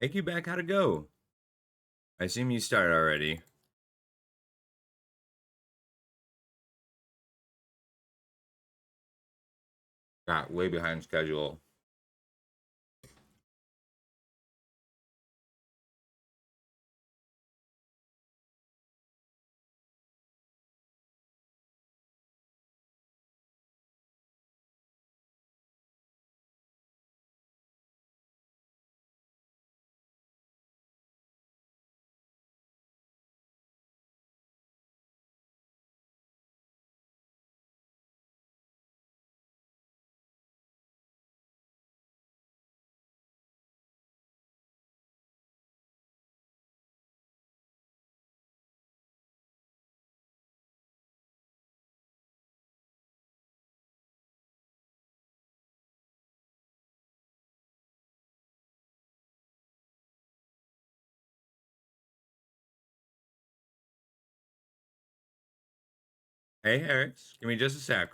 Take you back. How'd it go? I assume you started already. Got way behind schedule. Hey, Harris, give me just a sec.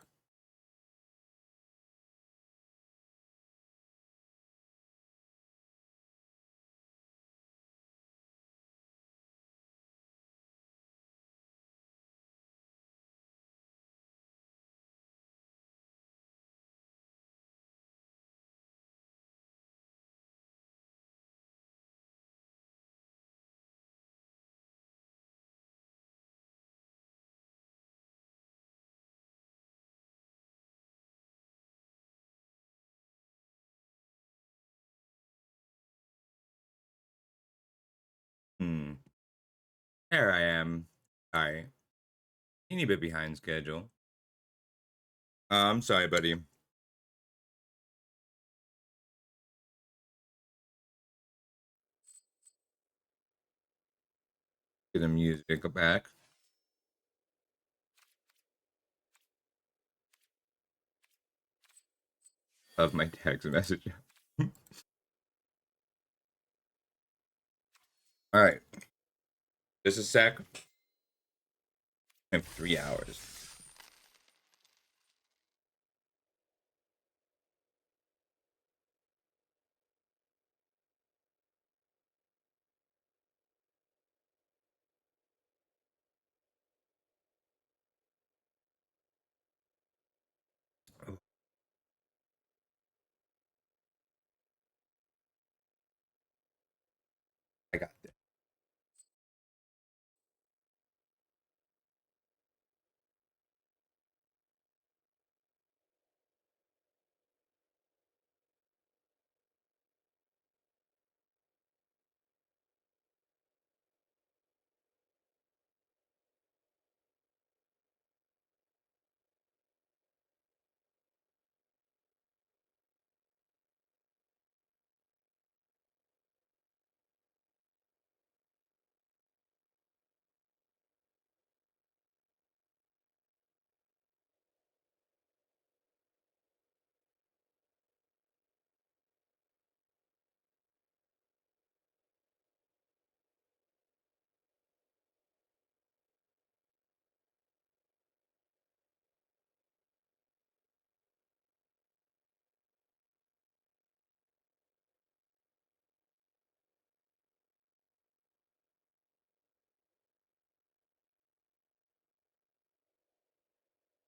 Hmm. There I am. All right. Teeny bit behind schedule. I'm sorry, buddy. Get the music back of my text message. All right. Just a sec. I have 3 hours. Oh, I got this.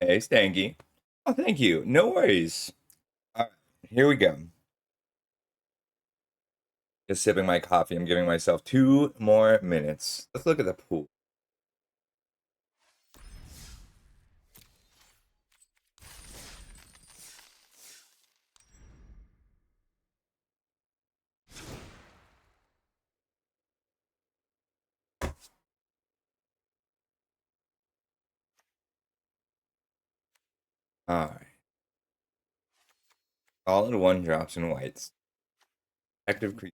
Hey, Stanky. Oh, thank you. No worries. All right. Here we go. Just sipping my coffee. I'm giving myself 2 more minutes. Let's look at the pool. All right. Solid one drops and whites. Active creatures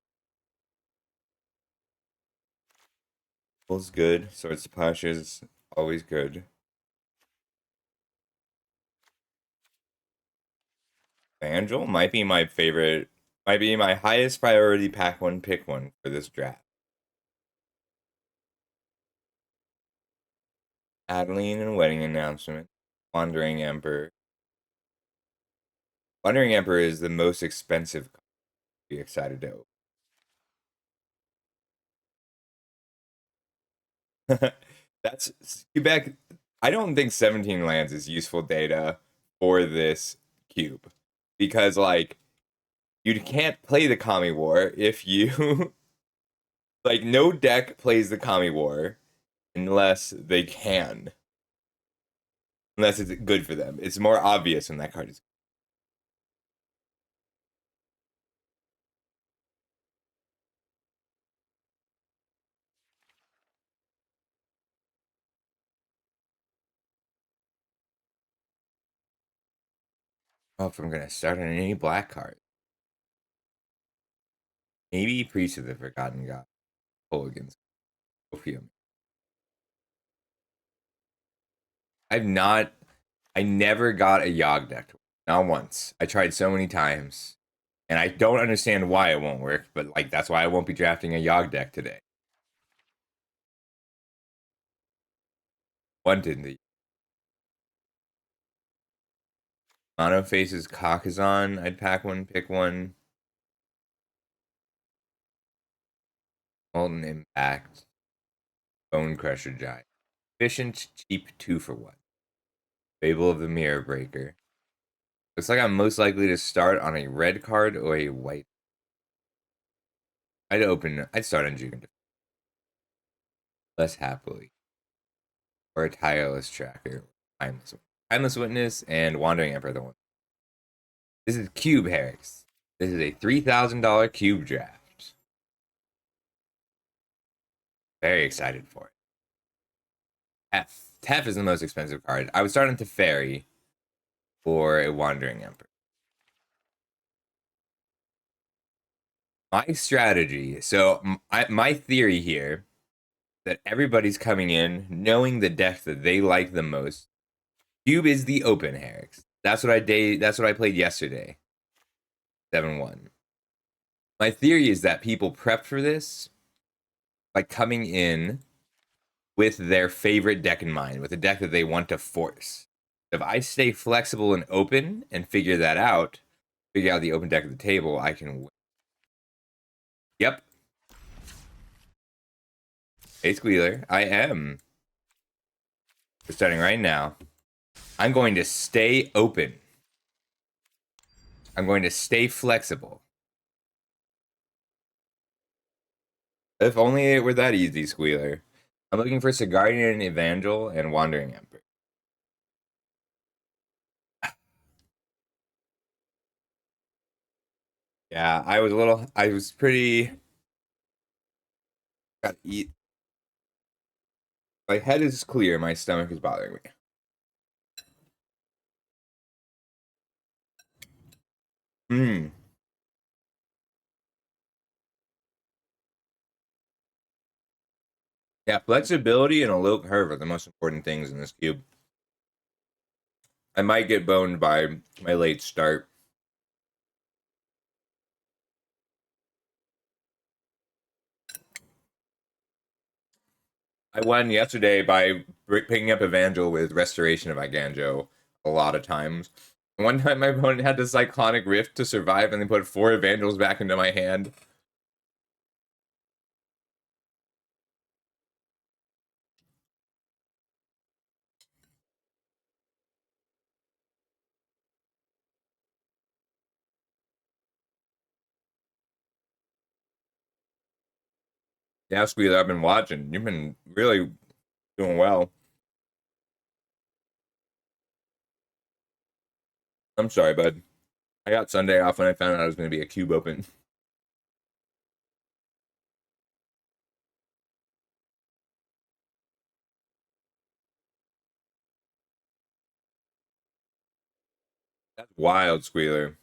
good. Swords to Plowshares always good. Angel might be my favorite. Might be my highest priority pack one pick one for this draft. Adeline and Wedding Announcement. Wandering Emperor. Wandering Emperor is the most expensive. Be excited to open. That's Quebec. I don't think 17 lands is useful data for this cube because, like, you can't play the Kami War if you like. No deck plays the Kami War unless they can, unless it's good for them. It's more obvious when that card is. Oh, if I'm gonna start on any black card, maybe Priest of the Forgotten God, Hooligan's Opium. I've not. I never got a Yogg deck. Not once. I tried so many times, and I don't understand why it won't work. But like that's why I won't be drafting a Yogg deck today. Wanted the Mono Faces Kakazan. I'd pack one, pick one. Molten Impact. Bone Crusher Giant. Efficient, cheap, 2-for-1. Fable of the Mirror Breaker. Looks like I'm most likely to start on a red card or a white. I'd start on Juke less happily. Or a Tireless Tracker. Timeless, Timeless Witness and Wandering Emperor the one. This is Cube Herrick's. This is a $3,000 cube draft. Very excited for it. Tef. Tef is the most expensive card. I would start on Teferi for a Wandering Emperor. My strategy. So my theory here that everybody's coming in knowing the deck that they like the most. Cube is the open Herrick's. That's what I played yesterday. 7-1. My theory is that people prepped for this by coming in with their favorite deck in mind, with a deck that they want to force. If I stay flexible and open and figure that out, figure out the open deck at the table, I can win. Yep. Hey, Squealer, I am. We're starting right now. I'm going to stay open. I'm going to stay flexible. If only it were that easy, Squealer. I'm looking for Sigardian Evangel and Wandering Emperor. Yeah, I was pretty. Gotta eat. My head is clear, my stomach is bothering me. Hmm. Yeah, flexibility and a low curve are the most important things in this cube. I might get boned by my late start. I won yesterday by picking up Evangel with Restoration of Iganjo a lot of times. One time my opponent had the Cyclonic Rift to survive and they put 4 Evangels back into my hand. Yeah, Squealer, I've been watching. You've been really doing well. I'm sorry, bud. I got Sunday off when I found out I was going to be a cube open. That's wild, Squealer.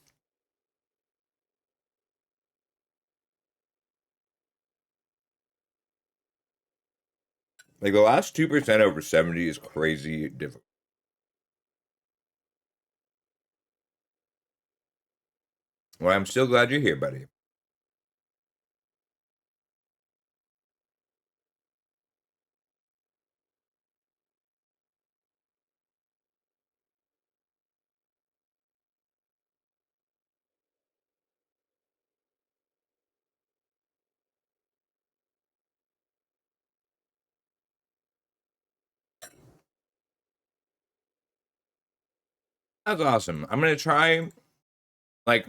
Like the last 2% over 70 is crazy difficult. Well, I'm still glad you're here, buddy. That's awesome. I'm gonna try. Like,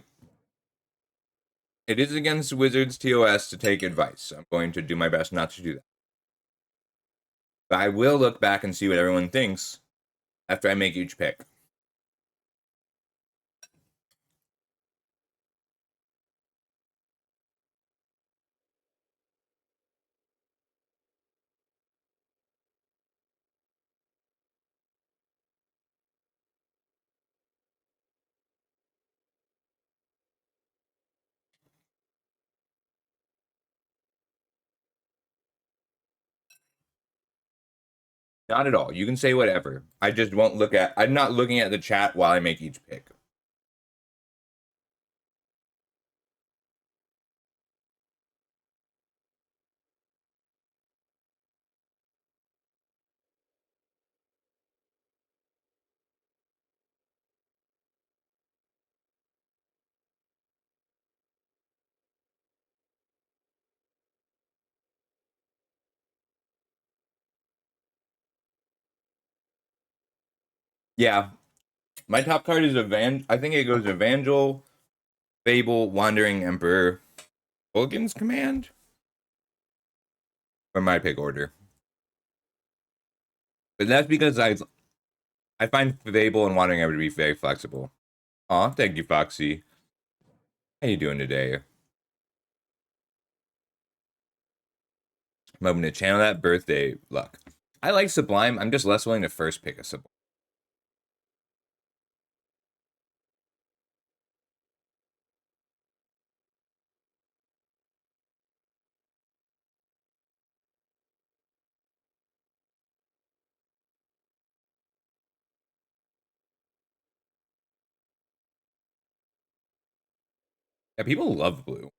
it is against Wizards TOS to take advice. I'm going to do my best not to do that. But I will look back and see what everyone thinks after I make each pick. Not at all. You can say whatever. I just won't look at. I'm not looking at the chat while I make each pick. Yeah, my top card is I think it goes Evangel, Fable, Wandering Emperor, Vulcan's Command, or my pick order. But that's because I find Fable and Wandering Emperor to be very flexible. Aw, thank you, Foxy. How you doing today? I'm hoping to channel that birthday luck. I like Sublime. I'm just less willing to first pick a Sublime. Yeah, people love blue.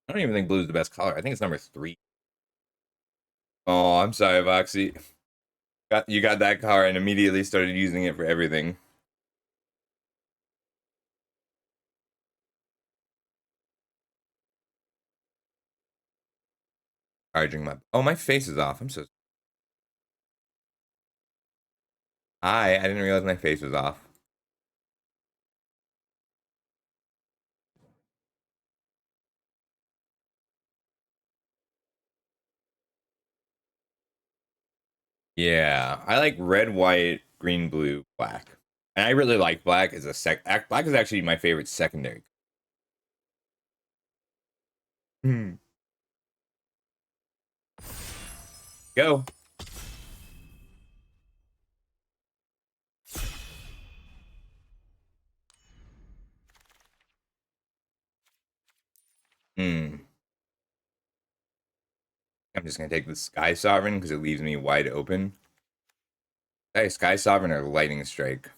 I don't even think blue is the best color. I think it's number 3. Oh, I'm sorry, Foxy. You got that car and immediately started using it for everything. Charging my. Oh, my face is off. I'm so. I didn't realize my face was off. Yeah, I like red, white, green, blue, black, and I really like black as a Black is actually my favorite secondary. Hmm. Go. Hmm. I'm just gonna take the Sky Sovereign because it leaves me wide open. Hey, Sky Sovereign or Lightning Strike.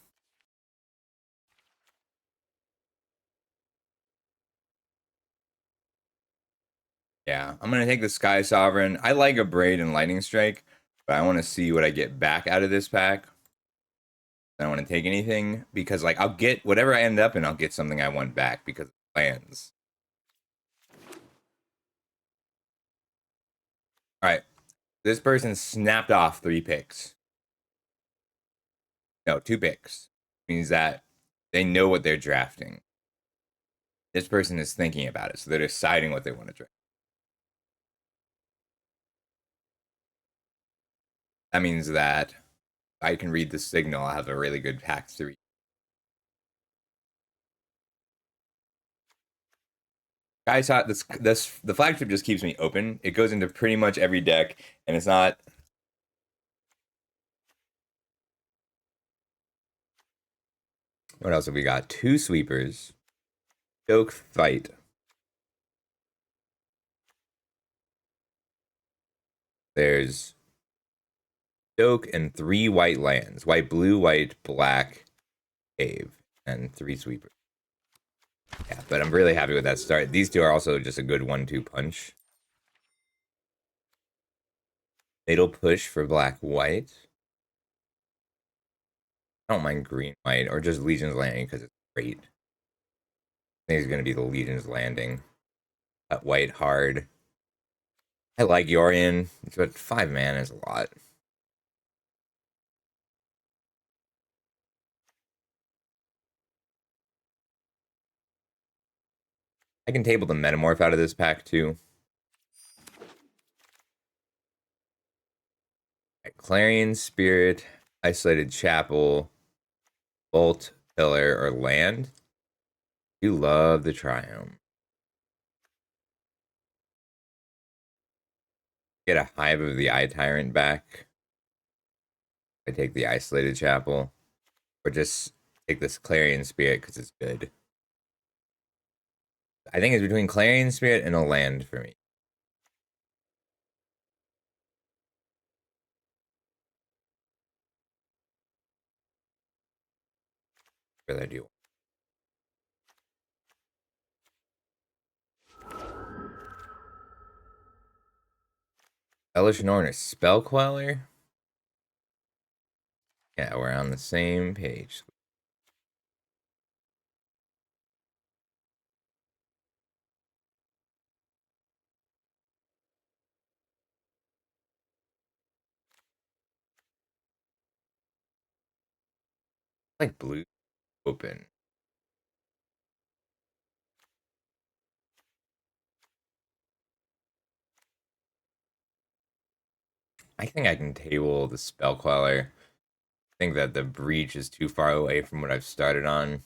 Yeah, I'm gonna take the Sky Sovereign. I like a Braid and Lightning Strike, but I want to see what I get back out of this pack. I don't want to take anything because, like, I'll get whatever I end up in. I'll get something I want back because of plans. All right, this person snapped off 3 picks. No, 2 picks. Means that they know what they're drafting. This person is thinking about it, so they're deciding what they want to draft. That means that I can read the signal. I have a really good pack 3. Guys, this the flagship just keeps me open. It goes into pretty much every deck, and it's not. What else have we got? 2 sweepers, Oak Fight. There's Oak and 3 white lands: white, blue, white, black, cave, and 3 sweepers. Yeah, but I'm really happy with that start. These 2 are also just a good 1-2 punch. Fatal Push for black, white. I don't mind green, white, or just Legion's Landing because it's great. I think it's going to be the Legion's Landing. That white hard. I like Yorion, but 5 mana is a lot. I can table the Metamorph out of this pack too. Right, Clarion Spirit, Isolated Chapel, Bolt, Pillar, or Land. You love the Triumph. Get a Hive of the Eye Tyrant back. I take the Isolated Chapel. Or just take this Clarion Spirit because it's good. I think it's between Clarion Spirit and a land for me. Really I do. Hellish Norn or Spell Queller? Yeah, we're on the same page. Like blue open. I think I can table the Spell Queller. I think that the Breach is too far away from what I've started on.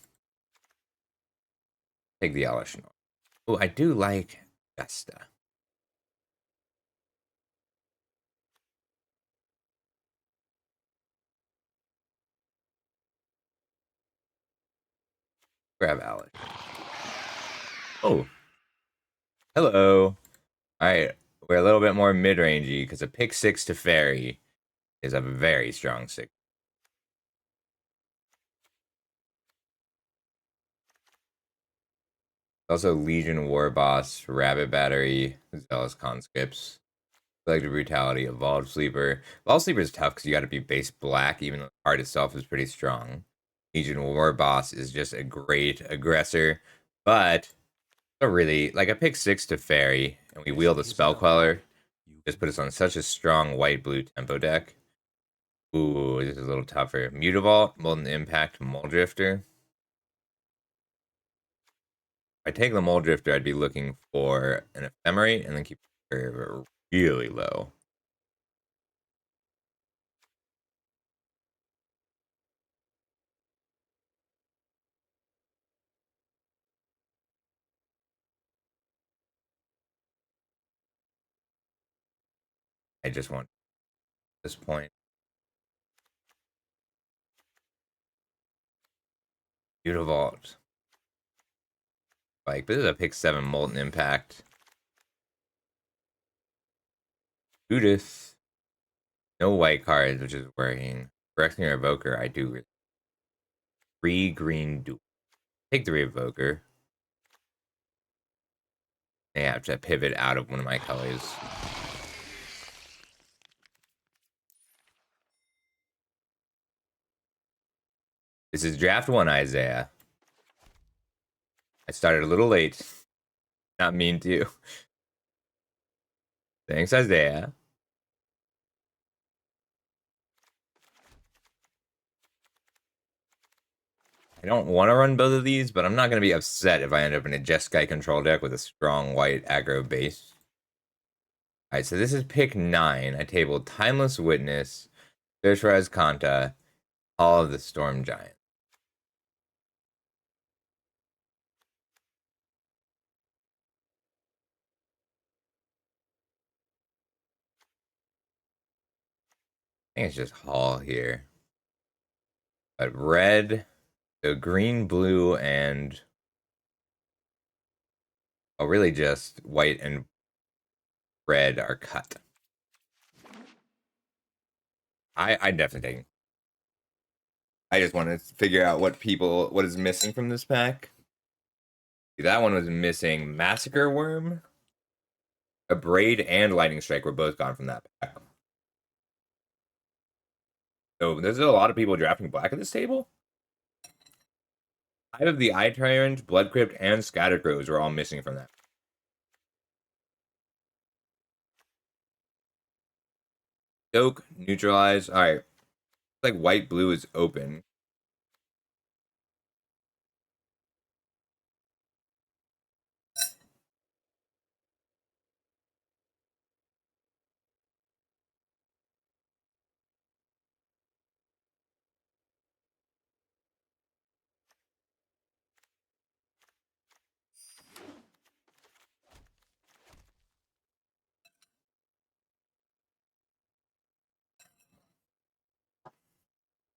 Take the Hellish Norn. Oh, I do like Vesta. Grab Alex. Oh, hello. All right, we're a little bit more mid-rangey because a pick six to fairy is a very strong six. Also, Legion War Boss, Rabbit Battery, Zealous Conscripts, Selective Brutality, Evolved Sleeper. Evolved Sleeper is tough because you got to be base black, even though the card itself is pretty strong. Legion War Boss is just a great aggressor, but a really like a pick six to fairy, and we wield a Spell Queller. Just put us on such a strong white blue tempo deck. Ooh, this is a little tougher. Mutavault, Molten Impact, Muldrifter. If I take the Muldrifter, I'd be looking for an Ephemerate and then keep it really low. I just want this point. Mutavault. Like, this is a pick 7 Molten Impact. Judith. No white cards, which is worrying. Correcting your Evoker, I do. 3 green dual. Take the Revoker. I have to pivot out of one of my colors. This is draft 1, Isaiah. I started a little late. Not mean to you. Thanks, Isaiah. I don't want to run both of these, but I'm not going to be upset if I end up in a Jeskai control deck with a strong white aggro base. Alright, so this is pick 9. I tabled Timeless Witness, Thirstrise Kanta, Hall of the Storm Giant. I think it's just Hall here. But red, the green, blue, and really just white and red are cut. I definitely think. I just want to figure out what is missing from this pack. That one was missing Massacre Worm, a Braid, and Lightning Strike were both gone from that pack. So there's a lot of people drafting black at this table. Five of the Eye Tyrant, Blood Crypt, and Scattercrows were all missing from that. Soak, neutralize. All right. Like white blue is open.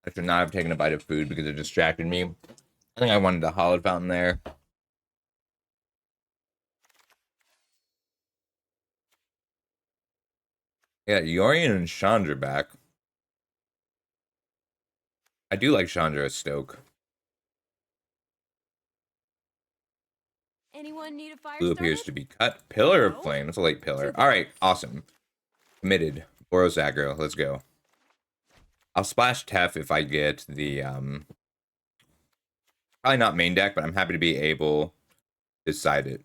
I should not have taken a bite of food because it distracted me. I think I wanted a Hollowed Fountain there. Yeah, Yorian and Chandra back. I do like Chandra as Stoke. Anyone need a fire Blue started? appears to be cut. Pillar of No? Flame. That's a late pillar. Too All bad. right, awesome. Committed. Boros aggro. Let's go. I'll splash Tef if I get the probably not main deck, but I'm happy to be able to decide it.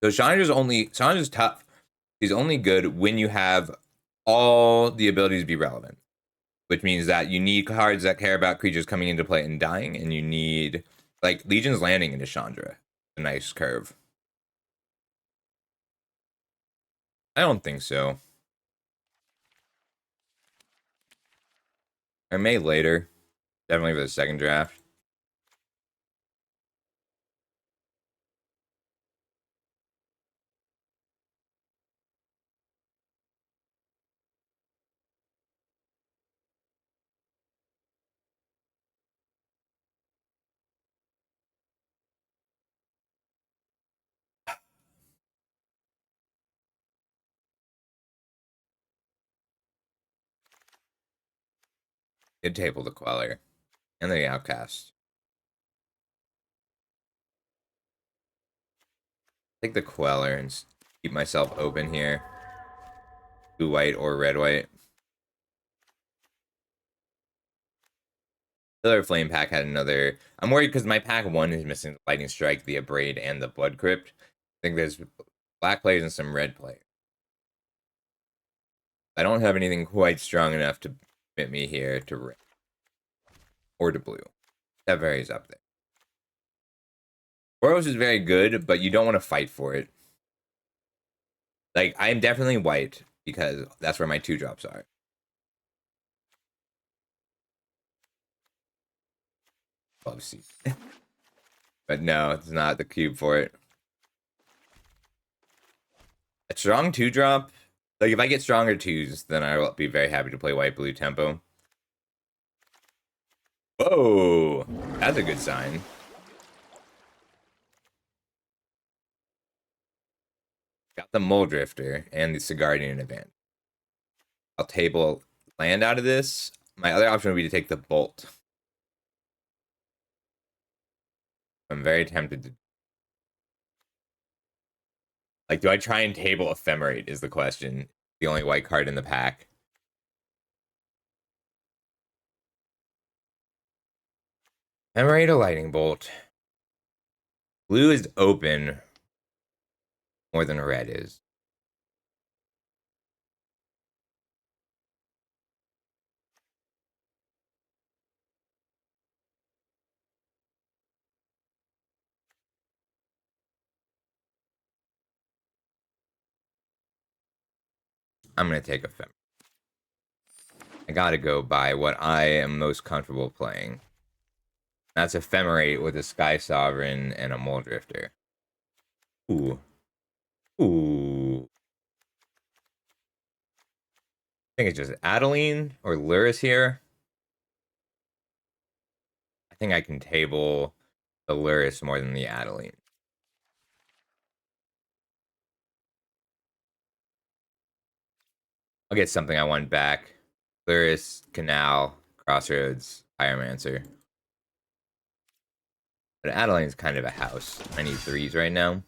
So Chandra's tough. He's only good when you have all the abilities be relevant, which means that you need cards that care about creatures coming into play and dying, and you need like Legion's Landing into Chandra. A nice curve. I don't think so. I may later. Definitely for the second draft. Good table the Queller. And the Outcast. Take the Queller and keep myself open here. Blue white or red white. The other flame pack had another. I'm worried because my pack one is missing the Lightning Strike, the Abrade, and the Blood Crypt. I think there's black players and some red players. I don't have anything quite strong enough to fit me here to red or to blue. That varies up there. Boros is very good, but you don't want to fight for it. Like, I'm definitely white because that's where my 2-drops are. Love seat. But no, it's not the cube for it. A strong 2-drop. Like, if I get stronger 2s, then I will be very happy to play white blue tempo. Whoa! That's a good sign. Got the Mole Drifter and the Sigardian event. I'll table land out of this. My other option would be to take the Bolt. I'm very tempted to. Like, do I try and table Ephemerate is the question. The only white card in the pack. Ephemerate or Lightning Bolt? Blue is open more than red is. I'm going to take Ephemerate. I gotta go by what I am most comfortable playing. That's Ephemerate with a Sky Sovereign and a Mole Drifter. Ooh. Ooh. I think it's just Adeline or Luris here. I think I can table the Luris more than the Adeline. I'll get something I want back. Luris, Canal, Crossroads, Pyromancer. But Adeline's kind of a house. I need 3s right now.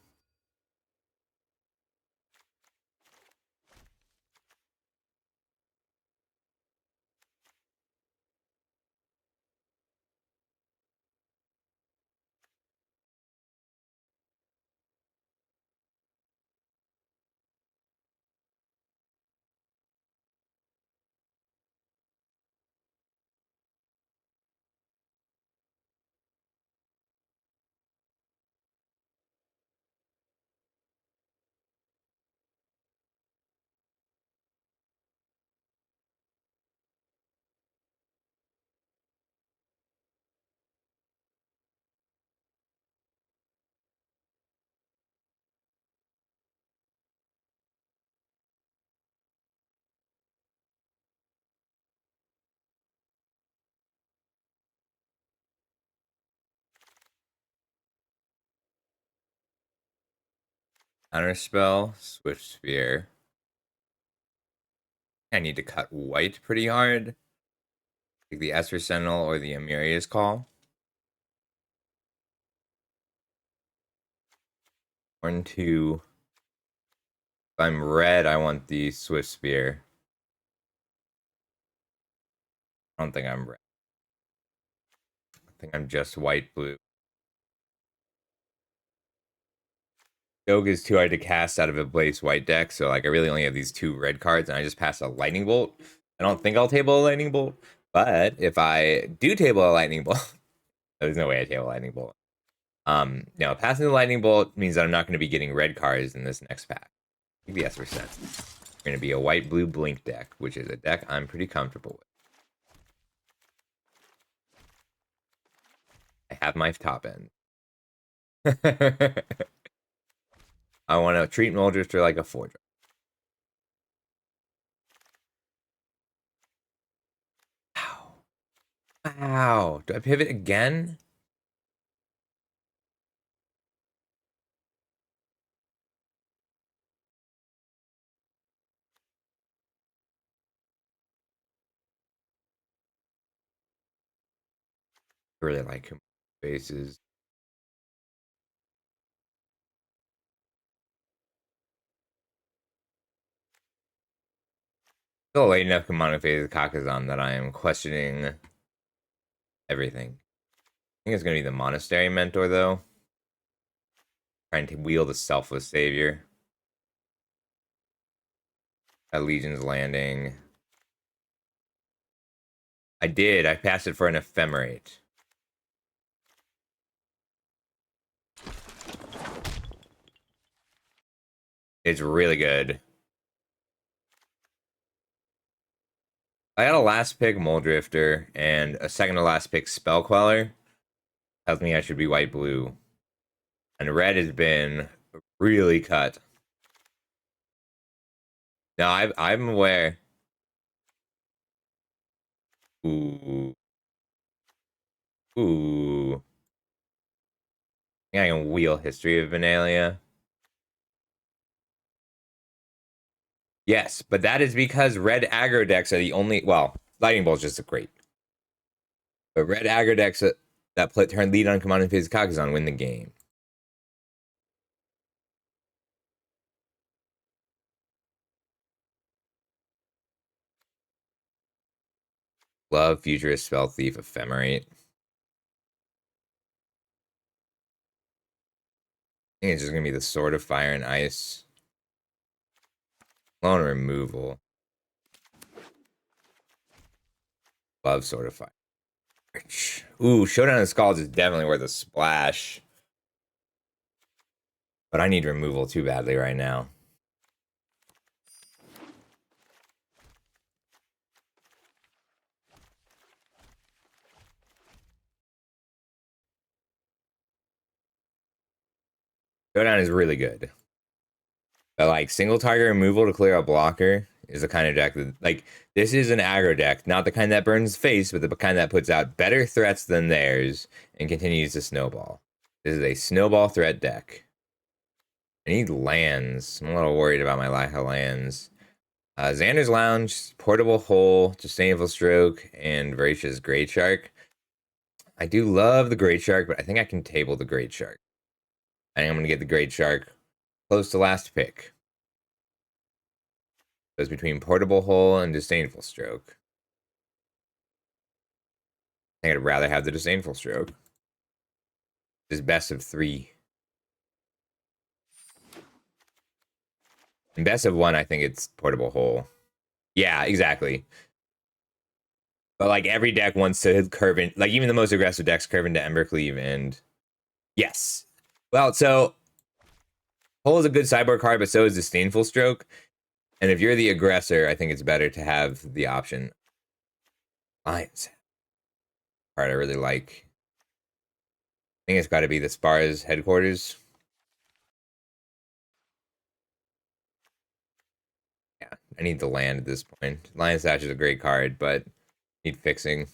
Counterspell, Swift Spear. I need to cut white pretty hard. Like the Esper Sentinel or the Amiria's Call. One, two. If I'm red, I want the Swift Spear. I don't think I'm red. I think I'm just white blue. Doge is too hard to cast out of a Blaze white deck, so like I really only have these two red cards, and I just pass a Lightning Bolt. I don't think I'll table a Lightning Bolt, but if I do table a Lightning Bolt, there's no way I table a Lightning Bolt. No, passing the Lightning Bolt means that I'm not going to be getting red cards in this next pack. The S percent. We're going to be a white blue blink deck, which is a deck I'm pretty comfortable with. I have my top end. I want to treat Muldrifter like a 4-drop. Wow. Wow. Do I pivot again? I really like him. Faces. Still late enough Kamano Phase Kakazan that I am questioning everything. I think it's going to be the Monastery Mentor, though. Trying to wield a Selfless Savior. At Legion's Landing. I did. I passed it for an Ephemerate. It's really good. I got a last pick Muldrifter and a second to last pick Spell Queller. Tells me I should be white blue. And red has been really cut. No, I'm aware. Ooh. Ooh. I think I can wheel History of Venalia. Yes, but that is because red aggro decks are the only. Well, Lightning Bolt's just great. But red aggro decks that turn lead on Command and Phase Kakazan win the game. Love Futurist Spell Thief Ephemerate. I think it's just gonna be the Sword of Fire and Ice. Lone removal. Love Sword of Fire. Ooh, Showdown of Skulls is definitely worth a splash. But I need removal too badly right now. Showdown is really good. But like single target removal to clear a blocker is the kind of deck that like this is an aggro deck, not the kind that burns face, but the kind that puts out better threats than theirs and continues to snowball. This is a snowball threat deck. I need lands. I'm a little worried about my lack of lands. Xander's Lounge, Portable Hole, Sustainable Stroke, and Voracious Great Shark. I do love the Great Shark, but I think I can table the Great Shark. I think I'm going to get the Great Shark close to last pick. So it's between Portable Hole and Disdainful Stroke. I think I'd rather have the Disdainful Stroke. This best of 3. And best of 1, I think it's Portable Hole. Yeah, exactly. But like every deck wants to curve in, like even the most aggressive decks curve into Embercleave and yes. Well, so Hole is a good sideboard card, but so is Disdainful Stroke. And if you're the aggressor, I think it's better to have the option. Lions. Card I really like. I think it's got to be the Spar's headquarters. Yeah, I need the land at this point. Lion Sash is a great card, but need fixing.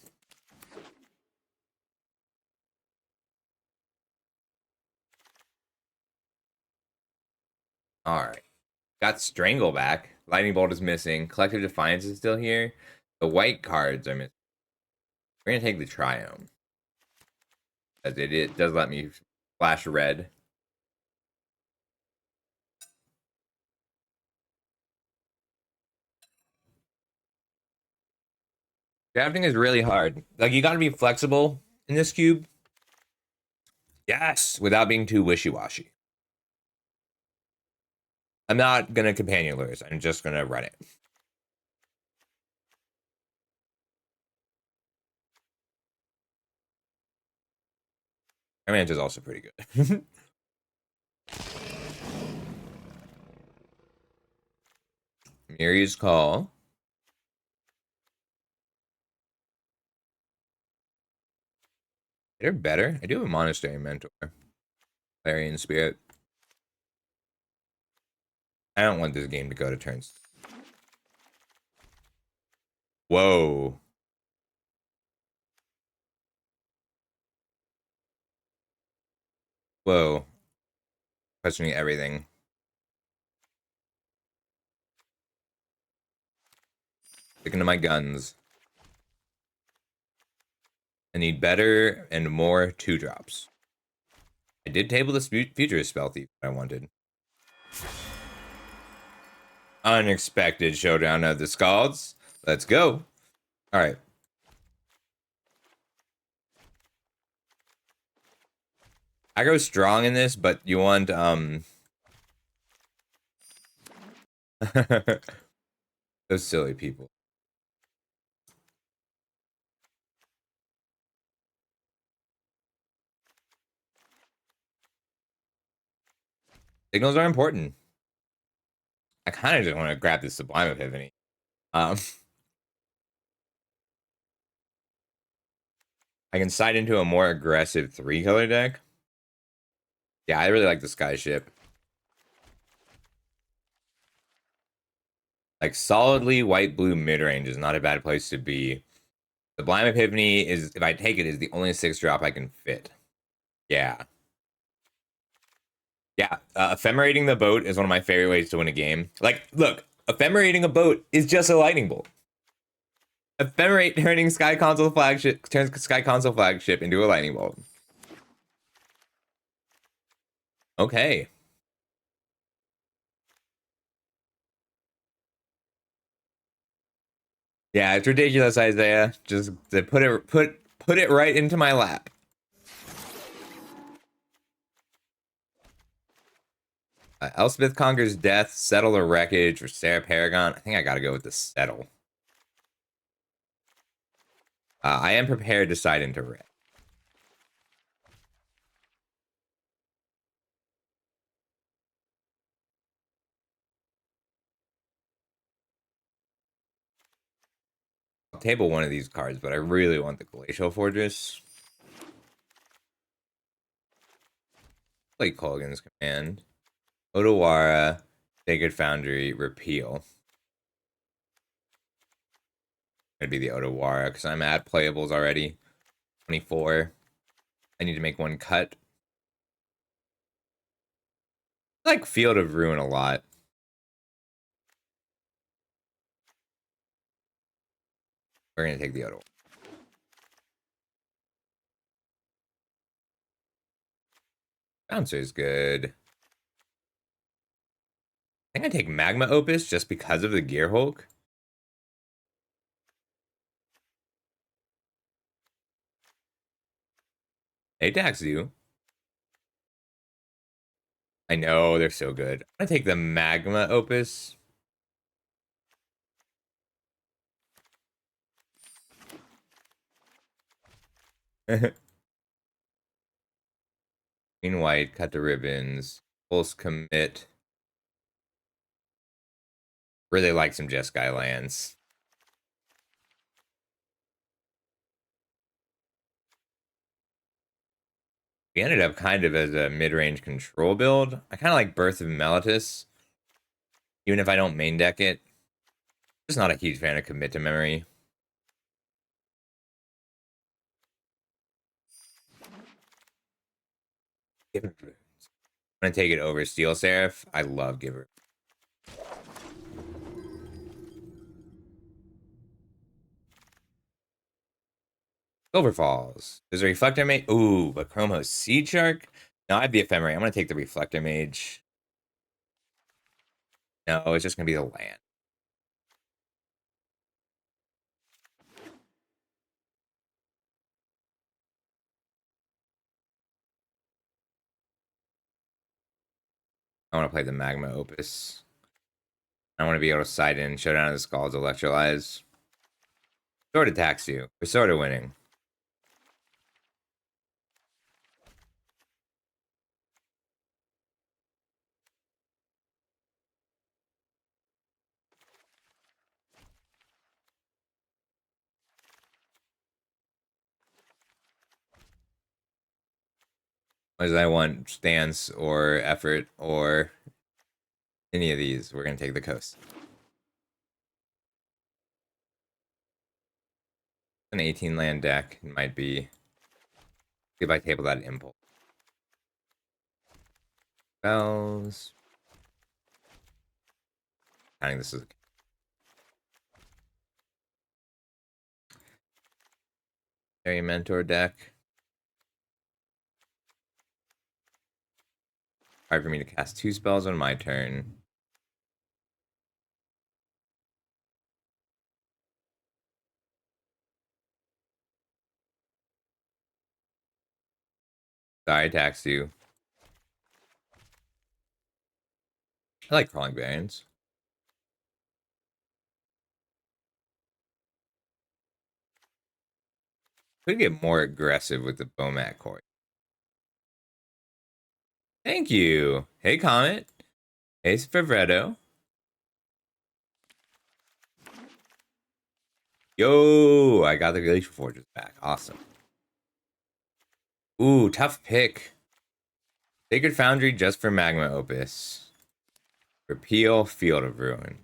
All right. Got Strangle back. Lightning Bolt is missing. Collective Defiance is still here. The white cards are missing. We're gonna take the Triome. As it does let me flash red. Drafting is really hard. Like you gotta be flexible in this cube. Yes, without being too wishy-washy. I'm not gonna companion lures. I'm just gonna run it. Command is also pretty good. Miri's Call. They're better. I do have a Monastery Mentor. Clarion Spirit. I don't want this game to go to turns. Whoa. Whoa. Questioning everything. Sticking to my guns. I need better and more 2-drops. I did table this Futurist Spell Thief I wanted. Unexpected Showdown of the Scalds. Let's go. All right. I go strong in this, but you want those silly people. Signals are important. I kind of just want to grab this Sublime Epiphany. Um, I can side into a more aggressive 3-color deck. Yeah, I really like the Skyship. Like solidly white-blue mid-range is not a bad place to be. Sublime Epiphany is, if I take it, is the only 6-drop I can fit. Yeah. Yeah, ephemerating the boat is one of my favorite ways to win a game. Like, look, ephemerating a boat is just a lightning bolt. Ephemerate turning Sky Console flagship turns Sky Console flagship into a lightning bolt. Okay. Yeah, it's ridiculous, Isaiah. Just to put it right into my lap. Elspeth conquers death, settle the wreckage, for Sarah Paragon. I think I gotta go with the settle. I am prepared to side into red. I'll table one of these cards, but I really want the Glacial Fortress. Play Colgan's Command. Odawara, Sacred Foundry, Repeal. Gonna be the Odawara because I'm at playables already. 24. I need to make one cut. I like Field of Ruin a lot. We're gonna take the Odawara. Bouncer is good. I think I take Magma Opus just because of the Gear Hulk. Atax do. I know, they're so good. I'm gonna take the Magma Opus. Green white, cut the ribbons. Pulse commit. Really like some Jeskai lands. We ended up kind of as a mid-range control build. I kind of like Birth of Meletis. Even if I don't main deck it. Just not a huge fan of Commit to Memory. I'm gonna take it over Steel Seraph. I love Giver. Silver Falls. There's a Reflector Mage. Ooh, but Chromos Seed Shark? No, I'd be Ephemerate. I'm gonna take the Reflector Mage. No, it's just gonna be the land. I want to play the Magma Opus. I want to be able to side in, show down his Scald's Electrolyze. Sword attacks you. We're sort of winning. As I want stance or effort or any of these, we're gonna take the coast. An 18 land deck might be. See if I table that impulse. Spells. I think this is a mentor deck. Hard for me to cast 2 spells on my turn. Sorry, attacks you. I like crawling variants. Could get more aggressive with the Bomat core. Thank you. Hey, Comet. Hey, Favretto. Yo, I got the Glacial Forges back. Awesome. Ooh, tough pick. Sacred Foundry just for Magma Opus. Repeal Field of Ruin.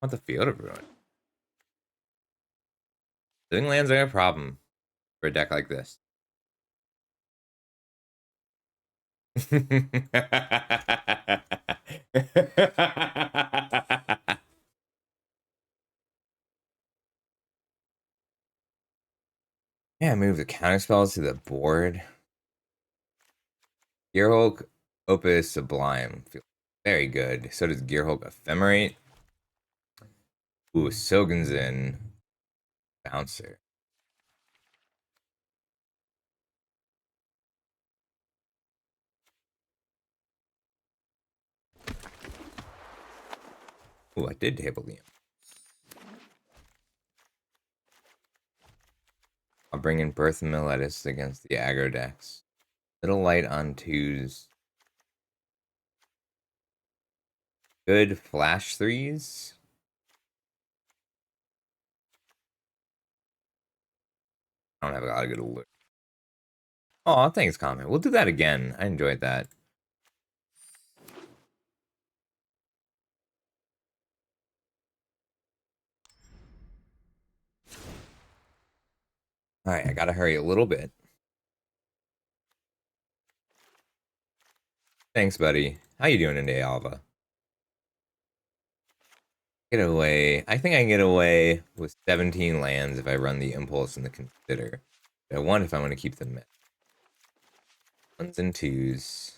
I want the Field of Ruin. Living lands are a problem for a deck like this. Yeah, move the counter spells to the board. Gearhulk Opus Sublime. Feels very good. So does Gearhulk Ephemerate. Ooh, Sogen's Bouncer. Ooh, I did table the. I'll bring in Birth Meletis against the aggro decks. Little light on 2s. Good flash 3s. I don't have a lot of good alert. Oh, thanks, comment. We'll do that again. I enjoyed that. All right, I gotta hurry a little bit. Thanks, buddy. How you doing today, Alva? Get away. I think I can get away with 17 lands if I run the Impulse and the Consider. I want if I want to keep them 1s and 2s.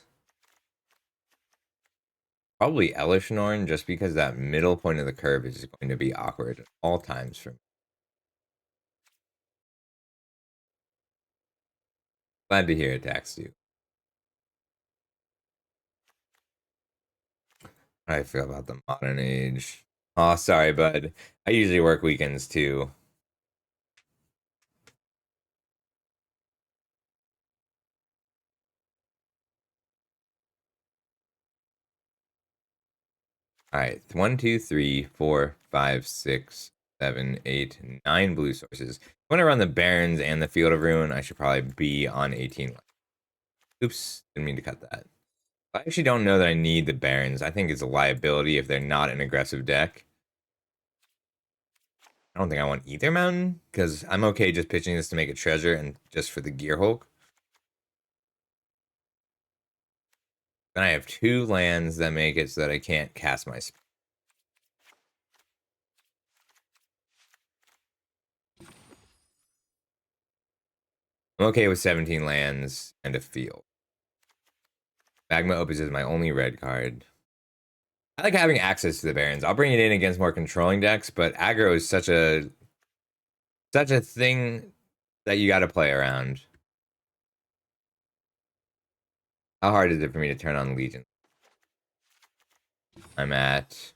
Probably Elishnorn, just because that middle point of the curve is going to be awkward at all times for me. Glad to hear it, Taxu. How do I feel about the modern age? Oh, sorry, bud. I usually work weekends too. All right, 1, 2, 3, 4, 5, 6, 7, 8, 9 blue sources. When I run the Barrens and the Field of Ruin, I should probably be on 18. Oops, didn't mean to cut that. I actually don't know that I need the Barrens. I think it's a liability if they're not an aggressive deck. I don't think I want either mountain because I'm okay just pitching this to make a treasure and just for the Gear Hulk. Then I have 2 lands that make it so that I can't cast my. I'm okay with 17 lands and a field. Magma Opus is my only red card. I like having access to the Barons. I'll bring it in against more controlling decks, but aggro is such a thing that you got to play around. How hard is it for me to turn on Legion? I'm at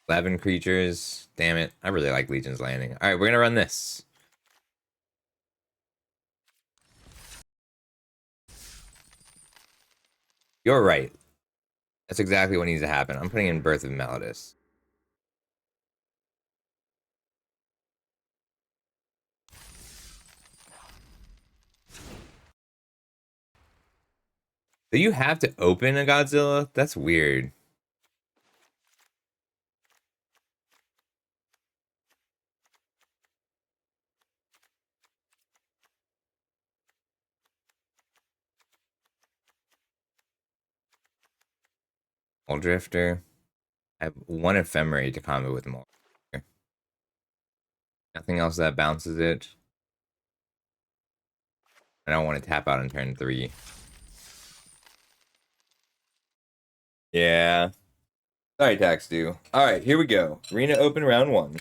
11 creatures. Damn it. I really like Legion's Landing. All right, we're going to run this. You're right. That's exactly what needs to happen. I'm putting in Birth of Melodus. Do you have to open a Godzilla? That's weird. All Drifter. I have 1 Ephemerate to combo with them all. Nothing else that bounces it. I don't want to tap out on turn 3. Yeah. Sorry, Tax Do. All right, here we go. Arena Open round 1.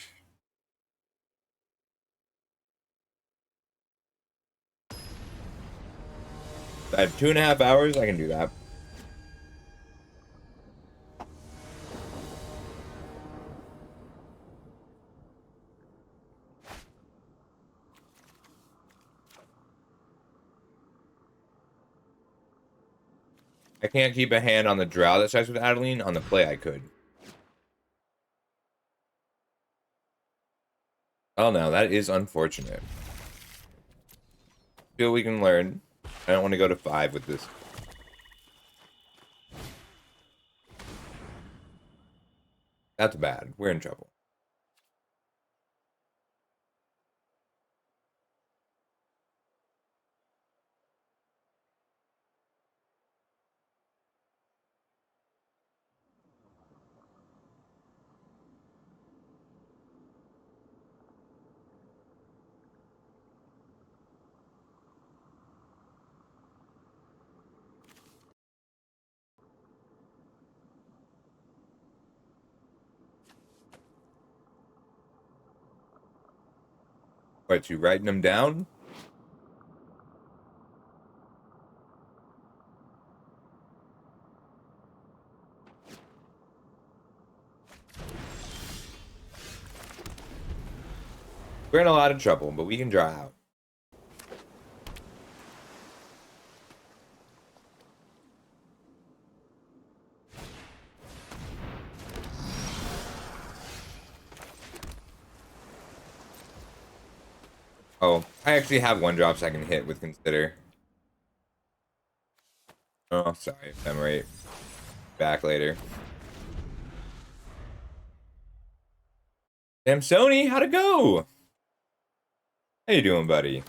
I have 2.5 hours. I can do that. I can't keep a hand on the draw that starts with Adeline. On the play, I could. Oh no, that is unfortunate. Feel we can learn. I don't want to go to 5 with this. That's bad. We're in trouble. What, you writing them down? We're in a lot of trouble, but we can draw out. Oh, I actually have 1-drops I can hit with Consider. Oh, sorry. Ephemerate. Back later. Damn, Sony, how'd it go? How you doing, buddy?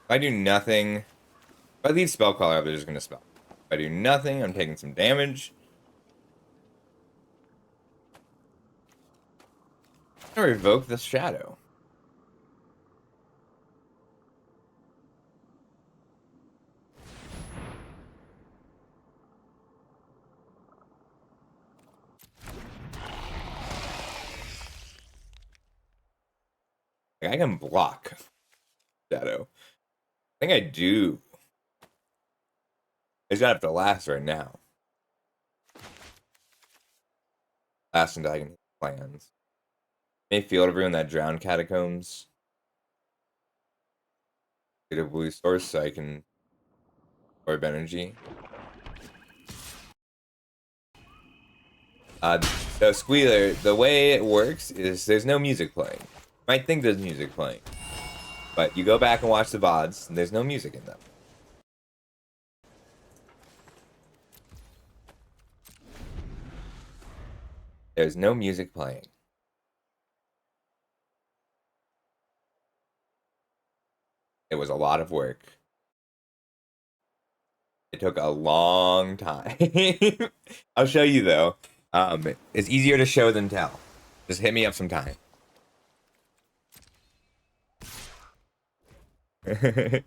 If I do nothing, if I leave Spellcaller up, they're just gonna spell. If I do nothing, I'm taking some damage. I'm gonna revoke the Shadow. Like, I can block Shadow. I think I do. I just gotta have to last right now. Last until I can hit plans. May field everyone that drowned catacombs. Get a blue source so I can absorb energy. So Squealer, the way it works is there's no music playing. You might think there's music playing, but you go back and watch the VODs, and there's no music in them. There's no music playing. It was a lot of work. It took a long time. I'll show you though. It's easier to show than tell. Just hit me up sometime. I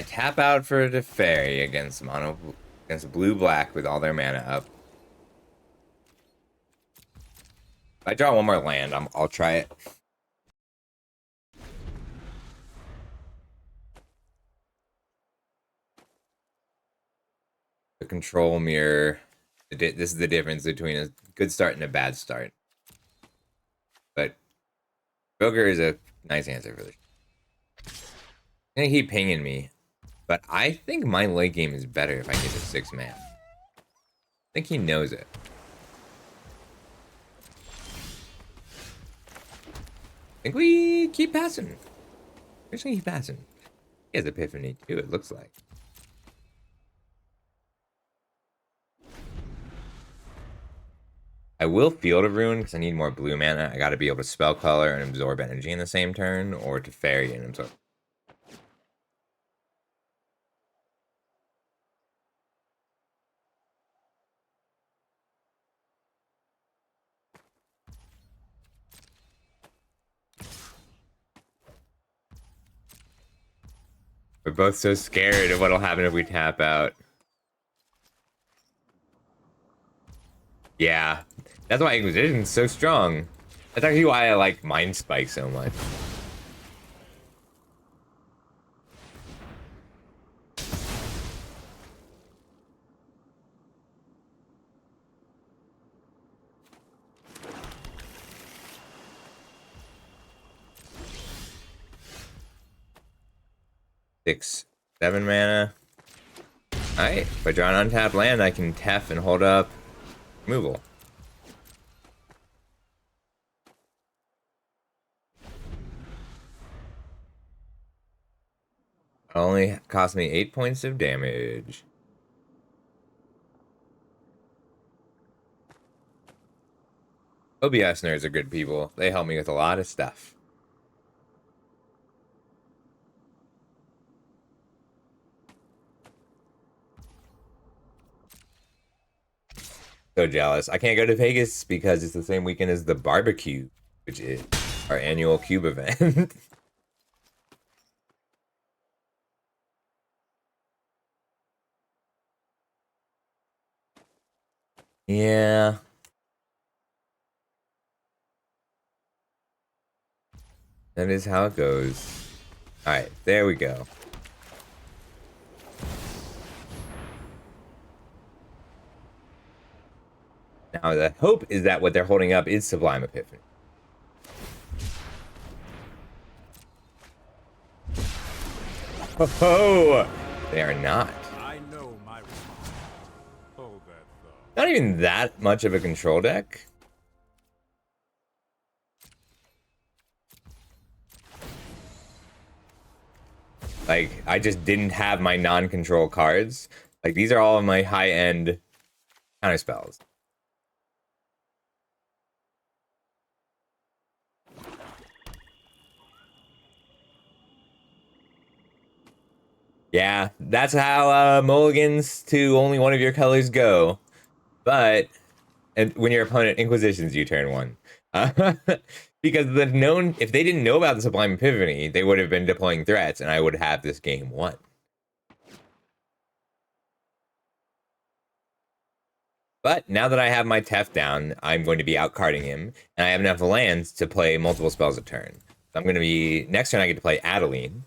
tap out for the fairy against blue black with all their mana up. If I draw one more land, I'll try it. The control mirror. This is the difference between a good start and a bad start. But Broker is a nice answer for this. I think keep pinging me, but I think my late game is better if I get to 6 man. I think he knows it. I think we keep passing. We're just gonna keep passing. He has Epiphany too, it looks like. I will Field of Ruin because I need more blue mana. I gotta be able to Spell Color and Absorb Energy in the same turn, or to Fairy and Absorb. We're both so scared of what'll happen if we tap out. Yeah, that's why Inquisition's so strong. That's actually why I like Mind Spike so much. Six, 7 mana. Alright, if I draw an untapped land, I can Tef and hold up removal. Only cost me 8 points of damage. OBS nerds are good people. They help me with a lot of stuff. So jealous. I can't go to Vegas because it's the same weekend as the barbecue, which is our annual cube event. Yeah. That is how it goes. Alright, there we go. Now the hope is that what they're holding up is Sublime Epiphany. Oh, they are not. I know my response. Hold that thought. Not even that much of a control deck. Like, I just didn't have my non-control cards. Like, these are all of my high-end counter spells. Yeah, that's how mulligans to only one of your colors go. But when your opponent Inquisitions, you turn one. Because if they didn't know about the Sublime Epiphany, they would have been deploying threats, and I would have this game won. But now that I have my Tef down, I'm going to be outcarding him, and I have enough lands to play multiple spells a turn. So I'm going to be next turn. I get to play Adeline.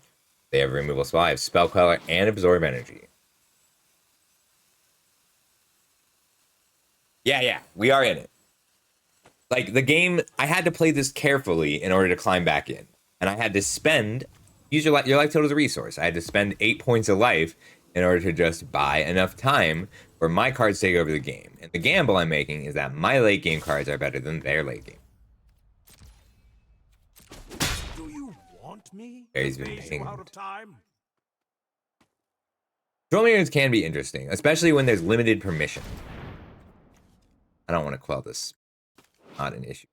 They have removal spell. I have Spell Color and Absorb Energy. Yeah, we are in it. Like, the game, I had to play this carefully in order to climb back in. and I had to spend use your life total as a resource. I had to spend 8 points of life in order to just buy enough time for my cards to take over the game. And the gamble I'm making is that my late game cards are better than their late game. Do you want me Barry's to been phase you out pinged. of time? Control meters can be interesting, especially when there's limited permission. I don't want to quell this. Not an issue.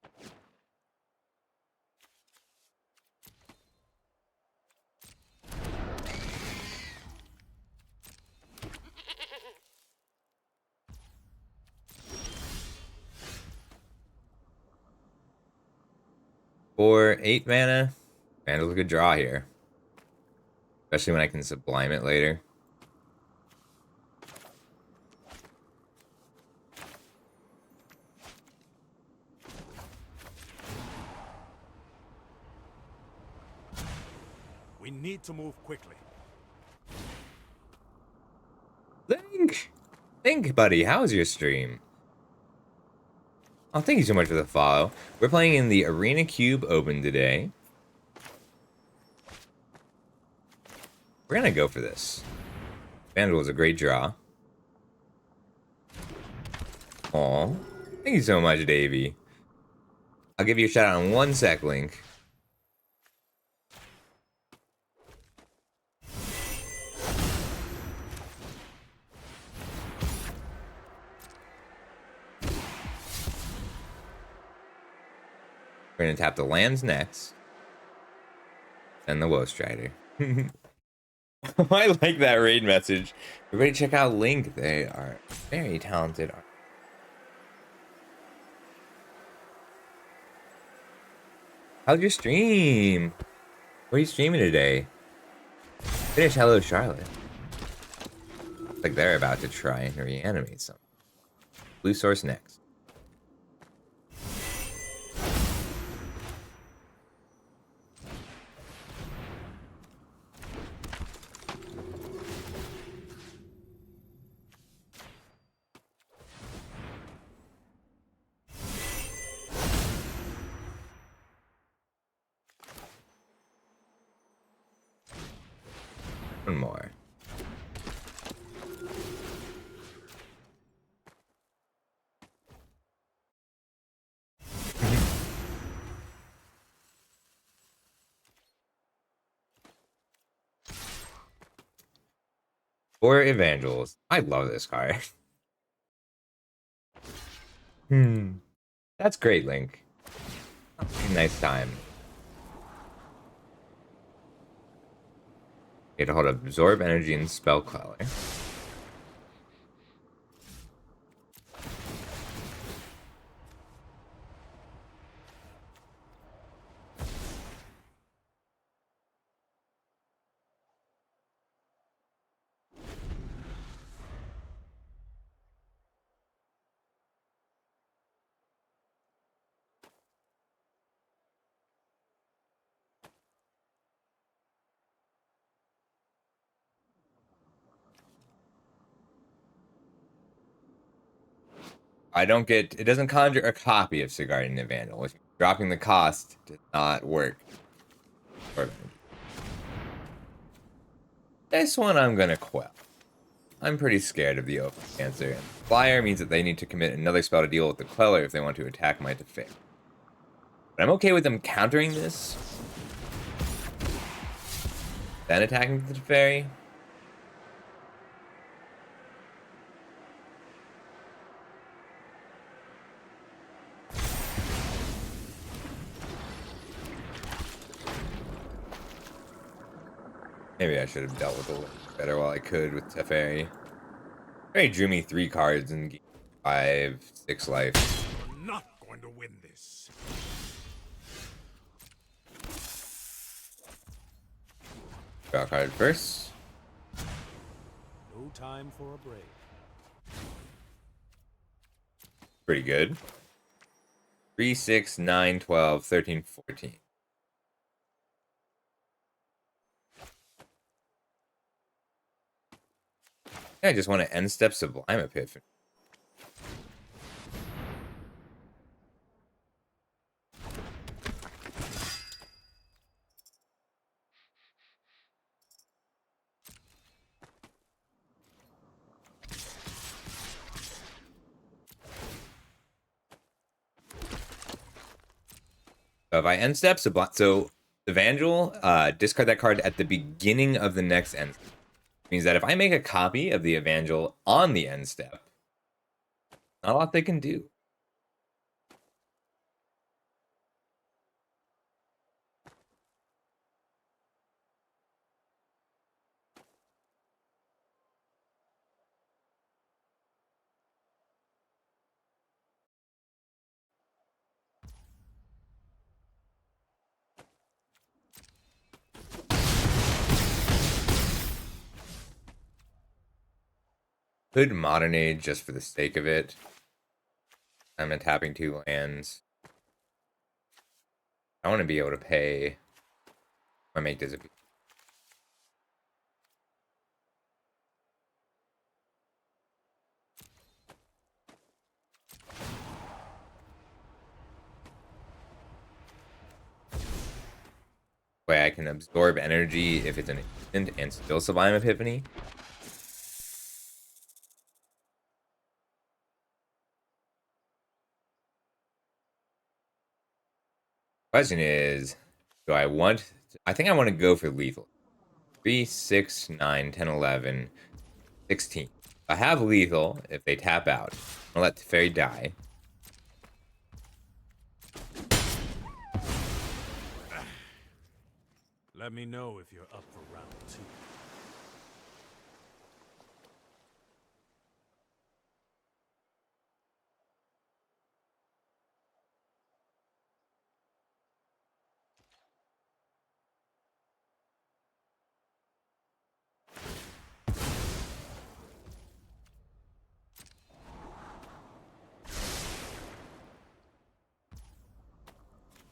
For 8 mana, Vandal's a good draw here. Especially when I can sublime it later. We need to move quickly. Think, buddy, how's your stream? Oh, thank you so much for the follow. We're playing in the Arena Cube Open today. We're gonna go for this. Vandal was a great draw. Aw. Thank you so much, Davey. I'll give you a shout out in 1 sec, Link. We're gonna tap the lands next. And the Woe Strider. I like that raid message. Everybody check out Link. They are very talented. How's your stream? What are you streaming today? Finish Hello Charlotte. Looks like they're about to try and reanimate something. Blue source next. One more. For Evangels. I love this card. That's great, Link. Nice time. You have to hold Absorb Energy and Spell Queller. I don't get... It doesn't conjure a copy of Sigardian Evangel, which means dropping the cost does not work. This one I'm gonna quell. I'm pretty scared of the open answer. And Flyer means that they need to commit another spell to deal with the Queller if they want to attack my Teferi. But I'm okay with them countering this. Then attacking the Teferi. Maybe I should have dealt with it a little better while I could with Teferi. Teferi drew me 3 cards and gave 5, 6 life. You're not going to win this. Draw a card first. No time for a break. Pretty good. 3, 6, 9, 12, 13, 14. I just want to end step Sublime Epiphany. So if I end step, so Evangel, discard that card at the beginning of the next end step. Means that if I make a copy of the Evangel on the end step, not a lot they can do. Could Modern Age just for the sake of it. I'm tapping 2 lands. I want to be able to pay. I make disappear. Way I can absorb energy if it's an instant and still Sublime Epiphany. Question is, do I want? I think I want to go for lethal. 3, 6, 9, 10, 11, 16. I have lethal if they tap out. I'll let Teferi die. Let me know if you're up for round 2.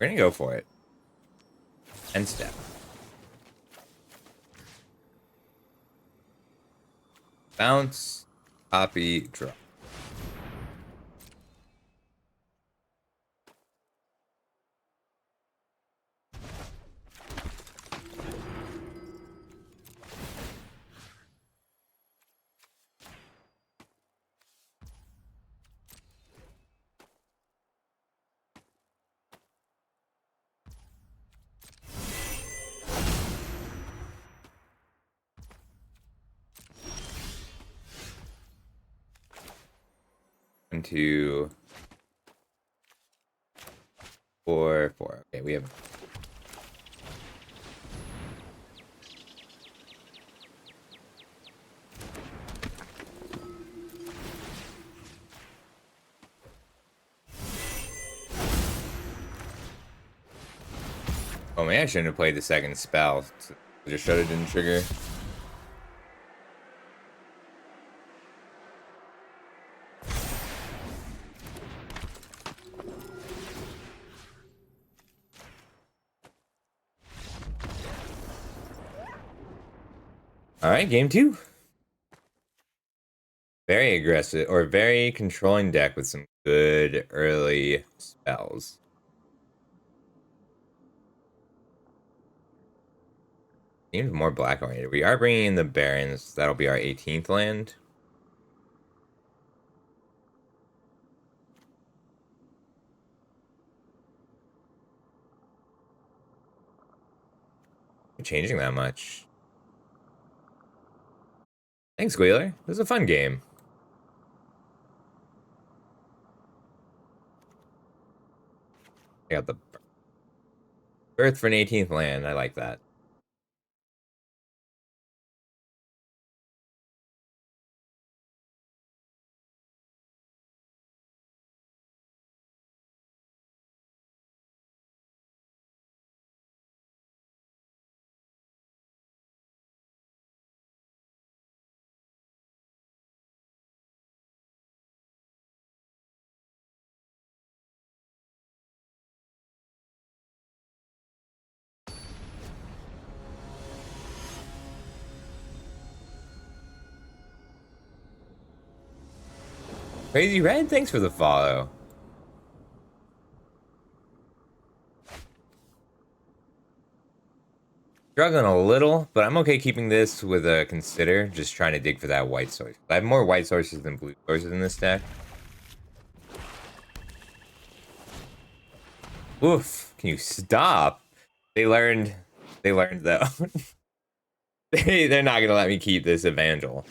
We're gonna go for it. End step. Bounce, copy, draw. One, 2, 4, 4. Okay, we have. Oh man, I shouldn't have played the second spell. Just shut it didn't trigger. All right, game 2. Very aggressive or very controlling deck with some good early spells. Seems more black oriented. We are bringing in the Barons. That'll be our 18th land. Changing that much. Thanks, Wheeler. It was a fun game. I got the Birth for an 18th land. I like that. Crazy Red, thanks for the follow. Struggling a little, but I'm okay keeping this with a consider. Just trying to dig for that white source. I have more white sources than blue sources in this deck. Oof, can you stop? They learned. They learned though. They're not gonna let me keep this evangel.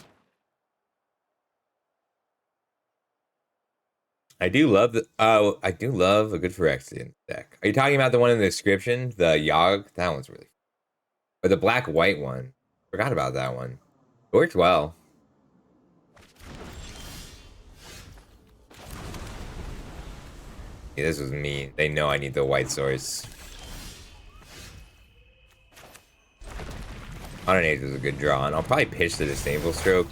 I do love the. Oh, I do love a good Phyrexian deck. Are you talking about the one in the description? The Yogg? That one's really. Or the black white one. Forgot about that one. It worked well. Yeah, this was me. They know I need the white source. Modern Age was a good draw, and I'll probably pitch the Disdainful Stroke.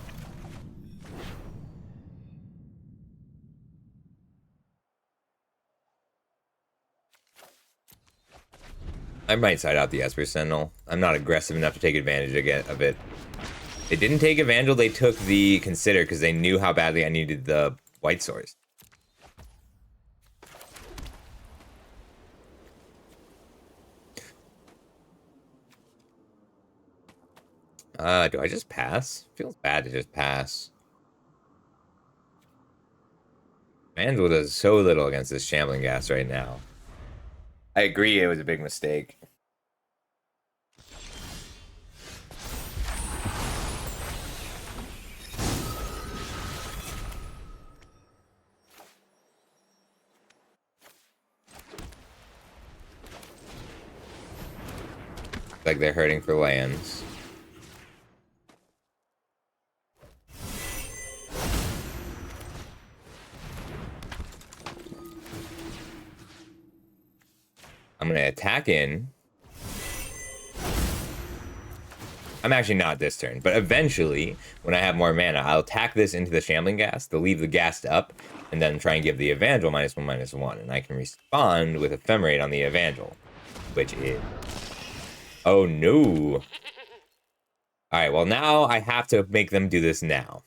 I might side out the Esper Sentinel. I'm not aggressive enough to take advantage again of it. They didn't take Evangel, they took the Consider because they knew how badly I needed the white source. Do I just pass? Feels bad to just pass. Evangel does so little against this Shambling Gas right now. I agree it was a big mistake. Like they're hurting for lands. I'm gonna attack in. I'm actually not this turn, but eventually, when I have more mana, I'll attack this into the Shambling Gas to leave the gas up, and then try and give the Evangel -1/-1, and I can respond with Ephemerate on the Evangel, which is... Oh no! Alright, well now I have to make them do this now.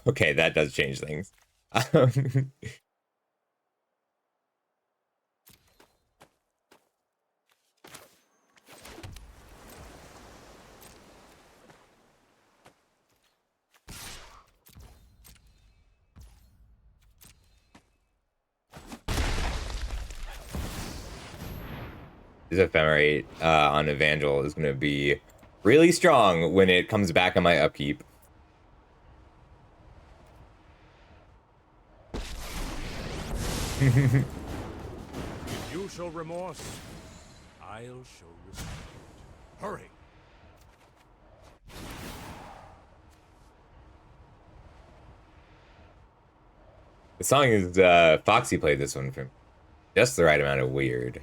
Okay, that does change things. This Ephemerate on Evangel is going to be really strong when it comes back on my upkeep. You show remorse, I'll show respect. Hurry! The song is Foxy played this one for me. Just the right amount of weird.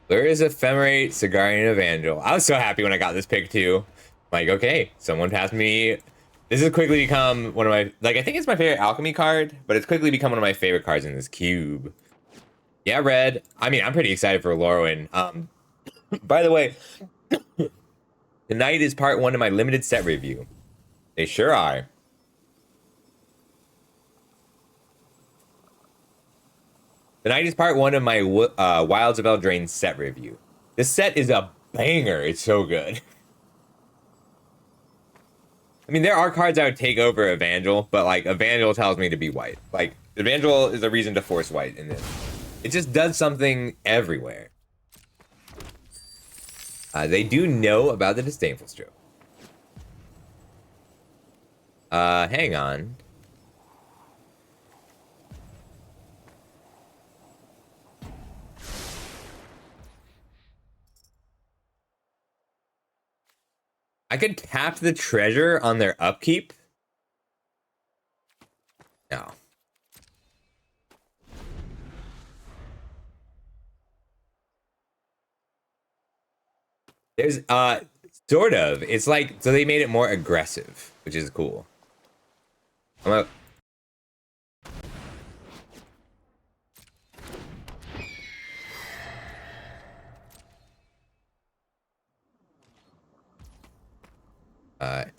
There is Ephemerate, Sigarian Evangel. I was so happy when I got this pick too. Like, okay, someone passed me. This has quickly become one of my, like, I think it's my favorite alchemy card, but it's quickly become one of my favorite cards in this cube. Yeah, red. I mean, I'm pretty excited for Lorwyn. By the way, tonight is part 1 of my limited set review. They sure are. Tonight is part 1 of my Wilds of Eldraine set review. This set is a banger. It's so good. I mean, there are cards I would take over Evangel, but like Evangel tells me to be white. Like Evangel is a reason to force white in this. It just does something everywhere. They do know about the Disdainful Stroke. Hang on. I could tap the treasure on their upkeep. No. There's sort of. It's like, so they made it more aggressive, which is cool. I'm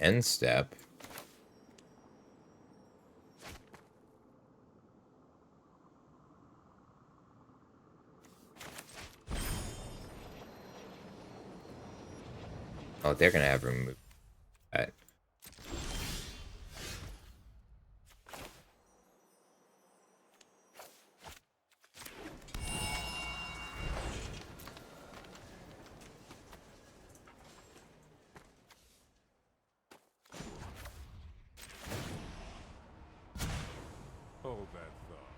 end step. Oh, they're gonna have removed that. Hold that thought.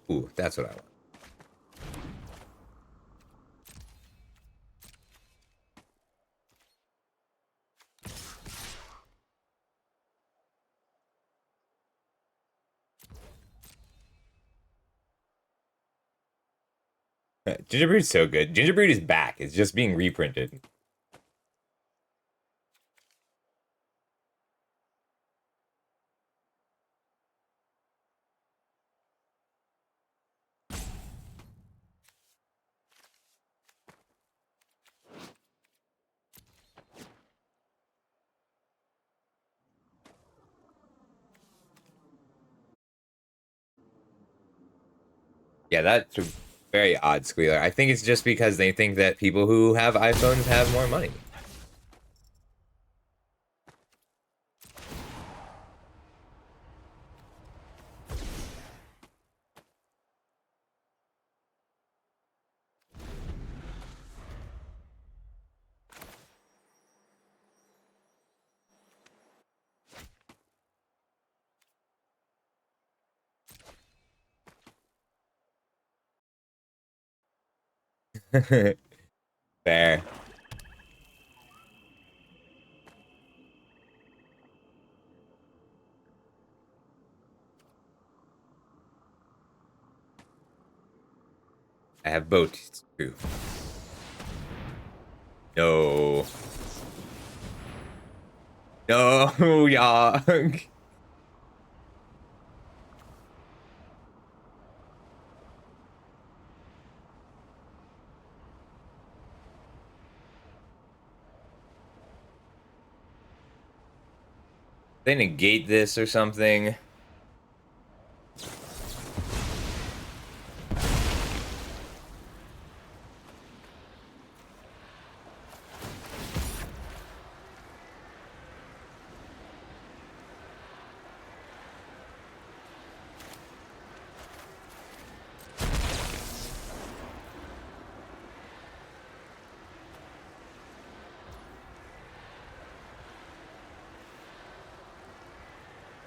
Ooh, that's what I want. Gingerbread's so good. Gingerbread is back. It's just being reprinted. Yeah, that's a very odd squealer. I think it's just because they think that people who have iPhones have more money. Fair. I have both. It's true. No. No, Young. They negate this or something.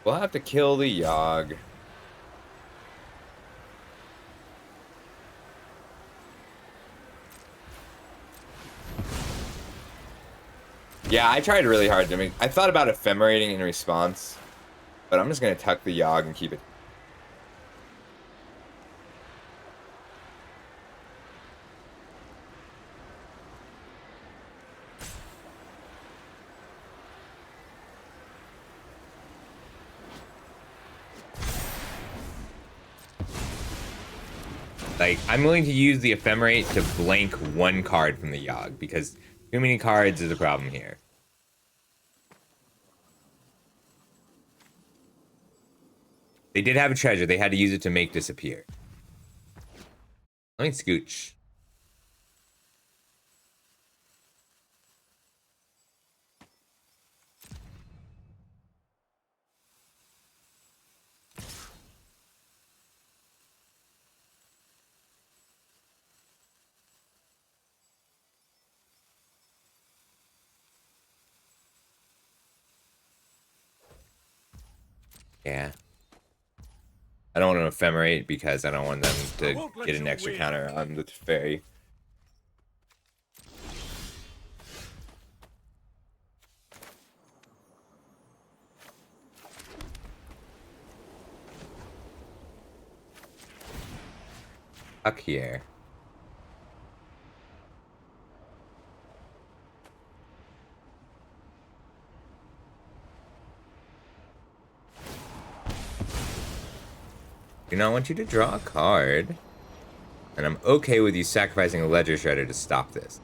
We'll have to kill the Yogg. Yeah, I tried really hard to make. I thought about ephemerating in response, but I'm just gonna tuck the Yogg and keep it. Like, I'm willing to use the ephemerate to blank one card from the Yogg because too many cards is a problem here. They did have a treasure. They had to use it to make disappear. Let me scooch. Yeah. I don't want to ephemerate because I don't want them to get an extra counter on the fairy. Tuck here. Do not want you to draw a card. And I'm okay with you sacrificing a Ledger Shredder to stop this.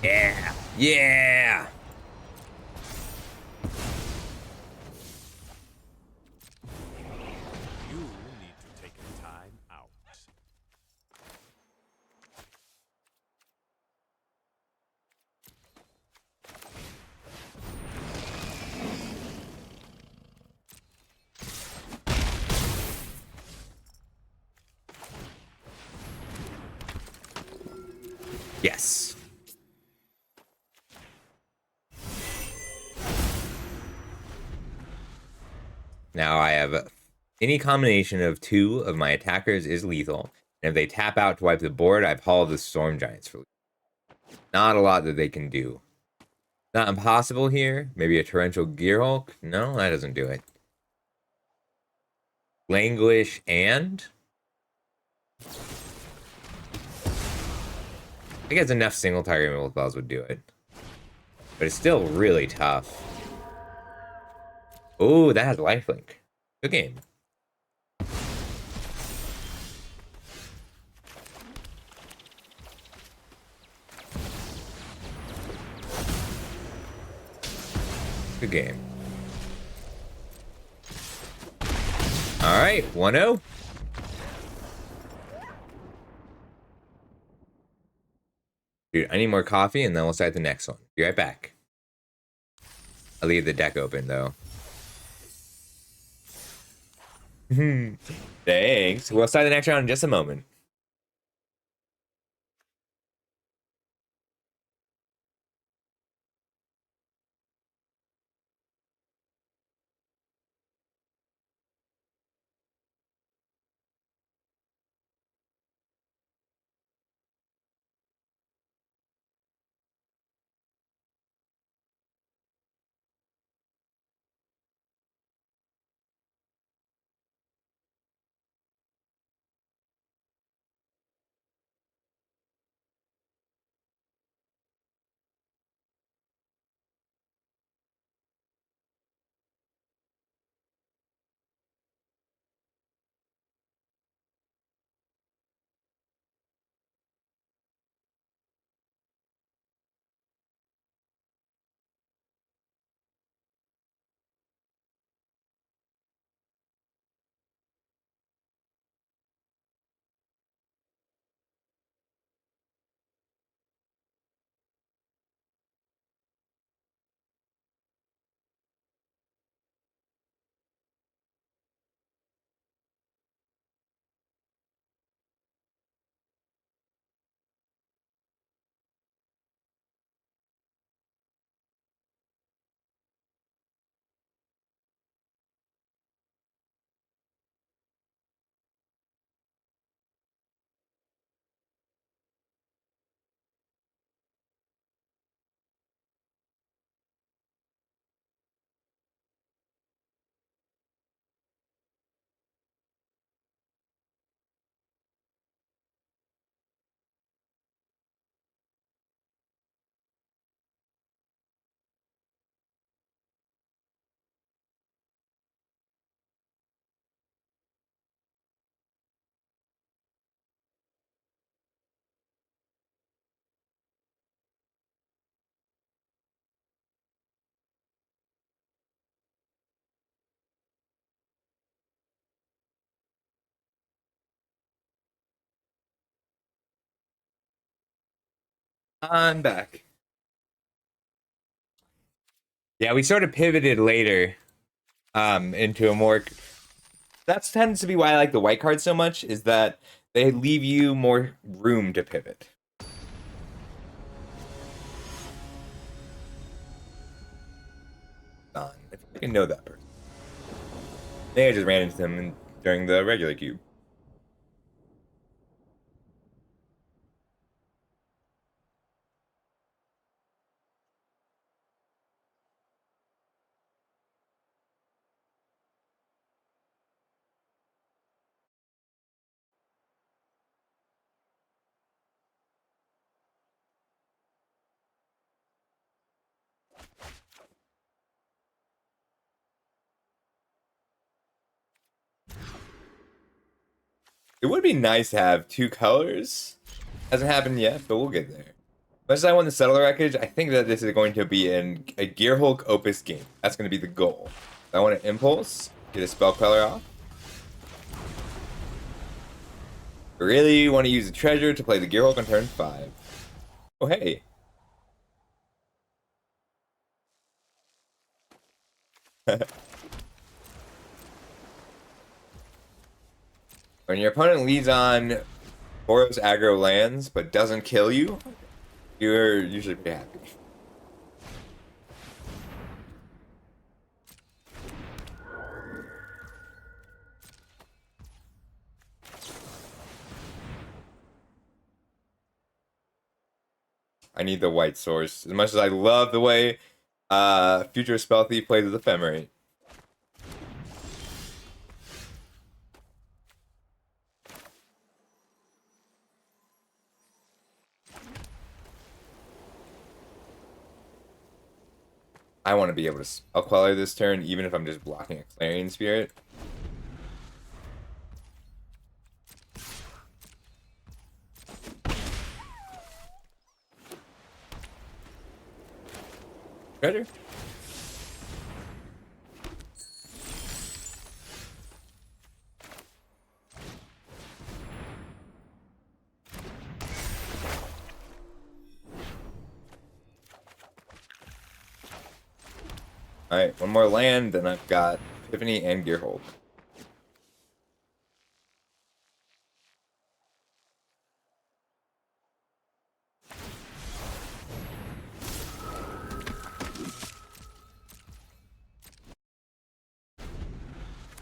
Yeah! Yeah! You need to take a time out. Yes. Now I have any combination of two of my attackers is lethal. And if they tap out to wipe the board, I've hauled the Storm Giants for lethal. Not a lot that they can do. Not impossible here. Maybe a Torrential Gearhulk? No, that doesn't do it. Languish and... I guess enough single target removal spells would do it. But it's still really tough. Oh, that has lifelink. Good game. Good game. Alright, 1-0. Dude, I need more coffee and then we'll start the next one. Be right back. I'll leave the deck open though. Thanks. We'll start the next round in just a moment. I'm back. Yeah, we sort of pivoted later into a more... That tends to be why I like the white cards so much, is that they leave you more room to pivot. If I can know that person. Maybe I just ran into them during the regular cube. It would be nice to have two colors. Hasn't happened yet, but we'll get there. Much as I want the Settler Wreckage, I think that this is going to be in a Gearhulk Opus game. That's going to be the goal. I want an Impulse, get a Spell Queller off. Really want to use a Treasure to play the Gearhulk on turn 5. Oh, hey. When your opponent leads on Boros aggro lands but doesn't kill you, You're usually pretty happy. I need the white source. As much as I love the way Future Spelthy plays with Ephemerate. I want to be able to spell queller this turn, even if I'm just blocking a Clarion Spirit. Treasure. Alright, one more land, then I've got Epiphany and Gearhold.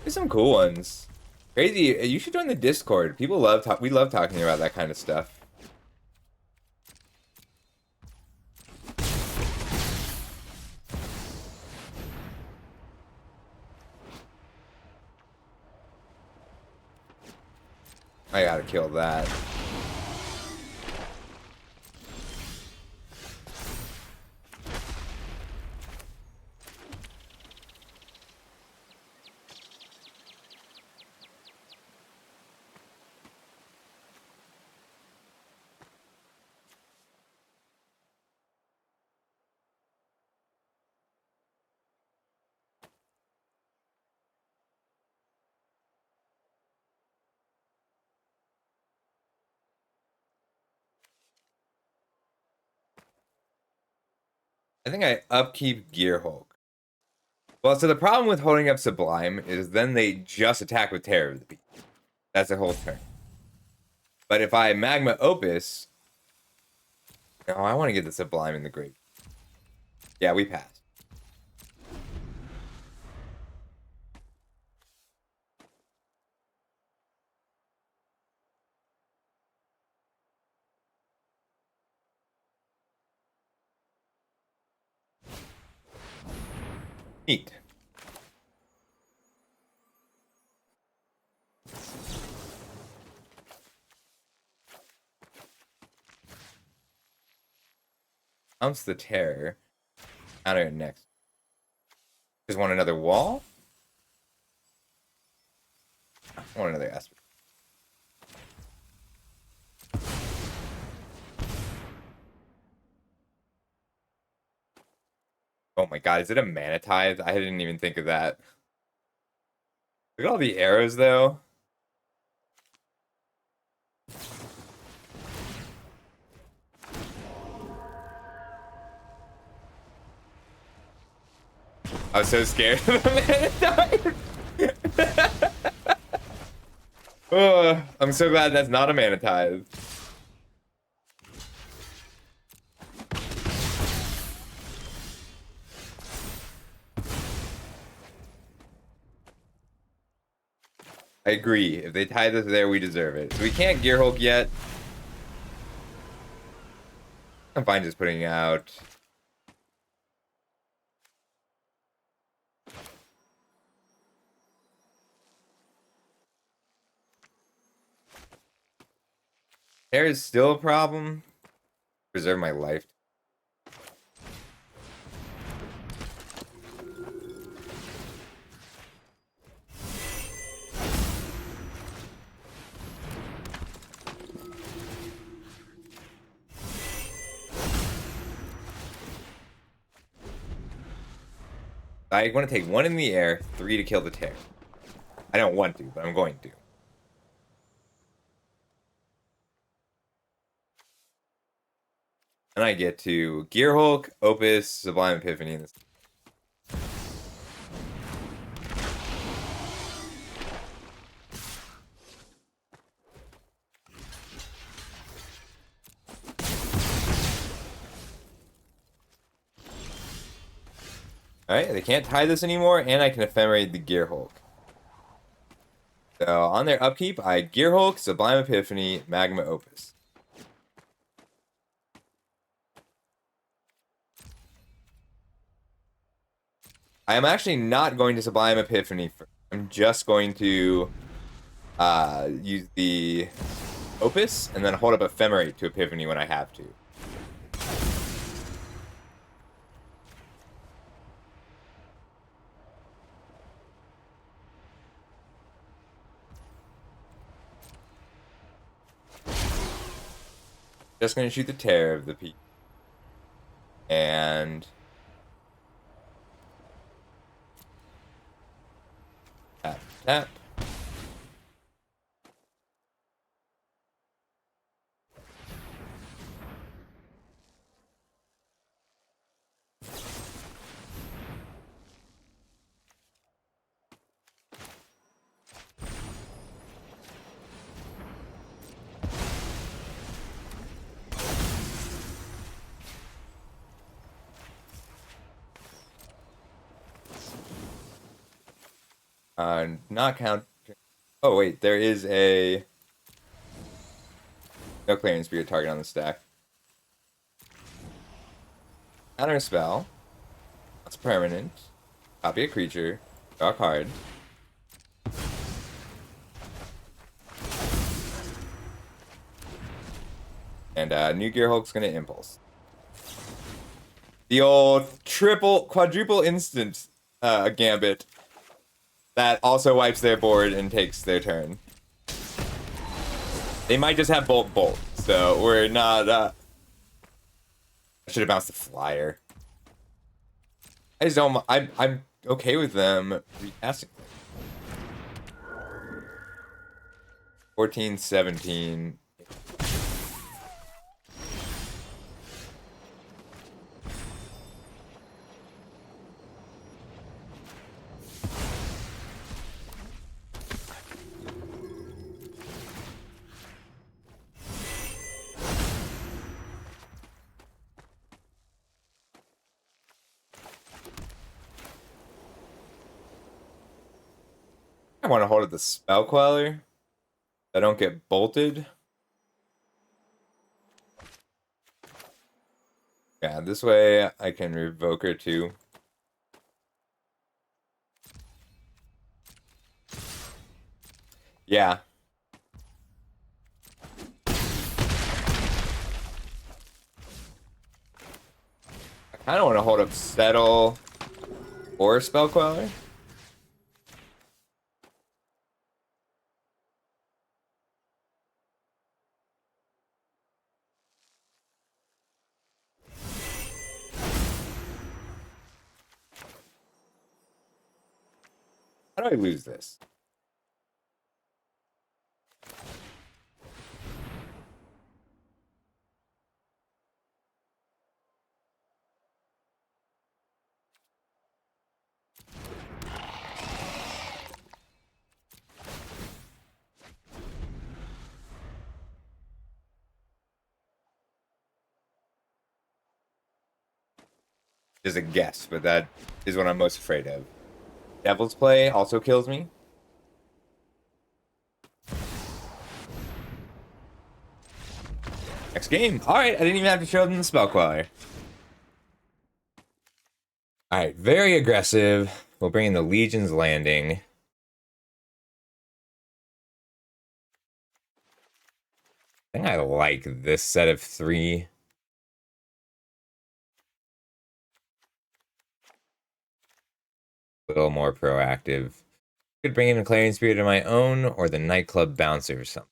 There's some cool ones. Crazy, you should join the Discord. People love we love talking about that kind of stuff. I gotta kill that. I think I upkeep Gearhulk. Well, so the problem with holding up Sublime is then they just attack with Terror of the Beast. That's a whole turn. But if I Magma Opus... No, I want to get the Sublime in the grave. Yeah, we passed. Neat. Bounce the Terror. Counter it next. Just want another wall? I want another Esper. Oh my god, is it a Mana Tithe? I didn't even think of that. Look at all the arrows, though. I was so scared of the Mana Tithe. Oh, I'm so glad that's not a Mana Tithe. I agree. If they tithe us there, we deserve it. So we can't Gearhulk yet. I'm fine just putting out... Hair is still a problem. Preserve my life. I want to take 1 in the air, 3 to kill the tear. I don't want to, but I'm going to. And I get to Gearhulk, Opus, Sublime Epiphany, and this. Alright, they can't tie this anymore, and I can ephemerate the Gear Hulk. So on their upkeep, I Gear Hulk, Sublime Epiphany, Magma Opus. I am actually not going to Sublime Epiphany first. I'm just going to use the Opus and then hold up Ephemerate to Epiphany when I have to. Just going to shoot the Terror of the Peak. And tap, tap. Not count. Oh, wait, there is a no Clarion Spirit target on the stack. Counter spell. That's permanent. Copy a creature. Draw a card. And new Gear Hulk's gonna impulse. The old quadruple instant gambit that also wipes their board and takes their turn. They might just have bolt, so we're not. I should have bounced the flyer. I just don't. I'm okay with them recasting. 14, 17. I want to hold it the Spell Queller. I don't get bolted. Yeah, this way I can revoke her too. Yeah. I kind of want to hold up Settle or Spell Queller. How do I lose this? Just a guess, but that is what I'm most afraid of. Devil's Play also kills me. Next game. Alright, I didn't even have to show them the Spell Queller. Alright, very aggressive. We'll bring in the Legion's Landing. I think I like this set of 3. A little more proactive. Could bring in a Clarion Spirit of my own or the Nightclub Bouncer or something.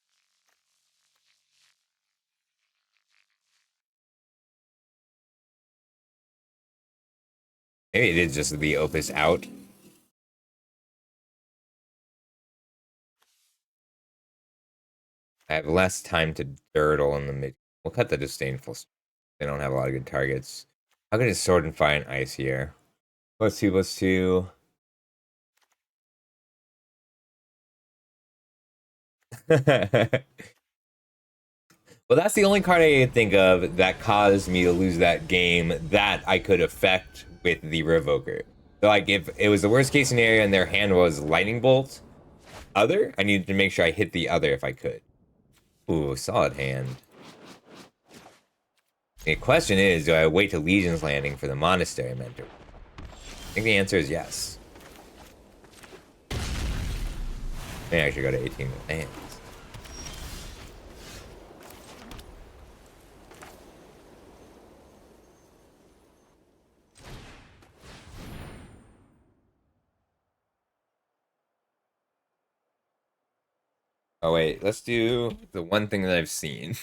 Maybe it is just the Opus out. I have less time to dirtle in the mid. We'll cut the Disdainful. They don't have a lot of good targets. How good is Sword and Fire and Ice here? +2/+2. Well, that's the only card I could think of that caused me to lose that game that I could affect with the Revoker. So like if it was the worst case scenario and their hand was lightning bolt other, I needed to make sure I hit the other if I could. Ooh, solid hand. The question is, do I wait to Legion's Landing for the Monastery Mentor? I think the answer is yes. Maybe I should go to 18 with hands. Oh wait, let's do the one thing that I've seen.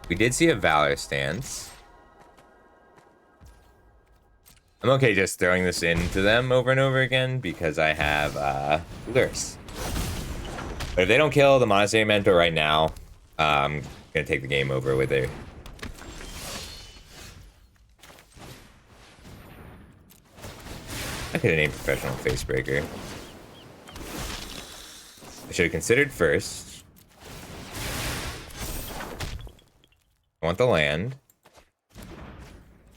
We did see a Valor stance. I'm okay just throwing this into them over and over again because I have Lurse. But if they don't kill the Monastery Mentor right now, I'm gonna take the game over with it. I could have named Professional Facebreaker. I should have considered first. I want the land.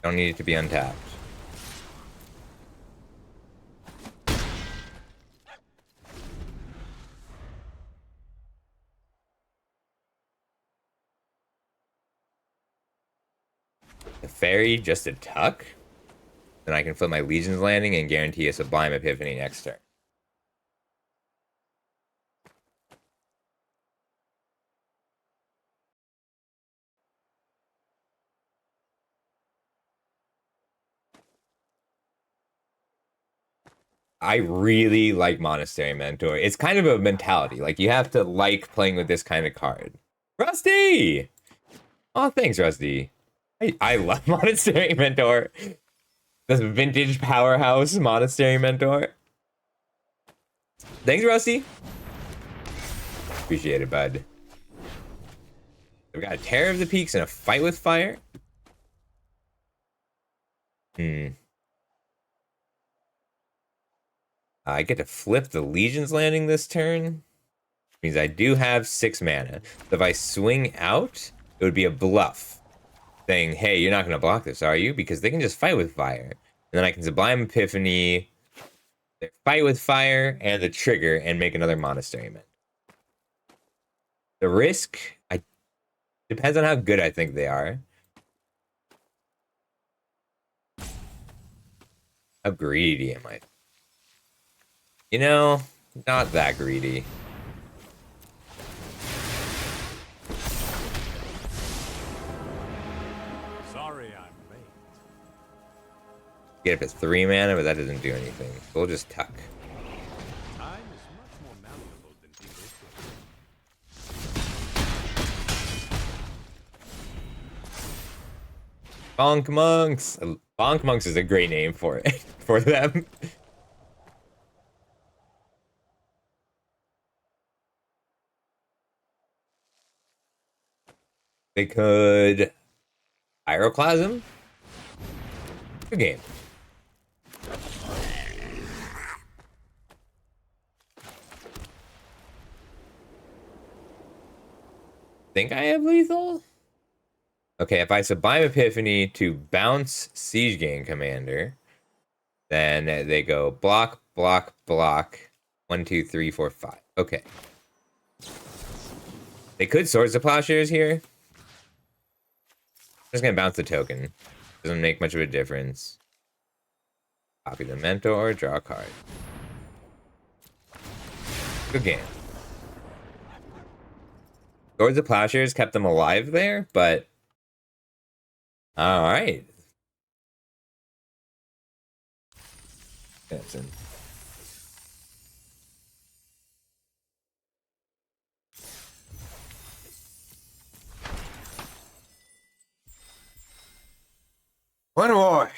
Don't need it to be untapped. The Fairy just a tuck? Then I can flip my Legion's Landing and guarantee a Sublime Epiphany next turn. I really like Monastery Mentor. It's kind of a mentality. Like, you have to like playing with this kind of card. Rusty! Oh, thanks, Rusty. I love Monastery Mentor. This vintage powerhouse Monastery Mentor. Thanks, Rusty. Appreciate it, bud. We've got a Terror of the Peaks and a Fight with Fire. I get to flip the Legion's Landing this turn. Means I do have 6 mana. So if I swing out, it would be a bluff. Saying, hey, you're not going to block this, are you? Because they can just fight with fire. And then I can Sublime Epiphany, fight with fire, and the trigger, and make another Monastery Mentor. The risk, depends on how good I think they are. How greedy am I? You know, not that greedy. Sorry I'm late. Get up at 3 mana, but that doesn't do anything. We'll just tuck. Time is much more malleable than people think. Bonk Monks! Bonk Monks is a great name for it, for them. They could Pyroclasm. Good game. Think I have lethal? Okay, if I Sublime Epiphany to bounce Siege Gang Commander, then they go block, block, block. 1, 2, 3, 4, 5. Okay. They could Swords of Plowshares here. I'm just gonna bounce the token. Doesn't make much of a difference. Copy the Mentor, draw a card. Good game. Swords of Plowshares kept them alive there, but alright. That's in. One more.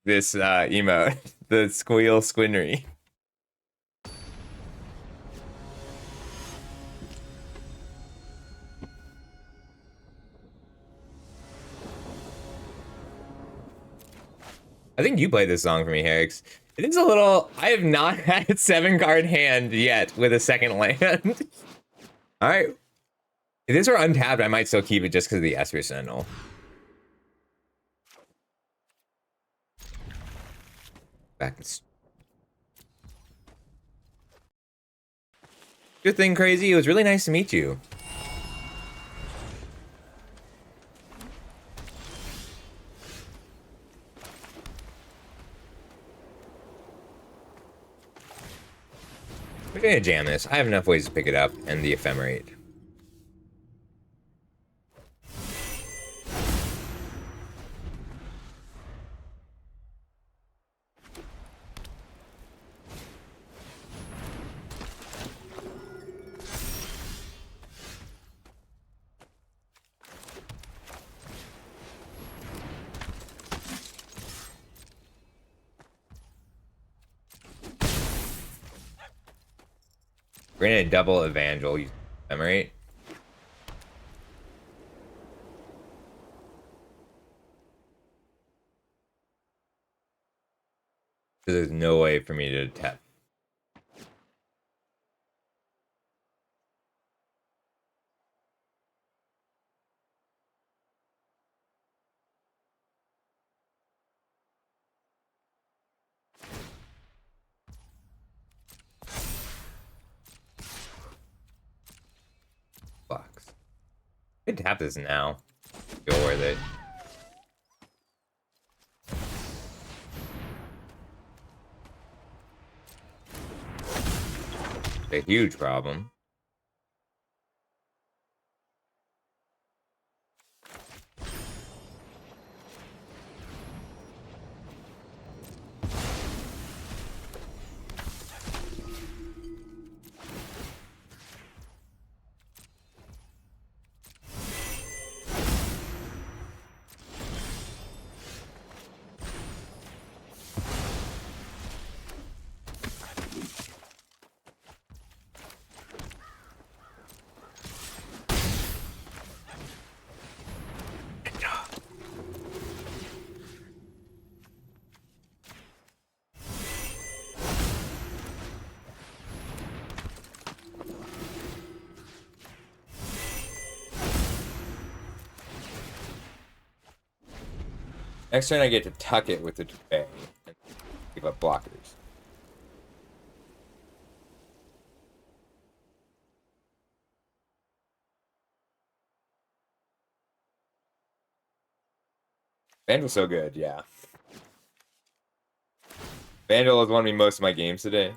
This emote, the squeal squinnery. I think you played this song for me, Herix. It is a little. I have not had 7-card hand yet with a second land. All right. If this were untapped, I might still keep it just because of the Esper Sentinel. Back. Good thing, Crazy. It was really nice to meet you. We're gonna jam this. I have enough ways to pick it up and the ephemerate. We're gonna double Evangel, use ephemerate. There's no way for me to tap. Box. I could tap this now. Feel worth it. A huge problem. Next turn I get to tuck it with the Toupee and give up blockers. Vandel's so good, yeah. Vandal has won me most of my games today.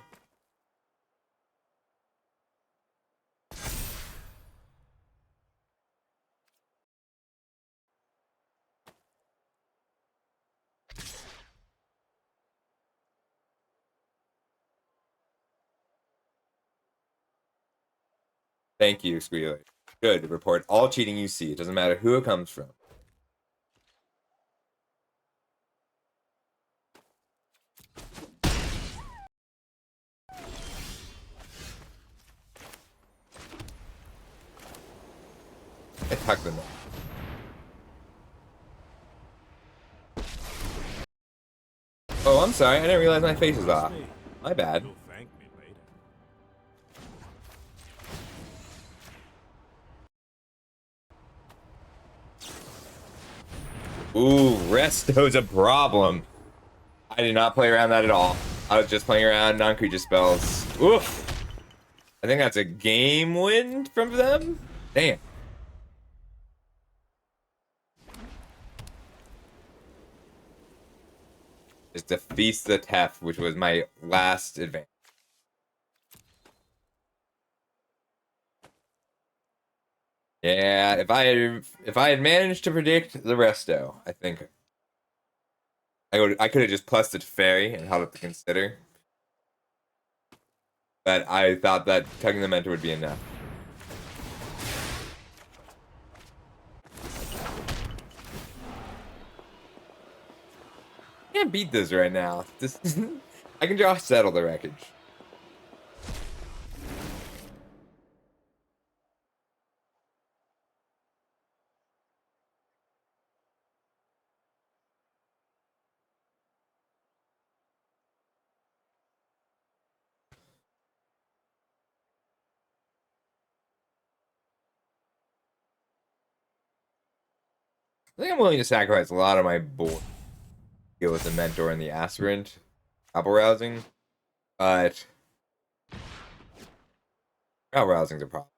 Thank you, Squealer. Good. Report all cheating you see. It doesn't matter who it comes from. I tuck them. Oh, I'm sorry. I didn't realize my face was off. My bad. You'll thank me later. Ooh, Resto's a problem. I did not play around that at all. I was just playing around non-creature spells. Oof. I think that's a game win from them. Damn. Just to feast the Tef, which was my last advance. Yeah, if I had managed to predict the resto, I think I could have just plussed it to fairy and held it to consider. But I thought that tugging the mentor would be enough. Can't beat this right now. This I can draw settle the wreckage. I think I'm willing to sacrifice a lot of my board to deal with the mentor and the aspirant. Apple rousing. But apple rousing's a problem.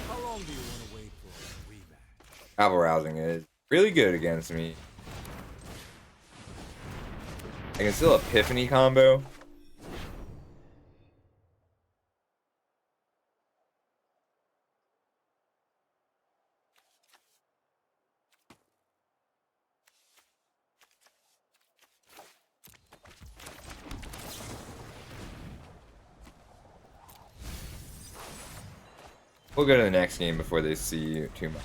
How long do you want to wait for a rematch? Apple rousing is really good against me. I can still epiphany combo. We'll go to the next game before they see too much.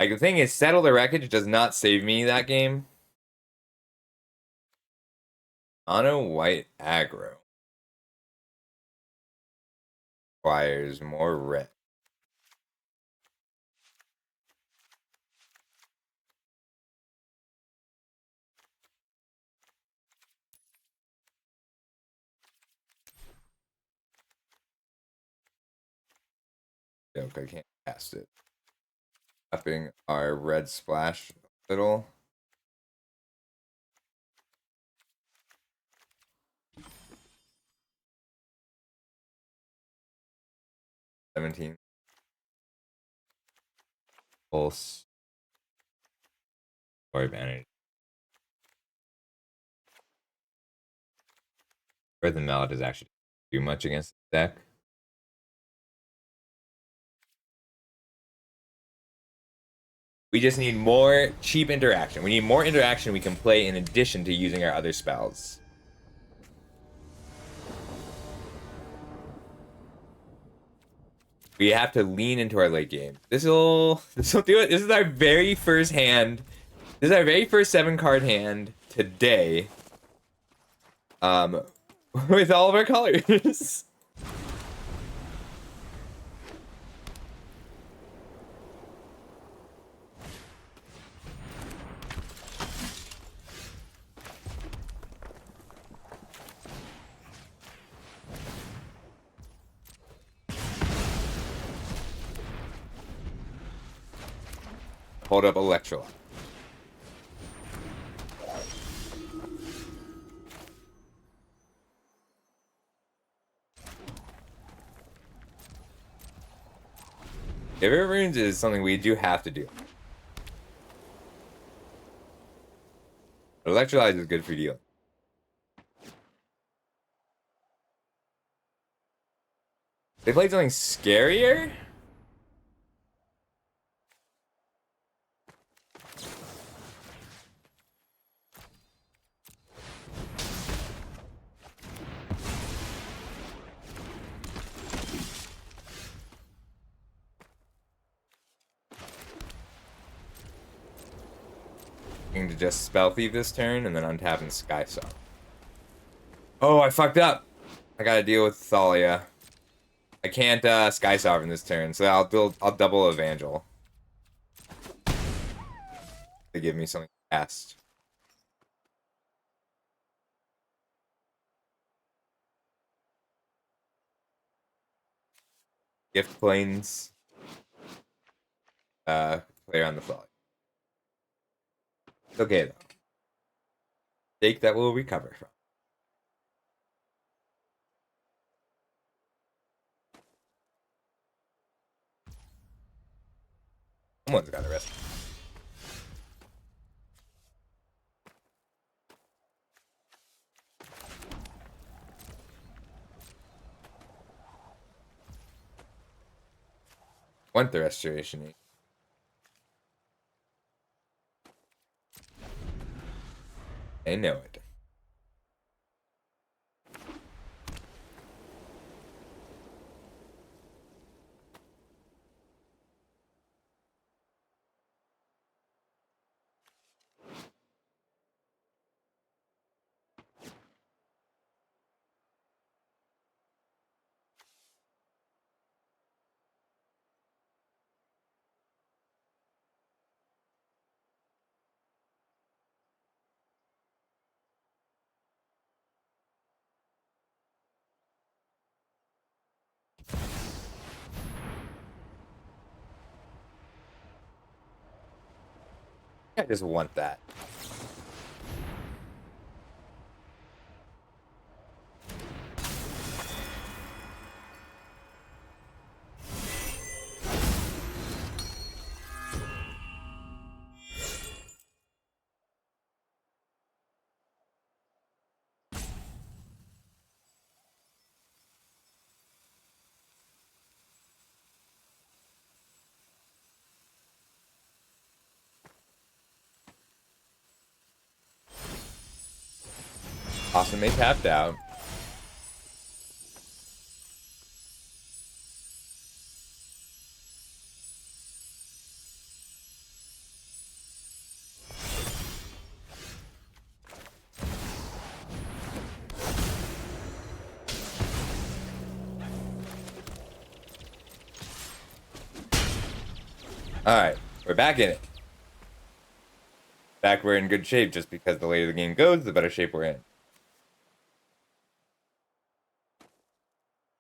Like, the thing is, Settle the Wreckage does not save me that game. Mono white aggro. Requires more red. Joke, I can't cast it. Upping our red splash a little. $17. Pulse. Or advantage. Or the mallet does actually do much against the deck. We just need more cheap interaction. We need more interaction we can play in addition to using our other spells. We have to lean into our late game. This'll do it. This is our very first hand. This is our very first 7-card hand today. With all of our colors. Hold up Electrolyte. Favorite runes is something we do have to do. But Electrolyte is good for dealing. They played something scarier? To just spell thief this turn and then untap and Sky Song. Oh, I fucked up. I gotta deal with Thalia. I can't Sky Sovereign this turn, so I'll double Evangel. To give me something fast. Gift planes. Player on the fly. It's okay though. Stake that we'll recover from. Someone's got arrested. Want the restoration. I know it. I just want that. Awesome, they tapped out. Alright, we're back in it. Back we're in good shape just because the later the game goes, the better shape we're in.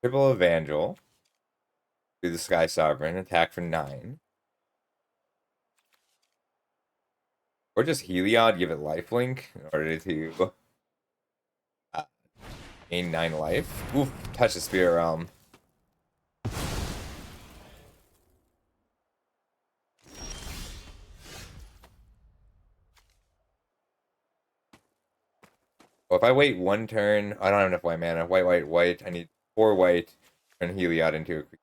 Triple Evangel. Do the Sky Sovereign. Attack for 9. Or just Heliod, give it lifelink in order to uh, gain 9 life. Oof, touch the Spirit Realm. Well, if I wait 1 turn, I don't have enough white mana. White, white, white. I need 4 white. Turn Heliod into a creature.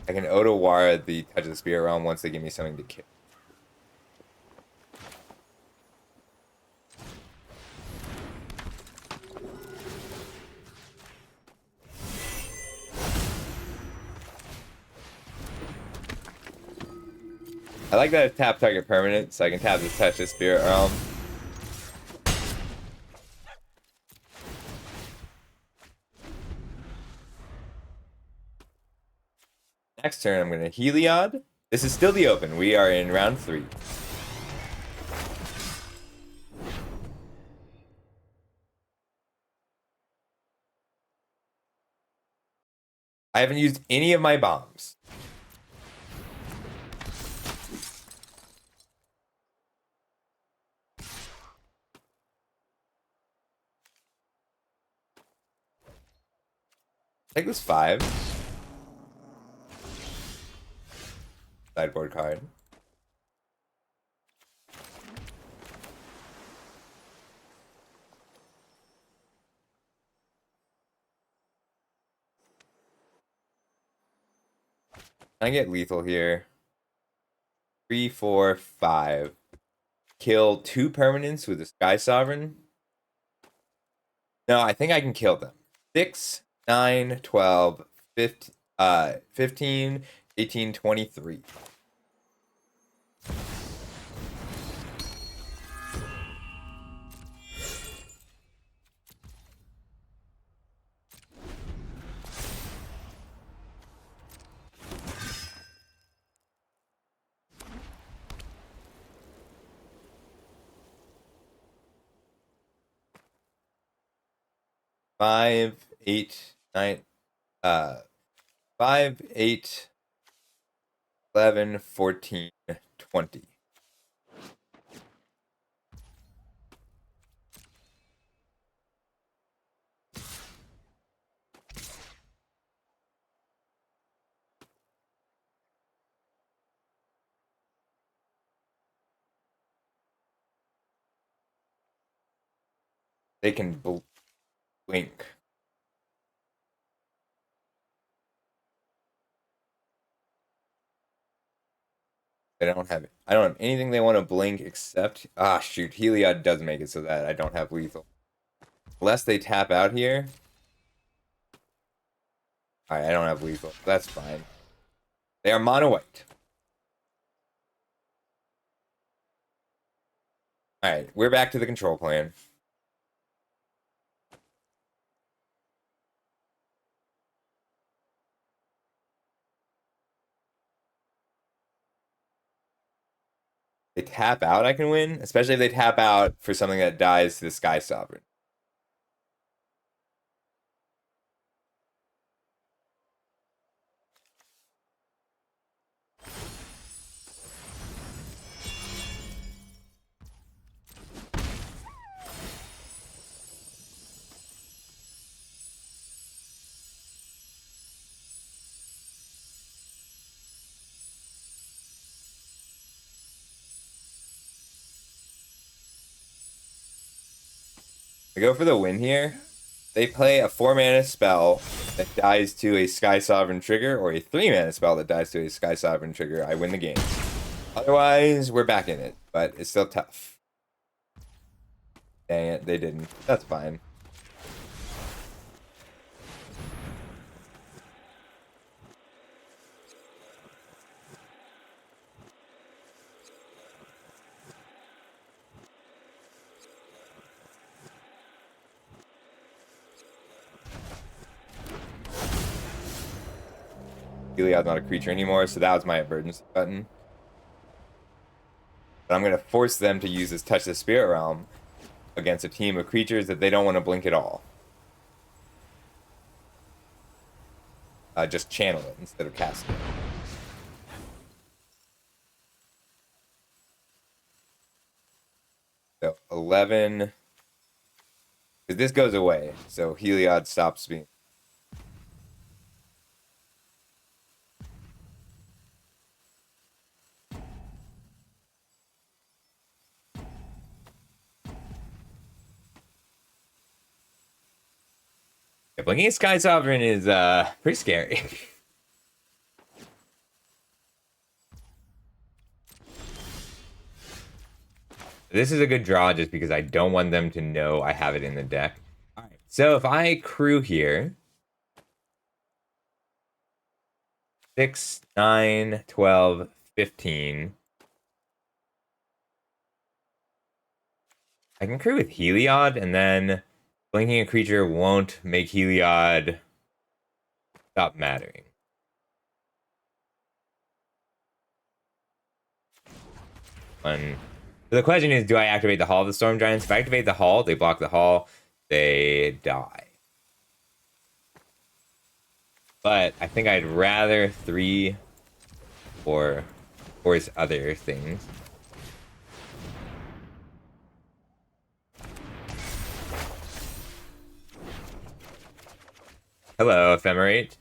I can Otawara the Touch of the Spirit Realm once they give me something to kill. I like that it's tap target permanent, so I can tap the Touch of the Spirit Realm. Next turn, I'm going to Heliod. This is still the open. We are in round 3. I haven't used any of my bombs. Take this 5. Sideboard card. I get lethal here. 3, 4, 5. Kill 2 permanents with the Sky Sovereign. No, I think I can kill them. 6, 9, 12, 15, 18, 23. Five, 8, 9, 5, 8, 11, 14, 20. They can blink. I don't have anything they want to blink except shoot, Heliod does make it so that I don't have lethal. Unless they tap out here. Alright, I don't have lethal. That's fine. They are mono white. Alright, we're back to the control plan. They tap out, I can win, especially if they tap out for something that dies to the Sky Sovereign. I go for the win here. They play a 4-mana spell that dies to a Sky Sovereign trigger, or a 3-mana spell that dies to a Sky Sovereign trigger. I win the game. Otherwise, we're back in it, but it's still tough. Dang it, they didn't. That's fine. Heliod's not a creature anymore, so that was my emergency button. But I'm going to force them to use this Touch the Spirit Realm against a team of creatures that they don't want to blink at all. Just channel it instead of casting it. So 11. Because this goes away, so Heliod stops being. Yeah, blinking a Sky Sovereign is pretty scary. This is a good draw just because I don't want them to know I have it in the deck. All right, so if I crew here, 6, 9, 12, 15. I can crew with Heliod, and then blinking a creature won't make Heliod stop mattering. So the question is, do I activate the Hall of the Storm Giants? If I activate the Hall, they block the Hall, they die. But I think I'd rather 3 or force other things. Hello, Ephemerate.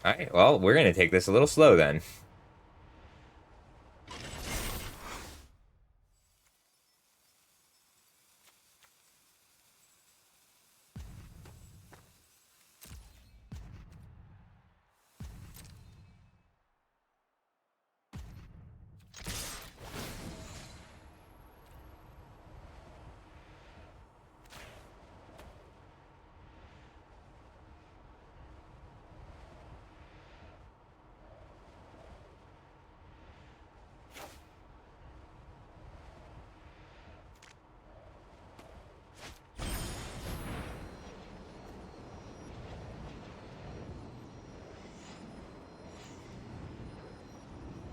Alright, well, we're going to take this a little slow then.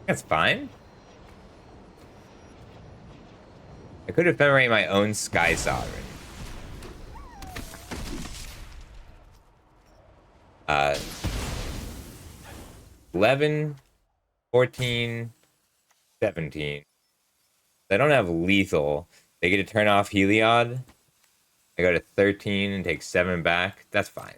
That's fine. I could ephemerate my own Sky Sovereign. 11, 14, 17. I don't have lethal. They get to turn off Heliod. I go to 13 and take 7 back. That's fine.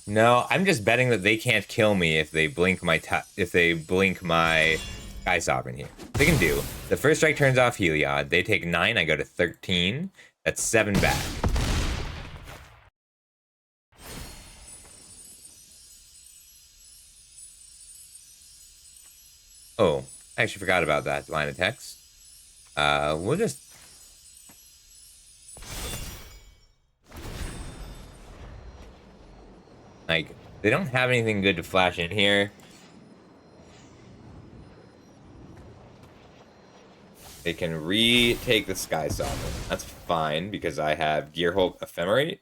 No, I'm just betting that they can't kill me if they blink my Sky Sovereign here. They can do. The first strike turns off Heliod. They take 9. I go to 13. That's 7 back. Oh, I actually forgot about that line of text. We'll just Like, they don't have anything good to flash in here. They can retake the Sky Sovereign. That's fine because I have Gearhulk Ephemerate.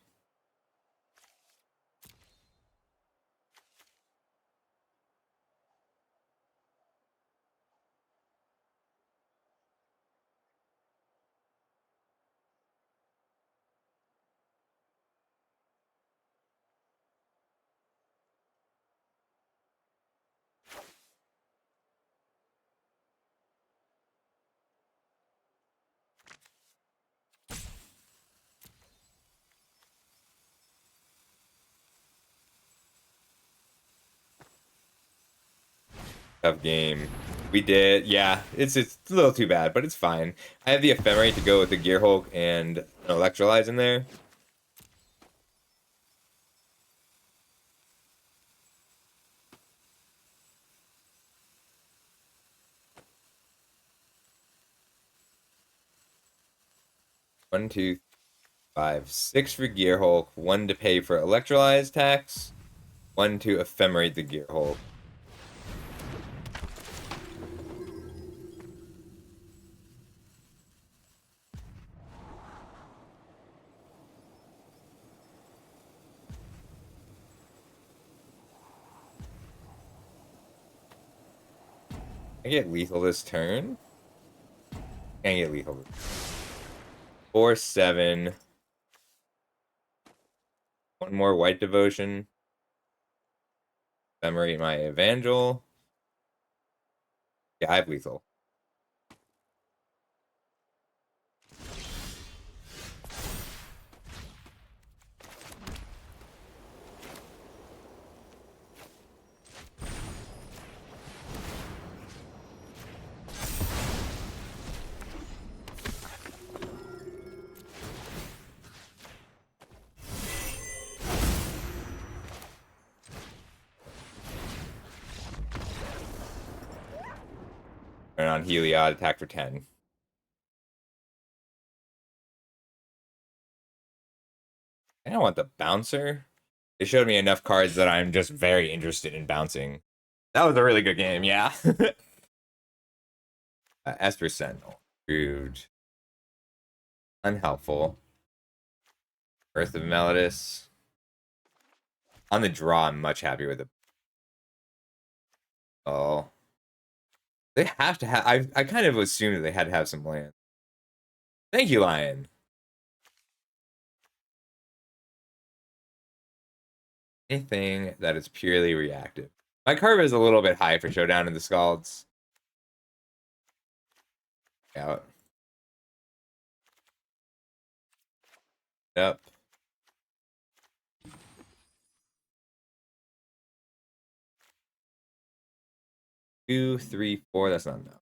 Tough game. We did, yeah. It's a little too bad, but it's fine. I have the Ephemerate to go with the Gearhulk and an Electrolyze in there. One, two, 5, 6 for Gearhulk, 1 to pay for Electrolyze tax, 1 to Ephemerate the Gearhulk. I get lethal this turn. Can't get lethal. 4, 7. 1 more White Devotion. Ephemerate my Evangel. Yeah, I have lethal. Turn on Heliod, attack for 10. I don't want the Bouncer. They showed me enough cards that I'm just very interested in bouncing. That was a really good game, yeah. Esper Sentinel. Rude. Unhelpful. Earth of Melodus. On the draw, I'm much happier with it. Oh. They have to have... I kind of assumed that they had to have some land. Thank you, Lion. Anything that is purely reactive. My curve is a little bit high for Showdown in the Scalds. Out. Yep. 2, 3, 4. That's not enough.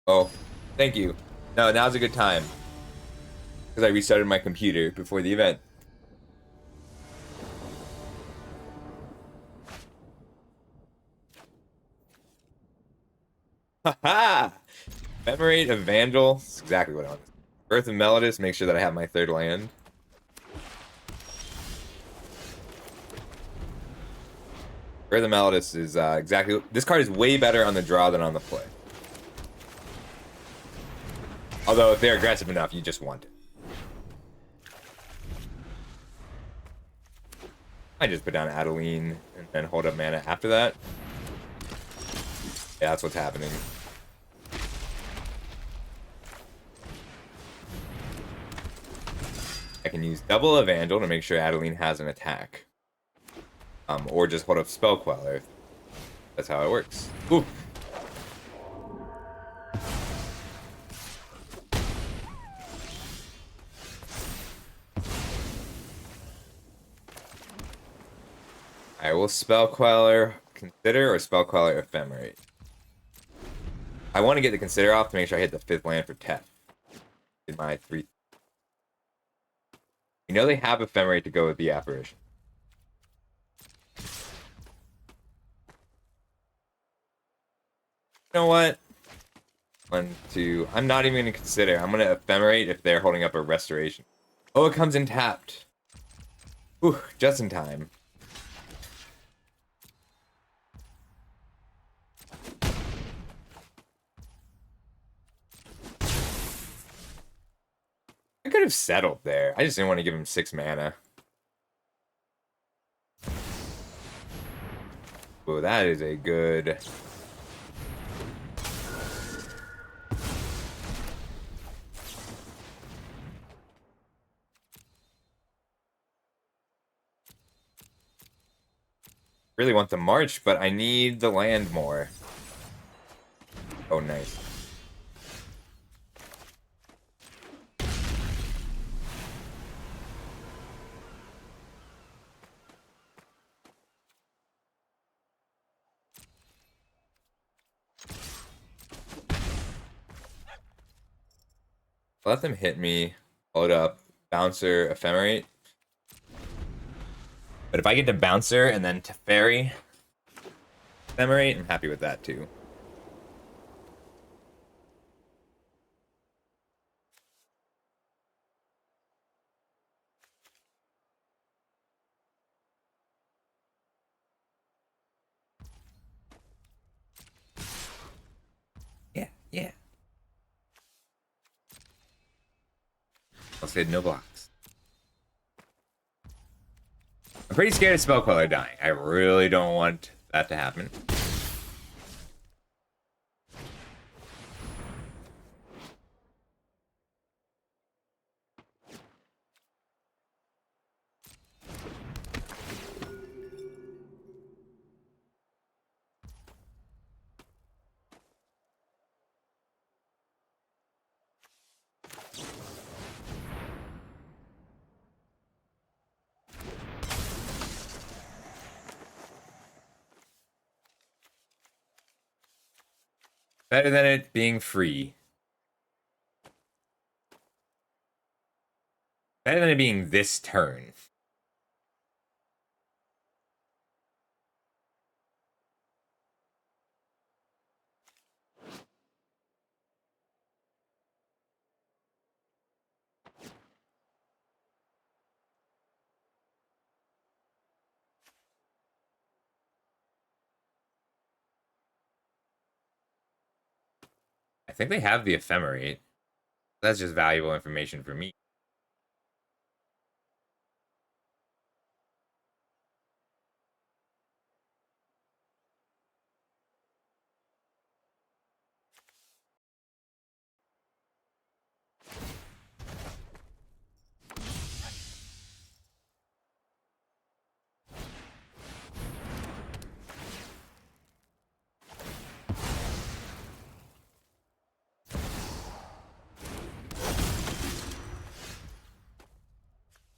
Oh, thank you. No, now's a good time. Because I restarted my computer before the event. Haha! Ephemerate Evangel. That's exactly what I want. Earth of Melodus, make sure that I have my 3rd land. Earth of Melodus is exactly... This card is way better on the draw than on the play. Although, if they're aggressive enough, you just want it. I just put down Adeline and then hold up mana after that. Yeah, that's what's happening. I can use double Evangel to make sure Adeline has an attack. Or just hold up Spell Queller. That's how it works. Ooh. I will Spell Queller Consider or Spell Queller Ephemerate. I want to get the Consider off to make sure I hit the 5th land for Tef. In my 3. You know they have Ephemerate to go with the Apparition. You know what? 1, 2. I'm not even gonna consider. I'm gonna ephemerate if they're holding up a restoration. Oh, it comes in tapped. Ooh, just in time. I could have settled there. I just didn't want to give him 6 mana. Oh, that is a good. Really want the march, but I need the land more. Oh, nice. Let them hit me. Hold up. Bouncer, ephemerate. But if I get to bouncer and then Teferi, ephemerate, I'm happy with that too. Yeah, yeah. I'll say no blocks. I'm pretty scared of Spell Queller dying. I really don't want that to happen. Better than it being free. Better than it being this turn. I think they have the ephemerate. That's just valuable information for me.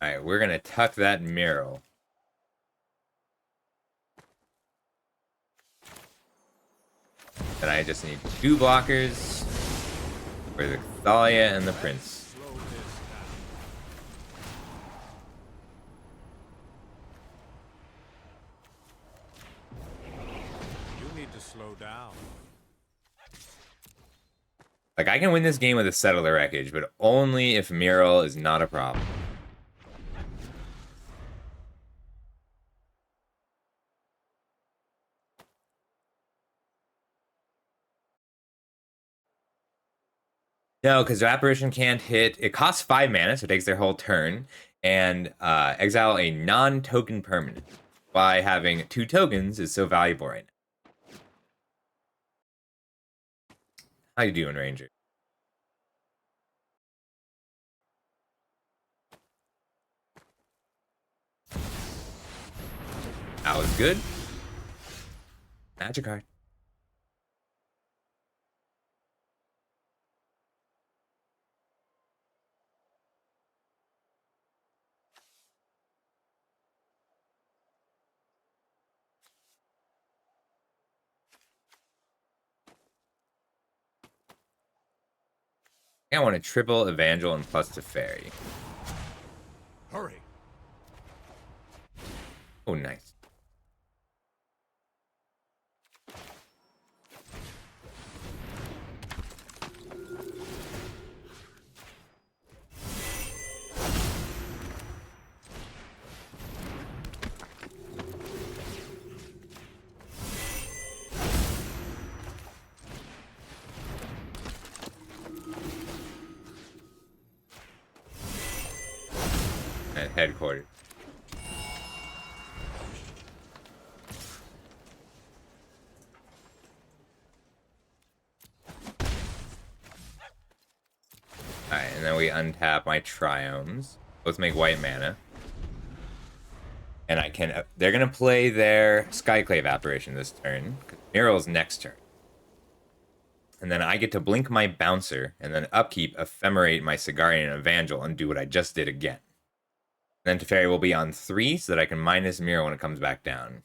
Alright, we're gonna tuck that mural. And I just need 2 blockers for the Thalia and the Prince. Slow this down. You need to slow down. Like, I can win this game with a Settle the Wreckage, but only if mural is not a problem. No, because Apparition can't hit. It costs 5 mana, so it takes their whole turn, and exile a non-token permanent. Why having 2 tokens is so valuable right now. How you doing, Ranger? That was good. Magic card. I want a triple Evangel and plus Teferi. Hurry. Oh, nice. headquarters. Alright, and then we untap my triomes. Both make white mana. And I can... they're going to play their Skyclave Apparition this turn. Mural's next turn. And then I get to blink my Bouncer, and then upkeep, Ephemerate my Sigarian Evangel, and do what I just did again. And then Teferi will be on 3, so that I can minus Mural when it comes back down.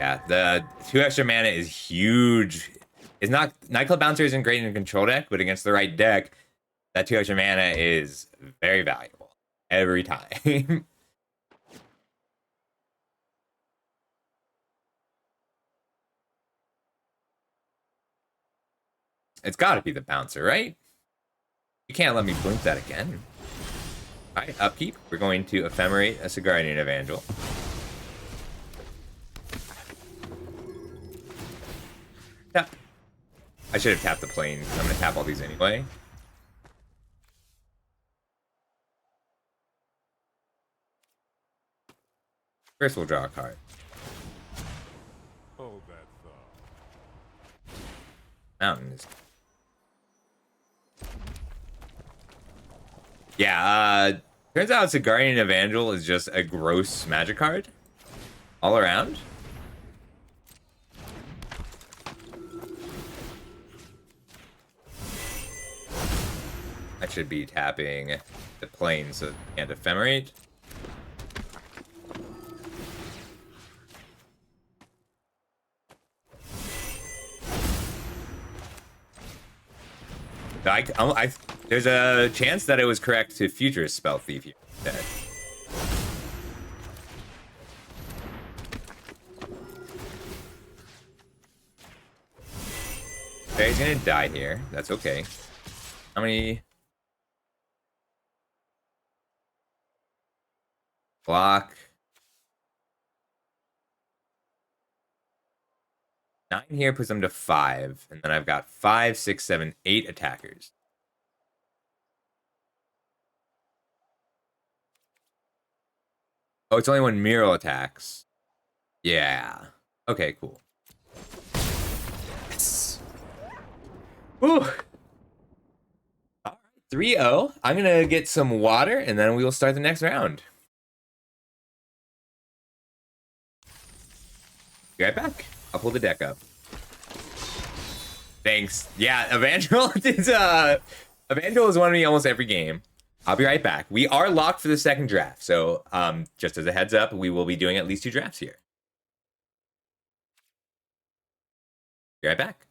Yeah, the 2 extra mana is huge. It's not... Nightclub Bouncer isn't great in a control deck, but against the right deck, that 2 extra mana is very valuable. Every time. It's gotta be the Bouncer, right? You can't let me blink that again. Alright, upkeep. We're going to Ephemerate a Sigarian Evangel. Tap. I should have tapped the plane. I'm gonna tap all these anyway. First, we'll draw a card. Hold that thought. Mountain is... Yeah, turns out Sigarian Evangel is just a gross magic card. All around. I should be tapping the plane so it can't ephemerate. There's a chance that it was correct to Futurist Spell Thief here instead. Okay, he's gonna die here. That's okay. How many? Block. 9 here puts them to 5. And then I've got 5, 6, 7, 8 attackers. Oh, it's only when Miro attacks. Yeah. Okay, cool. Yes. Whew. All right, 3-0. I'm going to get some water, and then we will start the next round. Be right back. I'll pull the deck up. Thanks. Yeah, Evangel is one of me almost every game. I'll be right back. We are locked for the second draft, so just as a heads up, we will be doing at least 2 drafts here. Be right back.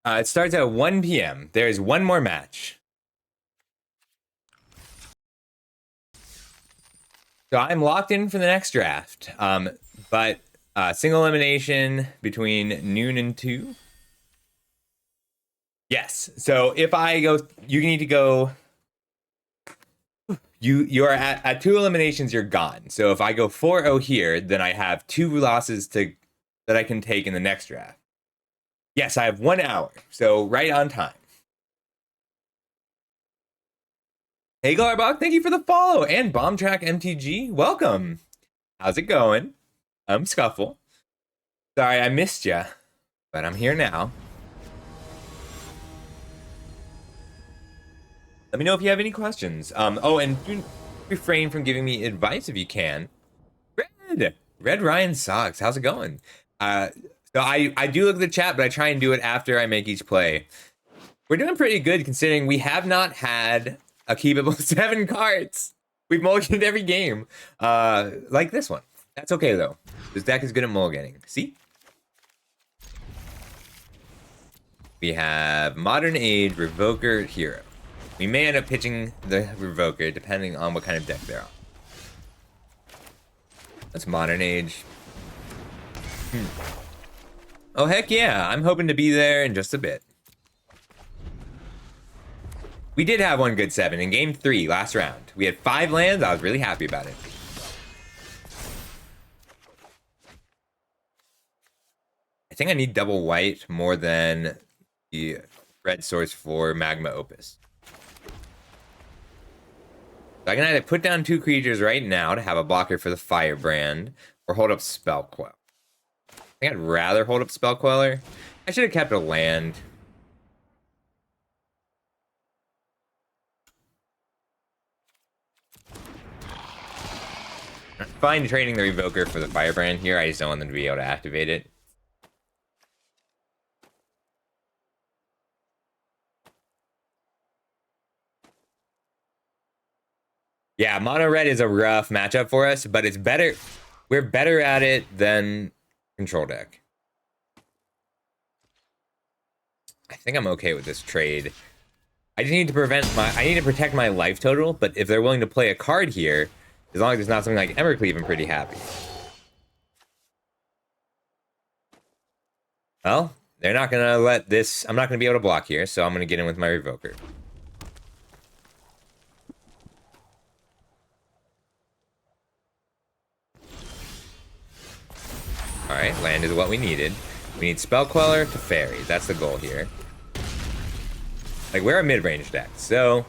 It starts at 1 p.m. There is one more match. So I'm locked in for the next draft. But single elimination between noon and 2. Yes. So if I go, you need to go. You are at 2 eliminations. You're gone. So if I go 4-0 here, then I have 2 losses that I can take in the next draft. Yes, I have 1 hour. So right on time. Hey Glarbach, thank you for the follow, and Bomb Track MTG, welcome. How's it going? I'm Scuffle. Sorry I missed ya, but I'm here now. Let me know if you have any questions. Oh, and do refrain from giving me advice if you can. Red Ryan Socks, how's it going? So I do look at the chat, but I try and do it after I make each play. We're doing pretty good considering we have not had a keepable 7 cards. We've mulliganed every game. Like this one. That's okay though. This deck is good at mulliganing. See? We have Modern Age, Revoker, Hero. We may end up pitching the Revoker depending on what kind of deck they're on. That's Modern Age. Oh heck yeah, I'm hoping to be there in just a bit. We did have one good 7 in game 3 last round. We had 5 lands. I was really happy about it. I think I need double white more than the red source for Magma Opus. So I can either put down 2 creatures right now to have a blocker for the Firebrand, or hold up Spell Quell. I think I'd rather hold up Spell Queller. I should have kept a land. I'm fine trading the Revoker for the Firebrand here. I just don't want them to be able to activate it. Yeah, mono red is a rough matchup for us, but it's better. We're better at it than control deck. I think I'm okay with this trade. I just need to I need to protect my life total, but if they're willing to play a card here, as long as it's not something like Evercleave, I'm pretty happy. Well, they're not gonna let this. I'm not gonna be able to block here, so I'm gonna get in with my Revoker. Alright, land is what we needed. We need Spell Queller to Fairy. That's the goal here. Like, we're a mid-range deck, so...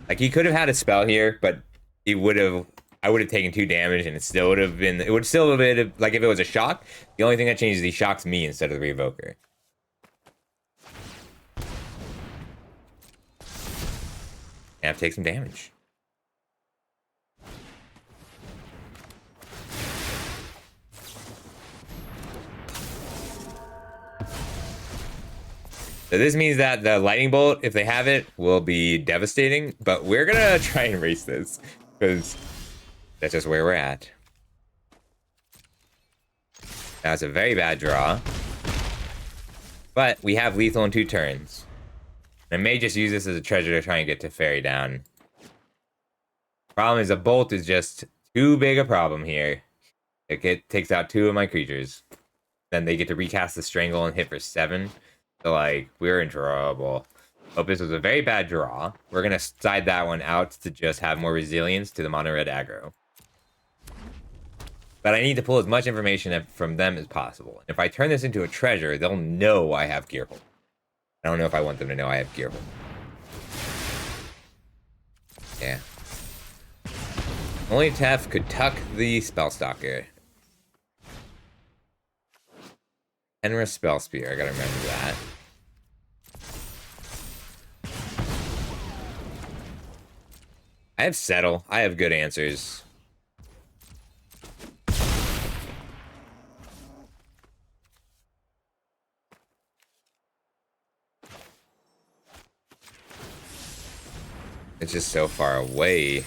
Like, he could have had a spell here, but he would have... I would have taken 2 damage, and it still would have been... It would still have been... Like, if it was a shock, the only thing that changes is he shocks me instead of the Revoker. And I have to take some damage. So this means that the Lightning Bolt, if they have it, will be devastating. But we're going to try and race this, because that's just where we're at. That's a very bad draw. But we have lethal in 2 turns. I may just use this as a treasure to try and get to Fairy down. Problem is, a Bolt is just too big a problem here. It takes out 2 of my creatures. Then they get to recast the Strangle and hit for 7. So, like, we're in trouble. Opus was a very bad draw. We're going to side that one out to just have more resilience to the mono red aggro. But I need to pull as much information from them as possible. If I turn this into a treasure, they'll know I have Gearhold. I don't know if I want them to know I have Gearhold. Yeah. Only Tef could tuck the Spellstalker. Enra Spell Spear, I gotta remember that. I have Settle. I have good answers. It's just so far away.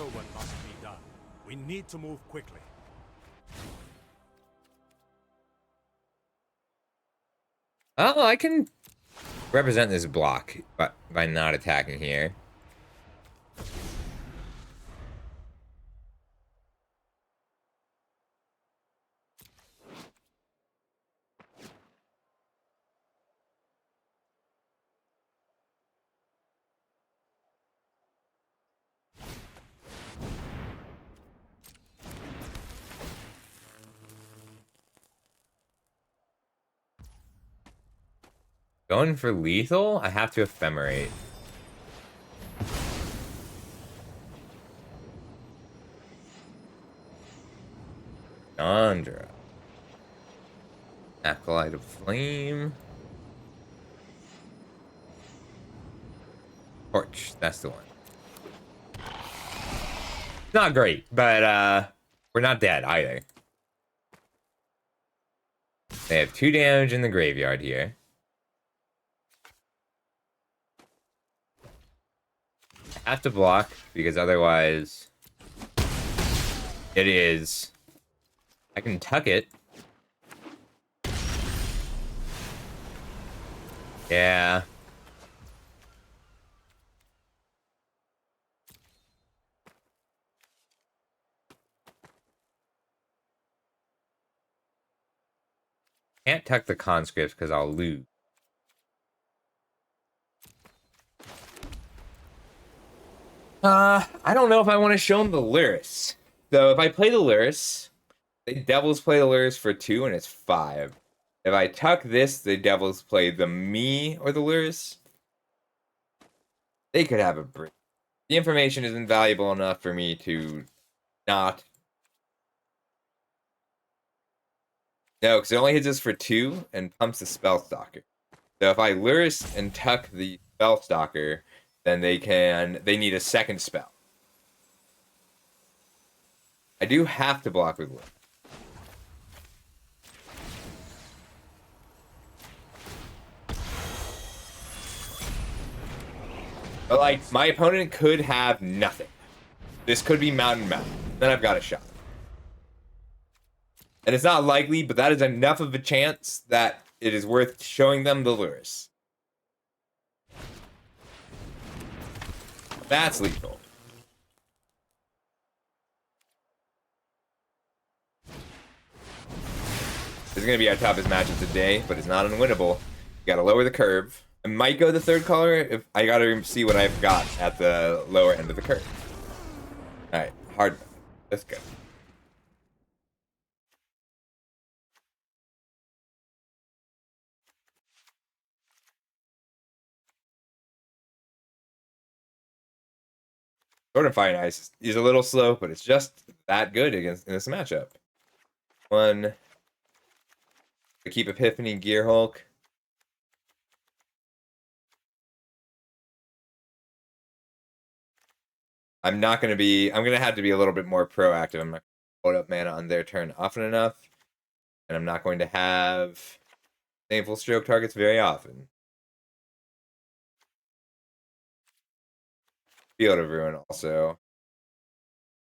what must be done. We need to move quickly. Oh, I can represent this block but by not attacking here. Going for lethal, I have to ephemerate. Chandra. Acolyte of Flame. Torch, that's the one. Not great, but we're not dead either. They have 2 damage in the graveyard here. I have to block because otherwise it is. I can tuck it. Yeah. Can't tuck the conscripts because I'll lose. I don't know if I want to show him the Lyris. So if I play the Lyris, the Devils play the Lyris for 2 and it's 5. If I tuck this, the Devils play the me or the Lyris. They could have a break. The information isn't valuable enough for me to not. No, because it only hits us for 2 and pumps the Spellstalker. So if I Lyris and tuck the Spellstalker, then they need a second spell. I do have to block with Lyris. But, like, my opponent could have nothing. This could be Mountain. Then I've got a shot. And it's not likely, but that is enough of a chance that it is worth showing them the Lyris. That's lethal. This is going to be our toughest match of the day, but it's not unwinnable. You got to lower the curve. I might go the third color if I got to see what I've got at the lower end of the curve. All right, hard. Let's go. Sword and Fire and Ice is a little slow, but it's just that good against in this matchup. 1 to keep Epiphany, Gear Hulk. I'm going to have to be a little bit more proactive. I'm not going to load up mana on their turn often enough. And I'm not going to have Painful Stroke targets very often. Field of Ruin also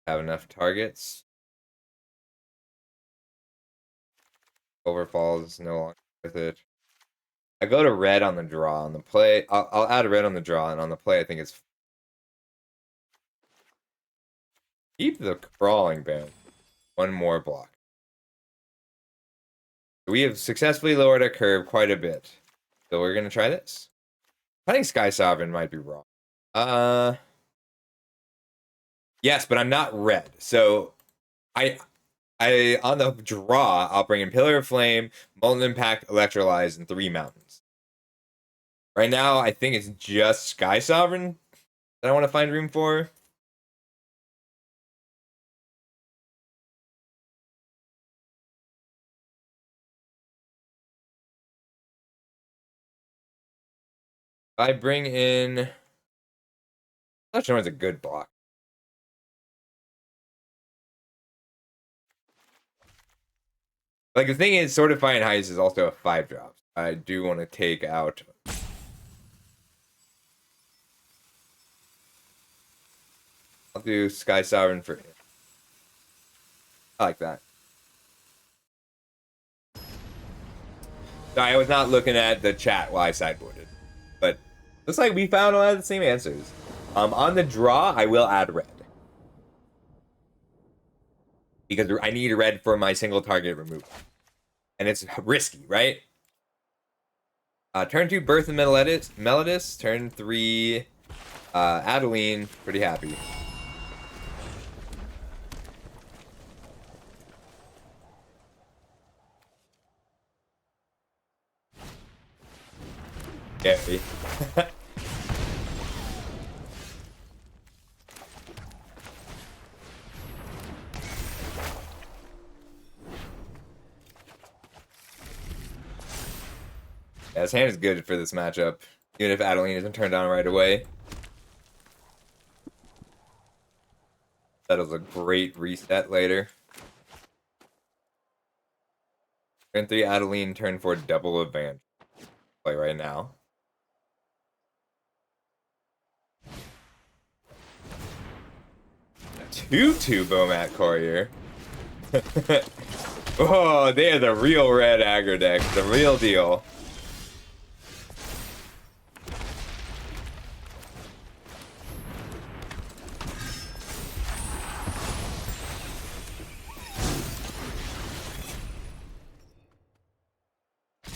have enough targets. Overfalls is no longer with it. I go to red on the draw. On the play, I'll add a red on the draw, and on the play, I think it's keep the Crawling Band. 1 more block. We have successfully lowered our curve quite a bit, so we're gonna try this. I think Sky Sovereign might be wrong. Yes, but I'm not red, so I on the draw, I'll bring in Pillar of Flame, Molten Impact, Electrolyze, and 3 mountains. Right now, I think it's just Sky Sovereign that I want to find room for. I bring in. Flash Norn's a good block. Like, the thing is, Swordifying Heist is also a 5-drop. I do want to take out. I'll do Sky Sovereign for. I like that. Sorry, I was not looking at the chat while I sideboarded, but looks like we found a lot of the same answers. On the draw, I will add red because I need red for my single target removal, and it's risky, right? Turn 2, Birth and Melodis. Turn 3, Adeline. Pretty happy. Scary. Yeah, his hand is good for this matchup, even if Adeline isn't turned on right away. That was a great reset later. Turn 3, Adeline. Turn 4, double advantage. Play right now. A 2/2 Bomat Courier. Oh, they are the real red aggro deck. The real deal.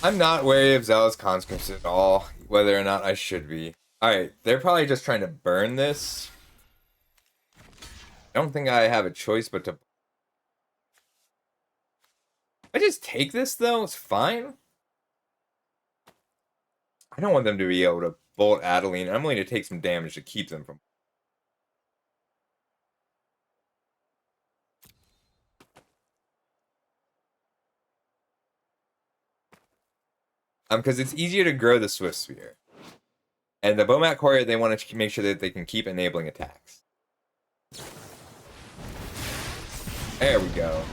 I'm not wary of Zealous Conscripts at all, whether or not I should be. Alright, they're probably just trying to burn this. I don't think I have a choice but to... I just take this, though? It's fine. I don't want them to be able to bolt Adeline. I'm willing to take some damage to keep them from... Because it's easier to grow the Swift Sphere. And the Bomat Courier, they want to make sure that they can keep enabling attacks. There we go.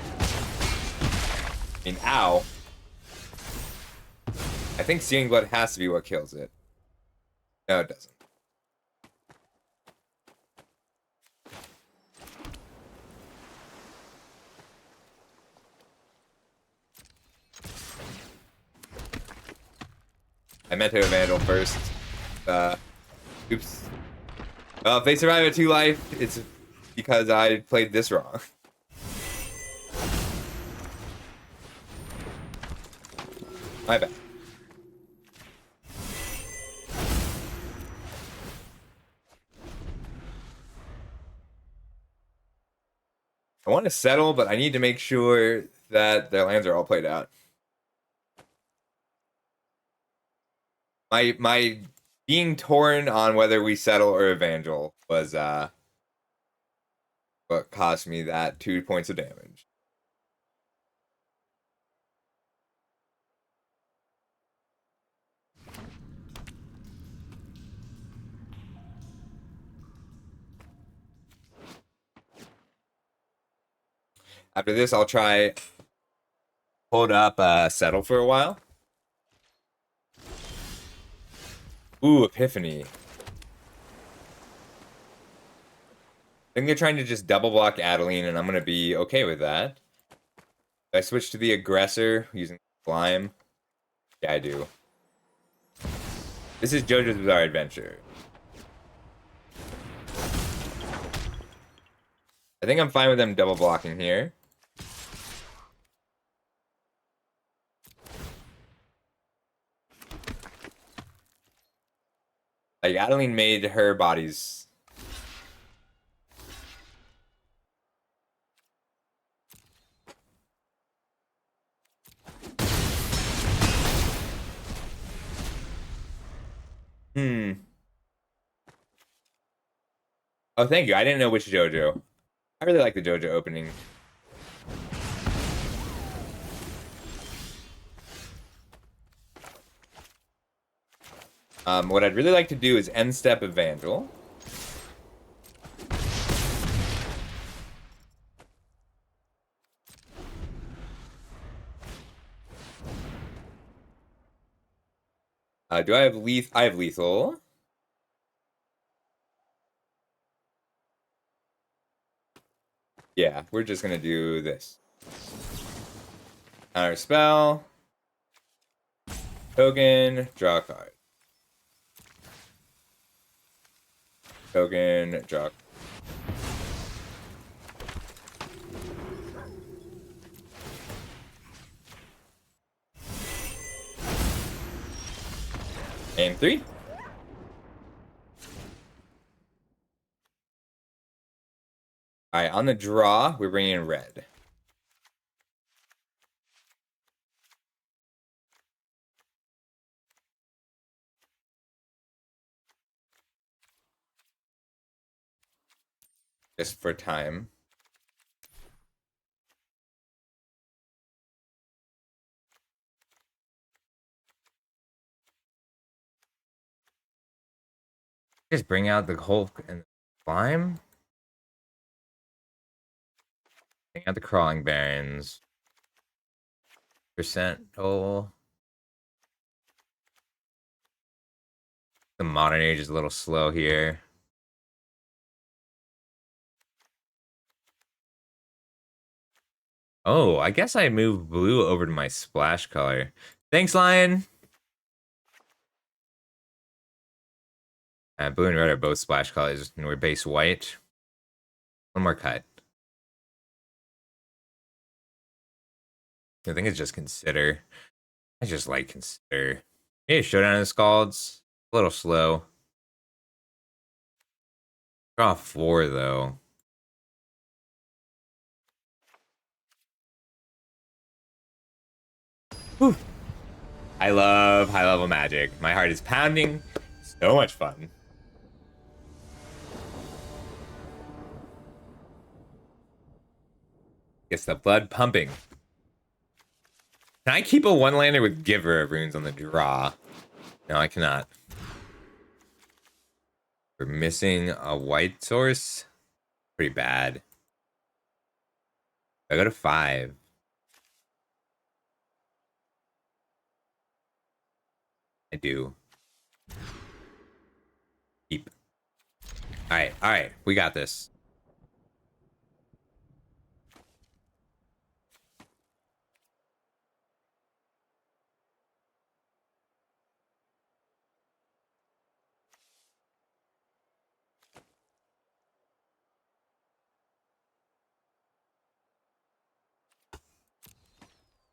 I mean, ow. I think Seeing Blood has to be what kills it. No, it doesn't. I meant to Evangel first. Oops. Well, if they survive a 2 life, it's because I played this wrong. My bad. I want to settle, but I need to make sure that their lands are all played out. My being torn on whether we settle or Evangel was what cost me that 2 points of damage. After this, I'll try hold up settle for a while. Ooh, Epiphany. I think they're trying to just double block Adeline, and I'm going to be okay with that. Do I switch to the aggressor using Slime? Yeah, I do. This is JoJo's Bizarre Adventure. I think I'm fine with them double blocking here. Like, Adeline made her bodies. Oh, thank you. I didn't know which JoJo. I really like the JoJo opening. What I'd really like to do is end step Evangel. Do I have lethal? I have lethal. Yeah, we're just gonna do this. Counter spell. Token, draw a card. Token, draw. Game 3. All right, on the draw, we're bringing in red. Just for time. Just bring out the Hulk and the slime. Bring out the crawling barons. Percent toll. The modern age is a little slow here. Oh, I guess I moved blue over to my splash color. Thanks, Lion. Blue and red are both splash colors, and we're base white. One more cut. I think it's just consider. I just like consider. Hey, showdown of the Scalds. A little slow. Draw 4 though. Whew. I love high level magic. My heart is pounding. So much fun. Gets the blood pumping. Can I keep a one-lander with Giver of Runes on the draw? No, I cannot. We're missing a white source. Pretty bad. I go to 5. I do. Keep. All right. We got this.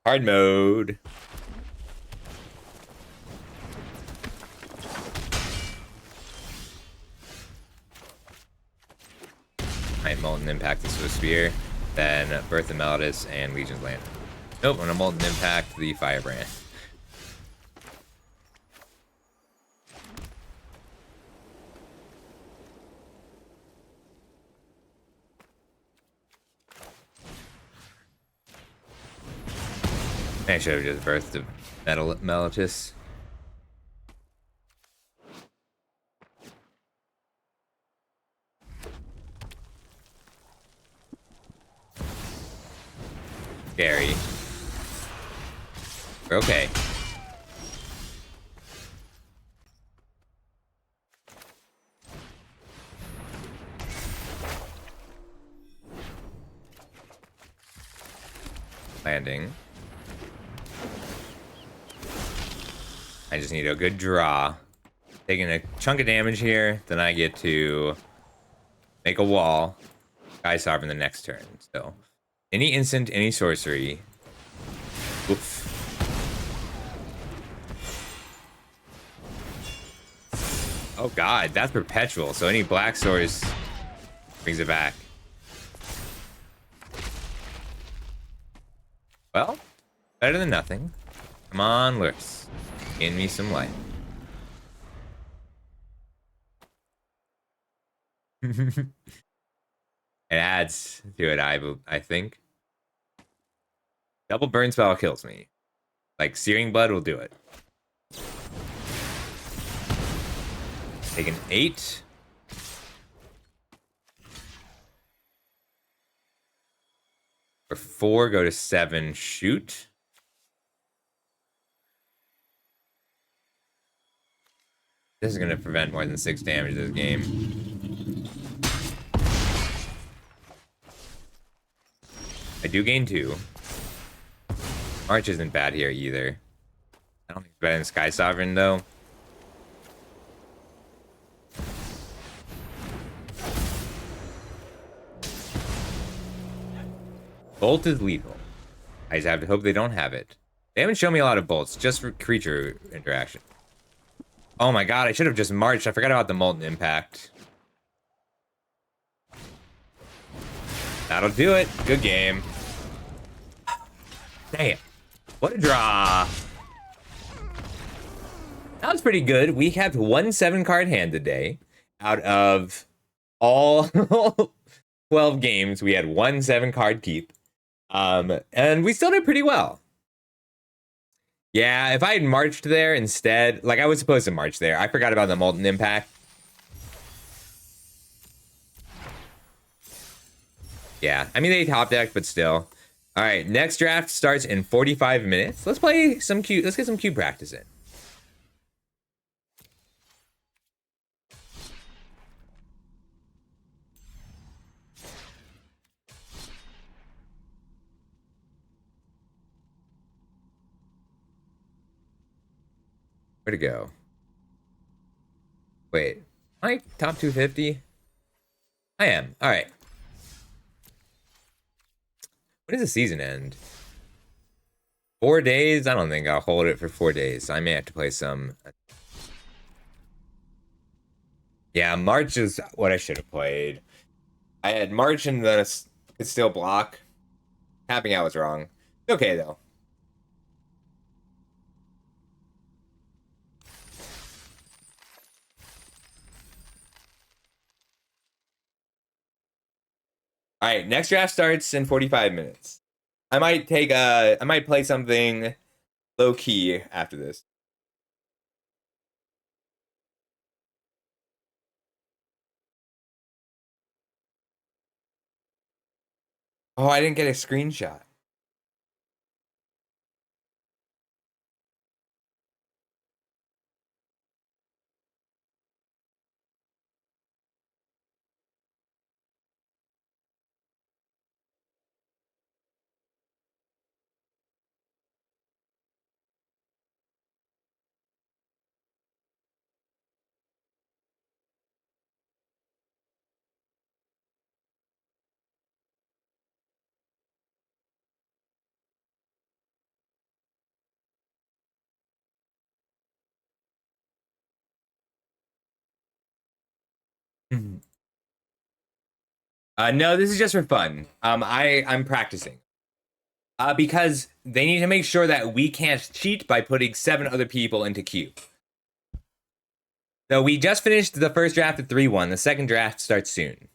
Hard mode. Alright, Molten Impact the Swift Spear, then Birth of Melodus and Legion's Land. Nope, I'm gonna Molten Impact the Firebrand. I should have just birthed the Metal Melodus. Scary. We're okay. Landing. I just need a good draw. Taking a chunk of damage here, then I get to make a wall. Sky Sovereign the next turn. So, any instant, any sorcery. Oof. Oh god, that's perpetual. So any black source brings it back. Well, better than nothing. Come on, Lurks. Give me some life. It adds to it, I think. Double burn spell kills me. Like Searing Blood will do it. Take an 8. For 4, go to 7, shoot. This is going to prevent more than 6 damage this game. do gain 2. March isn't bad here either. I don't think it's better than Sky Sovereign, though. Bolt is lethal. I just have to hope they don't have it. They haven't shown me a lot of bolts, just for creature interaction. Oh my god, I should have just marched. I forgot about the Molten Impact. That'll do it. Good game. Damn. What a draw. That was pretty good. We have 1 7-card hand today. Out of all 12 games, we had 1 7-card keep. And we still did pretty well. Yeah, if I had marched there instead, like I was supposed to march there. I forgot about the Molten Impact. Yeah, I mean they top deck, but still. All right, next draft starts in 45 minutes. Let's play some cube. Let's get some cube practice in. Where to go? Wait, am I top 250? I am. All right. When does the season end? 4 days? I don't think I'll hold it for 4 days. I may have to play some. Yeah, March is what I should have played. I had March and then it's still block. Tapping out was wrong. Okay, though. All right, next draft starts in 45 minutes. I might play something low key after this. Oh, I didn't get a screenshot. No, this is just for fun. I'm practicing. Because they need to make sure that we can't cheat by putting 7 other people into queue. So we just finished the first draft at 3-1. The second draft starts soon.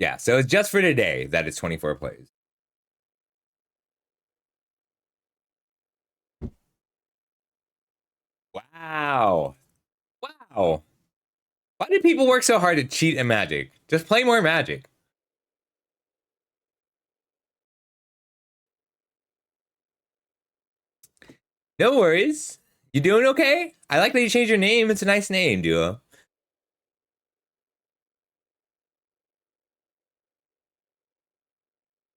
Yeah, so it's just for today that it's 24 plays. Wow. Wow. Why do people work so hard to cheat at Magic? Just play more Magic. No worries. You doing okay? I like that you changed your name. It's a nice name, Duo.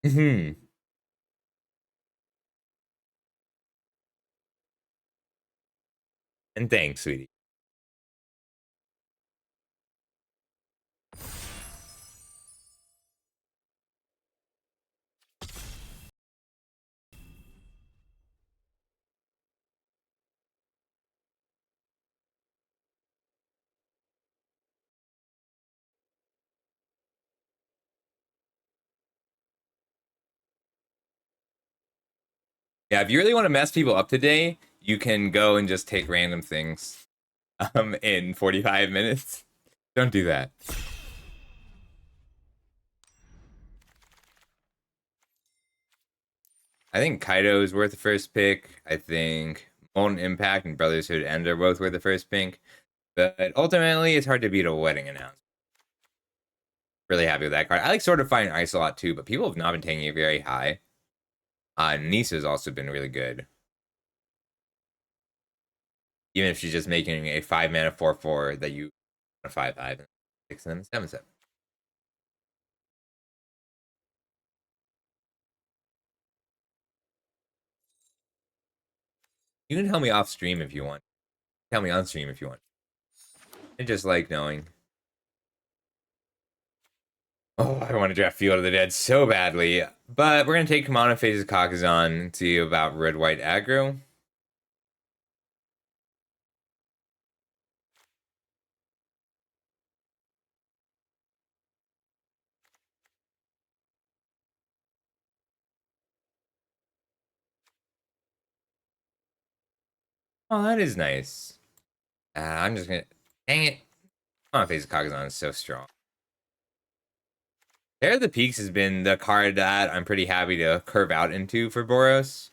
Hmm. And thanks, sweetie. Yeah, if you really want to mess people up today, you can go and just take random things in 45 minutes. Don't do that. I think Kaido is worth the first pick. I think Molten Impact and Brotherhood End are both worth the first pick. But ultimately, it's hard to beat a wedding announcement. Really happy with that card. I like Sword of Fire and Ice a lot too, but people have not been taking it very high. Nisa's also been really good. Even if she's just making a 5 mana 4/4 that you a 5-5, 6 and 7-7. You can tell me off stream if you want. Tell me on stream if you want. I just like knowing. Oh, I want to draft Field of the Dead so badly. But we're going to take Kamana Phases Kakazan and see about red-white aggro. Oh, that is nice. I'm just going to... Dang it. Kamana Phases Kakazan is so strong. Tear of the Peaks has been the card that I'm pretty happy to curve out into for Boros.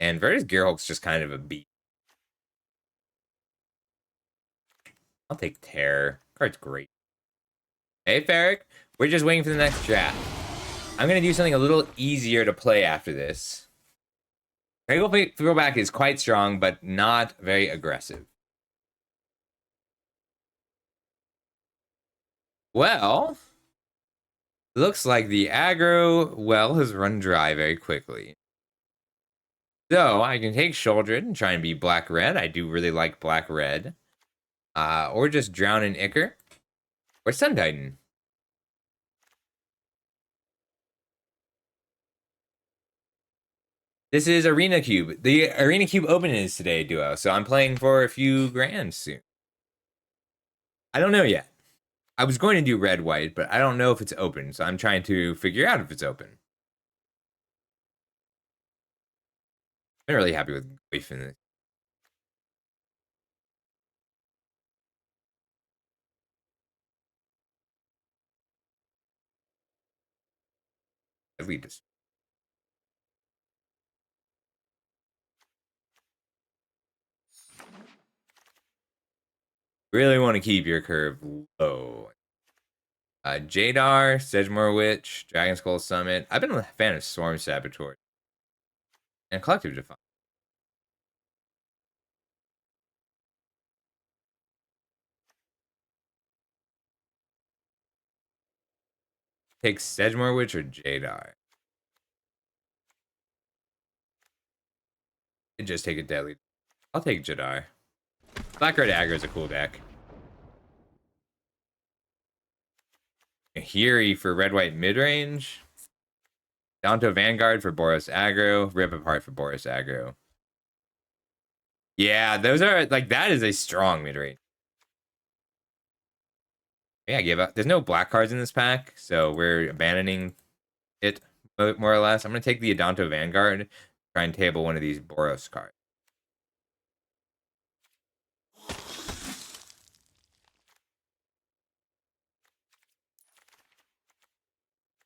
And Vertus Gearhulk's just kind of a beat. I'll take Terror. Card's great. Hey, Ferric. We're just waiting for the next draft. I'm going to do something a little easier to play after this. Craggle Throwback is quite strong, but not very aggressive. Well, looks like the aggro well has run dry very quickly. So I can take Shouldered and try and be black-red. I do really like black-red. Or just Drown in Ichor. Or Sun Titan. This is Arena Cube. The Arena Cube Open is today, Duo. So I'm playing for a few grand soon. I don't know yet. I was going to do red-white, but I don't know if it's open. So I'm trying to figure out if it's open. I'm really happy with Waif in this. At least. Really want to keep your curve low. Jadar, Sedgemoor Witch, Dragon Skull Summit. I've been a fan of Swarm Saboteur. And Collective Defiance. Take Sedgemoor Witch or Jadar? Just take a deadly. I'll take Jadar. Black Red Aggro is a cool deck. Hiri for red white mid range. Danto Vanguard for Boros aggro. Rip Apart for Boros aggro. Yeah, those are like that is a strong mid range. Yeah, give up. There's no black cards in this pack, so we're abandoning it more or less. I'm gonna take the Adanto Vanguard, try and table one of these Boros cards.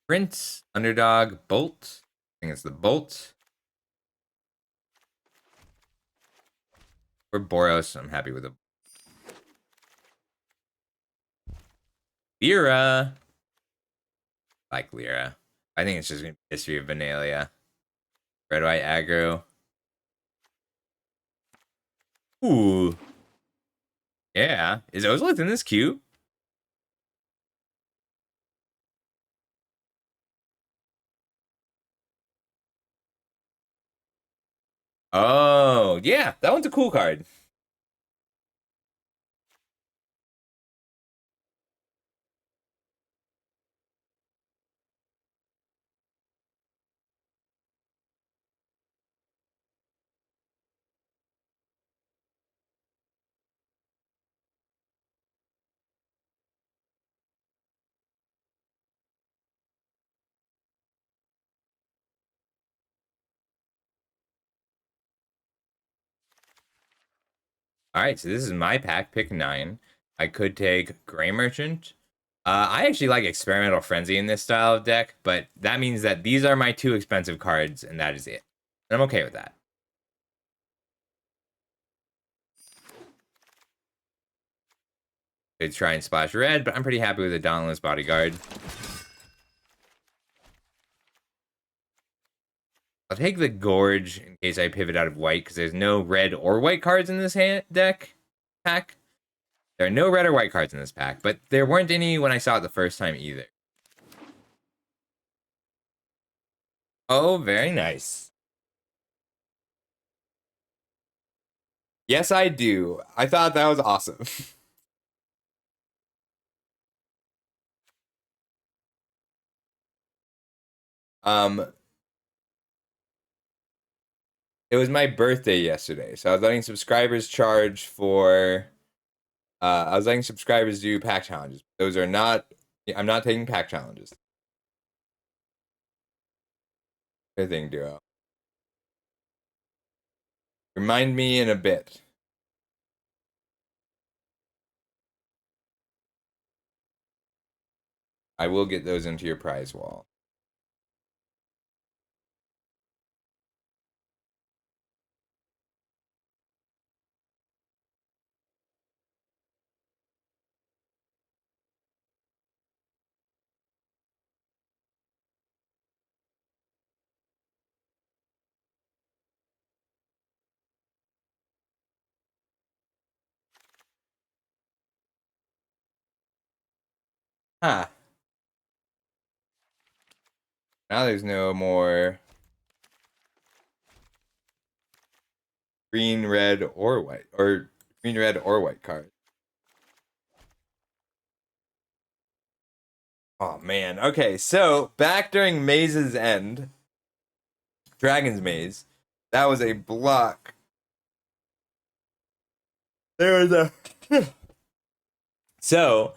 Prince, Underdog, Bolt. I think it's the Bolt. For Boros, I'm happy with it. Lyra. Like Lyra. I think it's just gonna be History of Vanalia. Red white aggro. Ooh. Yeah. Is Ozolith in this queue? Oh, yeah. That one's a cool card. All right, so this is my pack. Pick 9. I could take Gray Merchant. I actually like Experimental Frenzy in this style of deck, but that means that these are my 2 expensive cards, and that is it. And I'm okay with that. Could try and splash red, but I'm pretty happy with the Dauntless Bodyguard. I'll take the Gorge in case I pivot out of white, because there's no red or white cards in this deck pack. There are no red or white cards in this pack, but there weren't any when I saw it the first time either. Oh, very nice. Yes, I do. I thought that was awesome. um, it was my birthday yesterday, so I was letting subscribers charge for. I was letting subscribers do pack challenges. Those are not. I'm not taking pack challenges. Good thing, duo. Remind me in a bit. I will get those into your prize wall. Huh. Now there's no more green, red, or white. Or green, red, or white card. Oh, man. Okay, so back during Maze's End, Dragon's Maze, that was a block. There was a... So,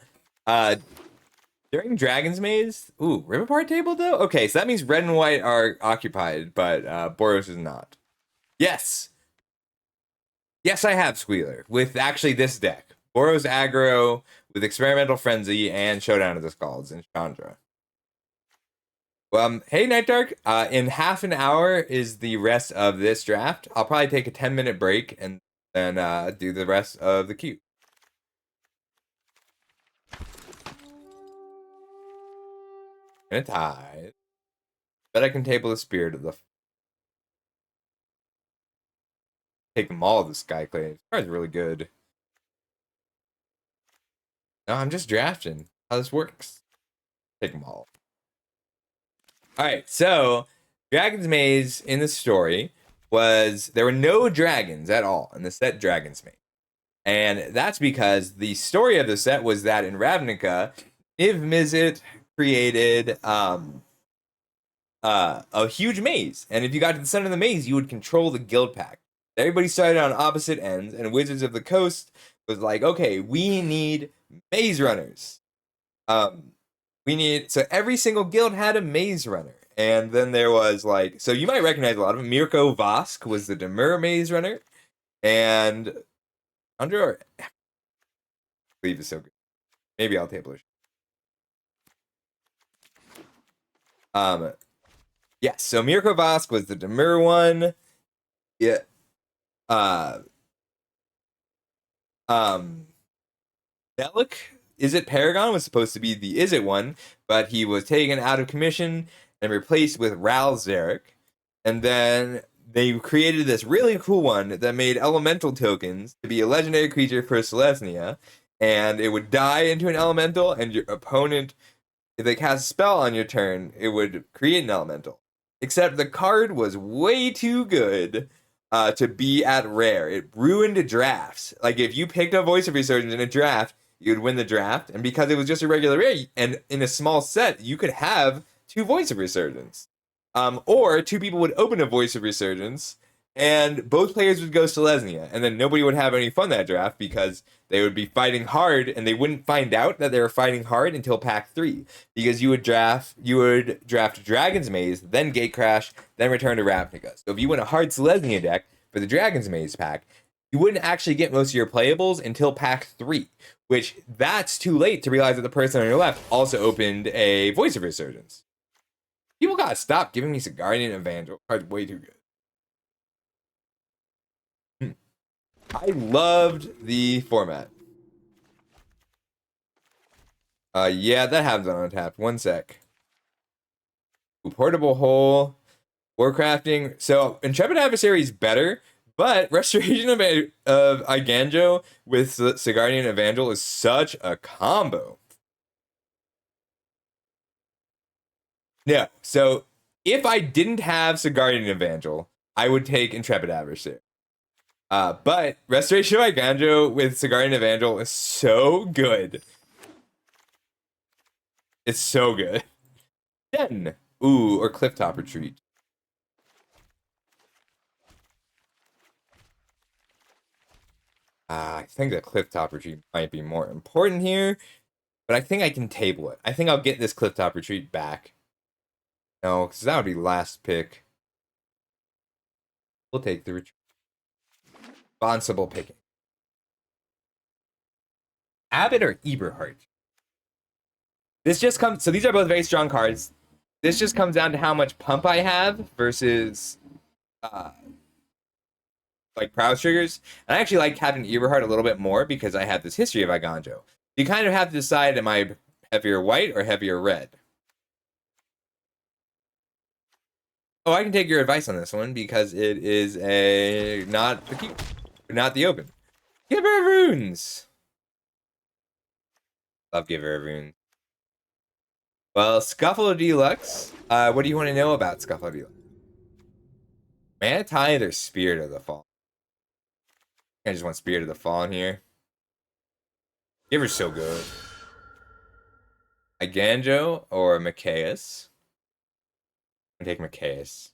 during Dragon's Maze, ooh, rip apart table though? Okay, so that means red and white are occupied, but Boros is not. Yes. Yes, I have Squealer with actually this deck. Boros aggro with Experimental Frenzy and Showdown of the Skalds and Chandra. Hey, Night Dark. In half an hour is the rest of this draft. I'll probably take a 10-minute break and then do the rest of the queue. And a tie. Bet I can table the Spirit of the... Take them all, the Skyclave. This card's really good. No, I'm just drafting. How this works. Take them all. Alright, so Dragon's Maze in the story was there were no dragons at all in the set Dragon's Maze. And that's because the story of the set was that in Ravnica, Niv Mizzet created a huge maze. And if you got to the center of the maze, you would control the guild pack. Everybody started on opposite ends, and Wizards of the Coast was like, okay, we need maze runners. So every single guild had a maze runner. And then there was like, so you might recognize a lot of them. Mirko Vosk was the Demur maze runner. And Under Leave is so good. Maybe I'll table it. Yes, so Mirko Vosk was the Demur one. Yeah. Bellic, Is It Paragon was supposed to be the Is It one, but he was taken out of commission and replaced with Ral Zarek. And then they created this really cool one that made elemental tokens to be a legendary creature for Selesnya, and it would die into an elemental, and your opponent, if they cast a spell on your turn, it would create an elemental. Except the card was way too good to be at rare. It ruined drafts. Like, if you picked a Voice of Resurgence in a draft, you'd win the draft. And because it was just a regular rare, and in a small set, you could have 2 Voice of Resurgence. Or 2 people would open a Voice of Resurgence, and both players would go Selesnya, and then nobody would have any fun that draft because they would be fighting hard, and they wouldn't find out that they were fighting hard until pack 3, because you would draft Dragon's Maze, then Gatecrash, then return to Ravnica. So if you went a hard Selesnya deck for the Dragon's Maze pack, you wouldn't actually get most of your playables until pack 3, which that's too late to realize that the person on your left also opened a Voice of Resurgence. People gotta stop giving me Guardian Evangel. Card's way too good. I loved the format. Yeah, that happens on Untapped. One sec. Ooh, portable hole. Warcrafting. So, Intrepid Adversary is better, But Restoration of Iganjo with Sigardian Evangel is such a combo. No, so if I didn't have Sigardian Evangel, I would take Intrepid Adversary. But Restoration of Iganjo with Sigardian Evangel is so good. It's so good. Den. Ooh, or Clifftop Retreat. I think the Clifftop Retreat might be more important here, but I think I can table it. I think I'll get this Clifftop Retreat back. No, because that would be last pick. We'll take the retreat. Responsible picking. Abbott or Eberhard? This just comes. So these are both very strong cards. This just comes down to how much pump I have versus uh, like prowess triggers. And I actually like having Eberhard a little bit more because I have this history of Iganjo. You kind of have to decide: am I heavier white or heavier red? Oh, I can take your advice on this one because it is a not the keep, not the open. Giver of Runes. Love Giver of Runes. Well, Scuffle Deluxe. What do you want to know about Scuffle Deluxe? Mana Tithe or Spirit of the Fall? I just want Spirit of the Fallen here. Giver's so good. Iganjo or Machias? I'm gonna take Machias.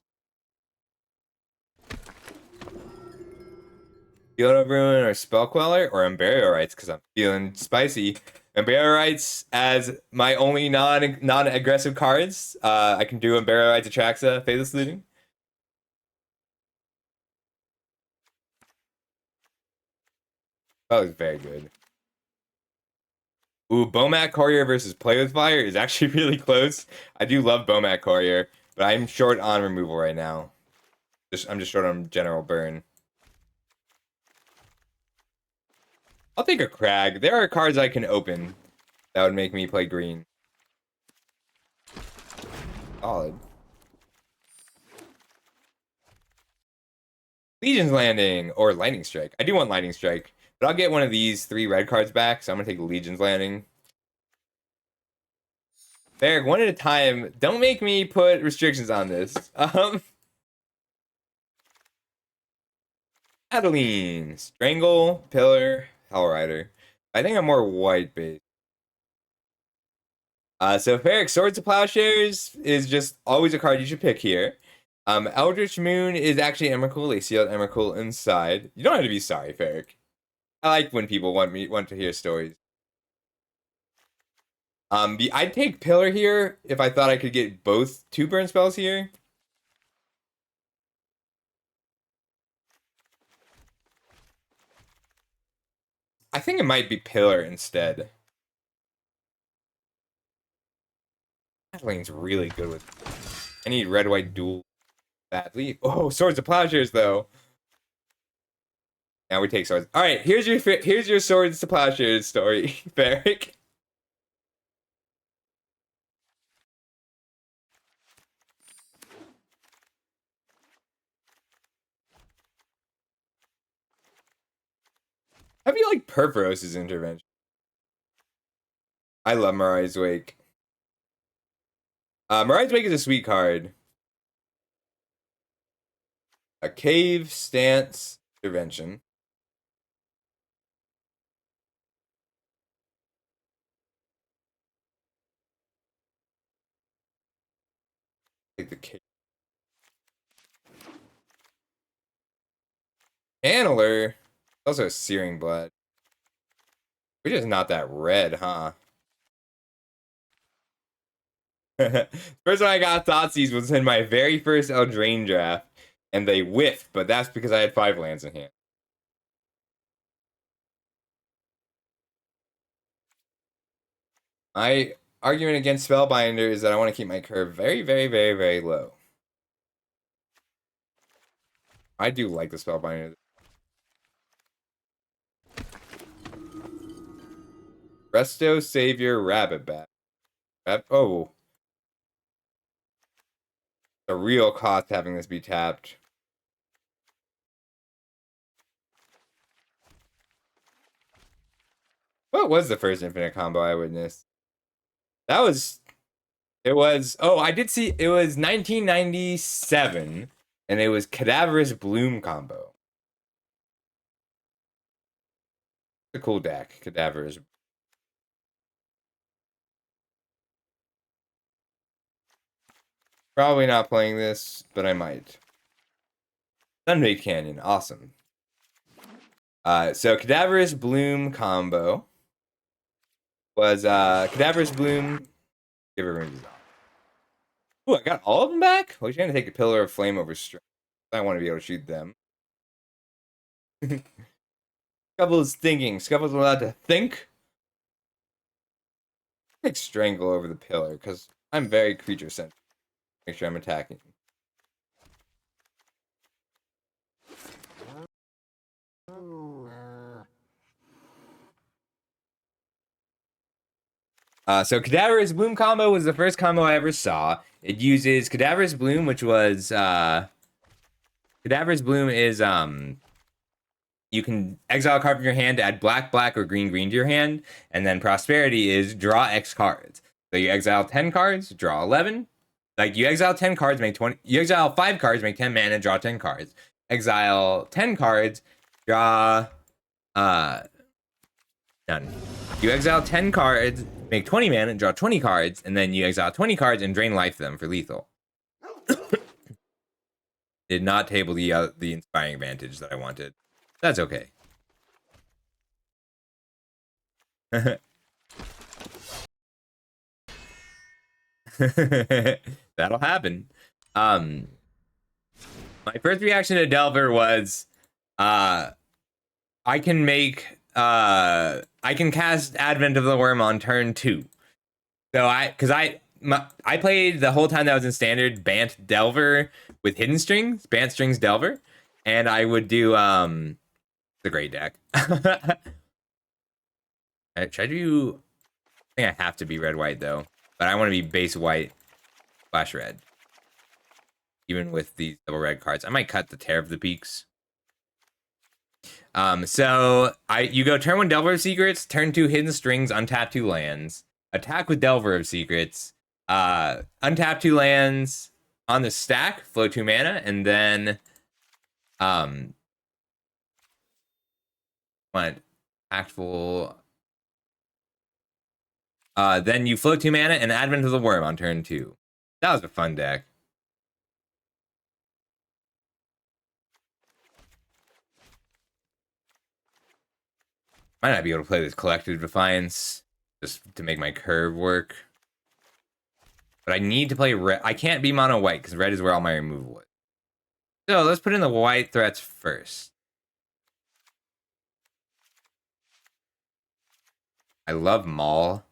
Field of Ruin or Spellqueller or Embarrier Rights because I'm feeling spicy. Embarrier Rights as my only non-aggressive cards. I can do Embarrier Rights, Atraxa, Faithless Looting. That was very good. Ooh, Bomat Courier versus Play with Fire is actually really close. I do love Bomat Courier, but I'm short on removal right now. I'm just short on general burn. I'll take a Crag. There are cards I can open that would make me play green. Solid. Legion's Landing or Lightning Strike. I do want Lightning Strike, but I'll get one of these 3 red cards back, so I'm gonna take Legion's Landing. Barrick, one at a time. Don't make me put restrictions on this. Adeline, Strangle, Pillar, Hellrider. I think I'm more white based. So Ferric Swords to Plowshares is just always a card you should pick here. Eldritch Moon is actually Emrakul. They sealed Emrakul inside. You don't have to be sorry, Ferric. I like when people want to hear stories. I'd take Pillar here if I thought I could get both 2 burn spells here. I think it might be Pillar instead. Adeline's really good with. I need red-white duel badly. Oh, Swords of Plowshares though. Now we take swords. All right, here's your Swords to Plowshares story, Ferric. How do you like Perforos's intervention? I love Mirai's Wake. Mirai's Wake is a sweet card. A Cave Stance Intervention. Take the Cave. Channeler. Also a Searing Blood. We're just not that red, huh? First time I got Thoughtseize was in my very first Eldraine draft, and they whiffed, but that's because I had 5 lands in hand. My argument against Spellbinder is that I want to keep my curve very, very, very, very low. I do like the Spellbinder. Resto Savior Rabbit Bat. Oh. The real cost having this be tapped. What was the first infinite combo I witnessed? That was it was oh, I did see it was 1997 and it was Cadaverous Bloom combo. It's a cool deck, Cadaverous. Probably not playing this, but I might. Sunbait Canyon, awesome. So Cadaverous Bloom combo was Cadaverous Bloom. Give her ring design. Ooh, I got all of them back? Well, you're gonna take a Pillar of Flame over String. I want to be able to shoot them. Scuffle's thinking. Scuffle's allowed to think. Take Strangle over the Pillar, because I'm very creature centric. Make sure I'm attacking. So Cadaverous Bloom combo was the first combo I ever saw. It uses Cadaverous Bloom, which was Cadaverous Bloom is you can exile a card from your hand to add black, black, or green, green to your hand, and then Prosperity is draw X cards. So you exile 10 cards, draw 11. Like you exile 10 cards, make 20. You exile 5 cards, make 10 mana, draw 10 cards. Exile 10 cards, draw none. You exile 10 cards, make 20 mana, draw 20 cards, and then you exile 20 cards and drain life them for lethal. Did not table the inspiring advantage that I wanted. That's okay. That'll happen. My first reaction to Delver was I can make I can cast Advent of the Worm on turn 2. So I played the whole time that I was in standard Bant Delver with Hidden Strings, Bant Strings Delver, and I would do the great deck. Should I do I think I have to be red white though, but I want to be base white / red. Even with these double red cards. I might cut the Tear of the Peaks. So you go turn 1 Delver of Secrets, turn 2 Hidden Strings, untap 2 lands, attack with Delver of Secrets, untap 2 lands on the stack, flow 2 mana, and then what impactful then you flow 2 mana and Advent of the Worm on turn 2. That was a fun deck. Might not be able to play this Collective Defiance just to make my curve work. But I need to play red. I can't be mono white because red is where all my removal is. So let's put in the white threats first. I love Maul.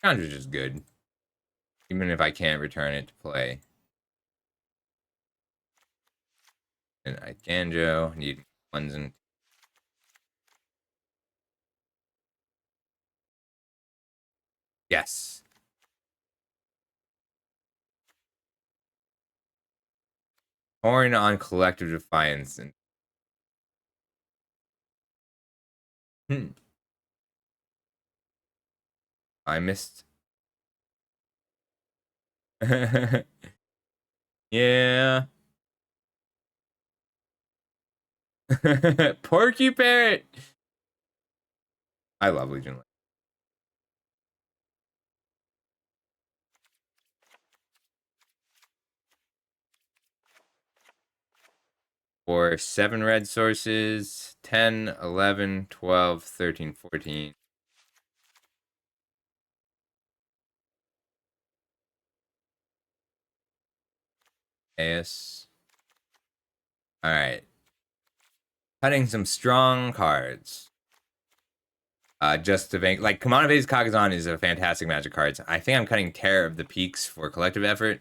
Conjure's just good. Even if I can't return it to play. And I Ganjo, need ones and yes. Horn on Collective Defiance and I missed. Yeah. Porky Parrot. I love Legion. For 7 red sources, 10, 11, 12, 13, 14. AS. Alright. Cutting some strong cards. Just to bank. Like, Kamana Vase Kagazan is a fantastic Magic card. I think I'm cutting Terror of the Peaks for collective effort.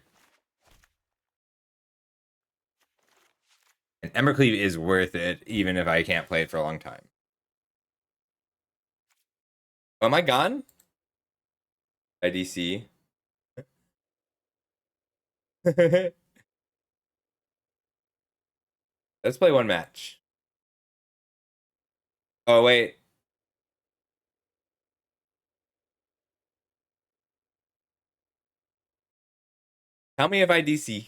And Embercleave is worth it, even if I can't play it for a long time. Oh, am I gone? IDC. Let's play one match. Oh, wait. Tell me if I DC.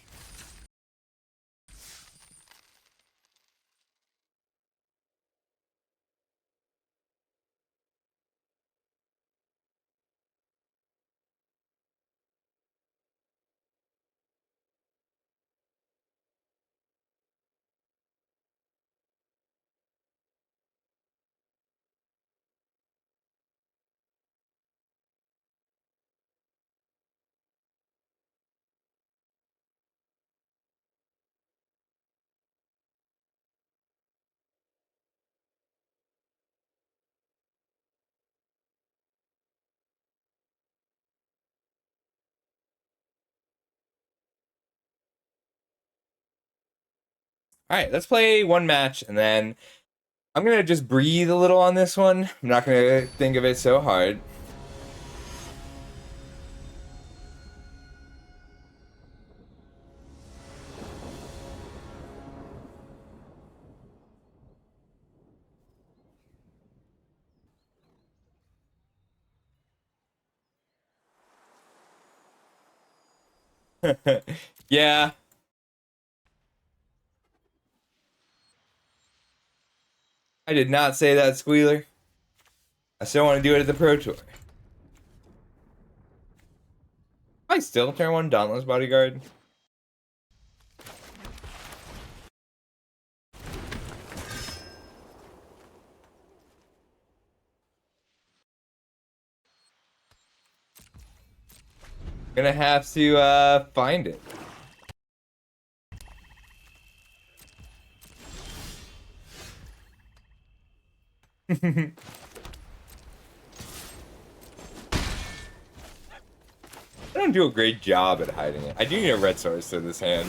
All right, let's play one match, and then I'm gonna just breathe a little on this one. I'm not gonna think of it so hard. Yeah, I did not say that, Squealer. I still want to do it at the Pro Tour. I still turn one Dauntless Bodyguard. Gonna have to find it. I don't do a great job at hiding it. I do need a red source to this hand.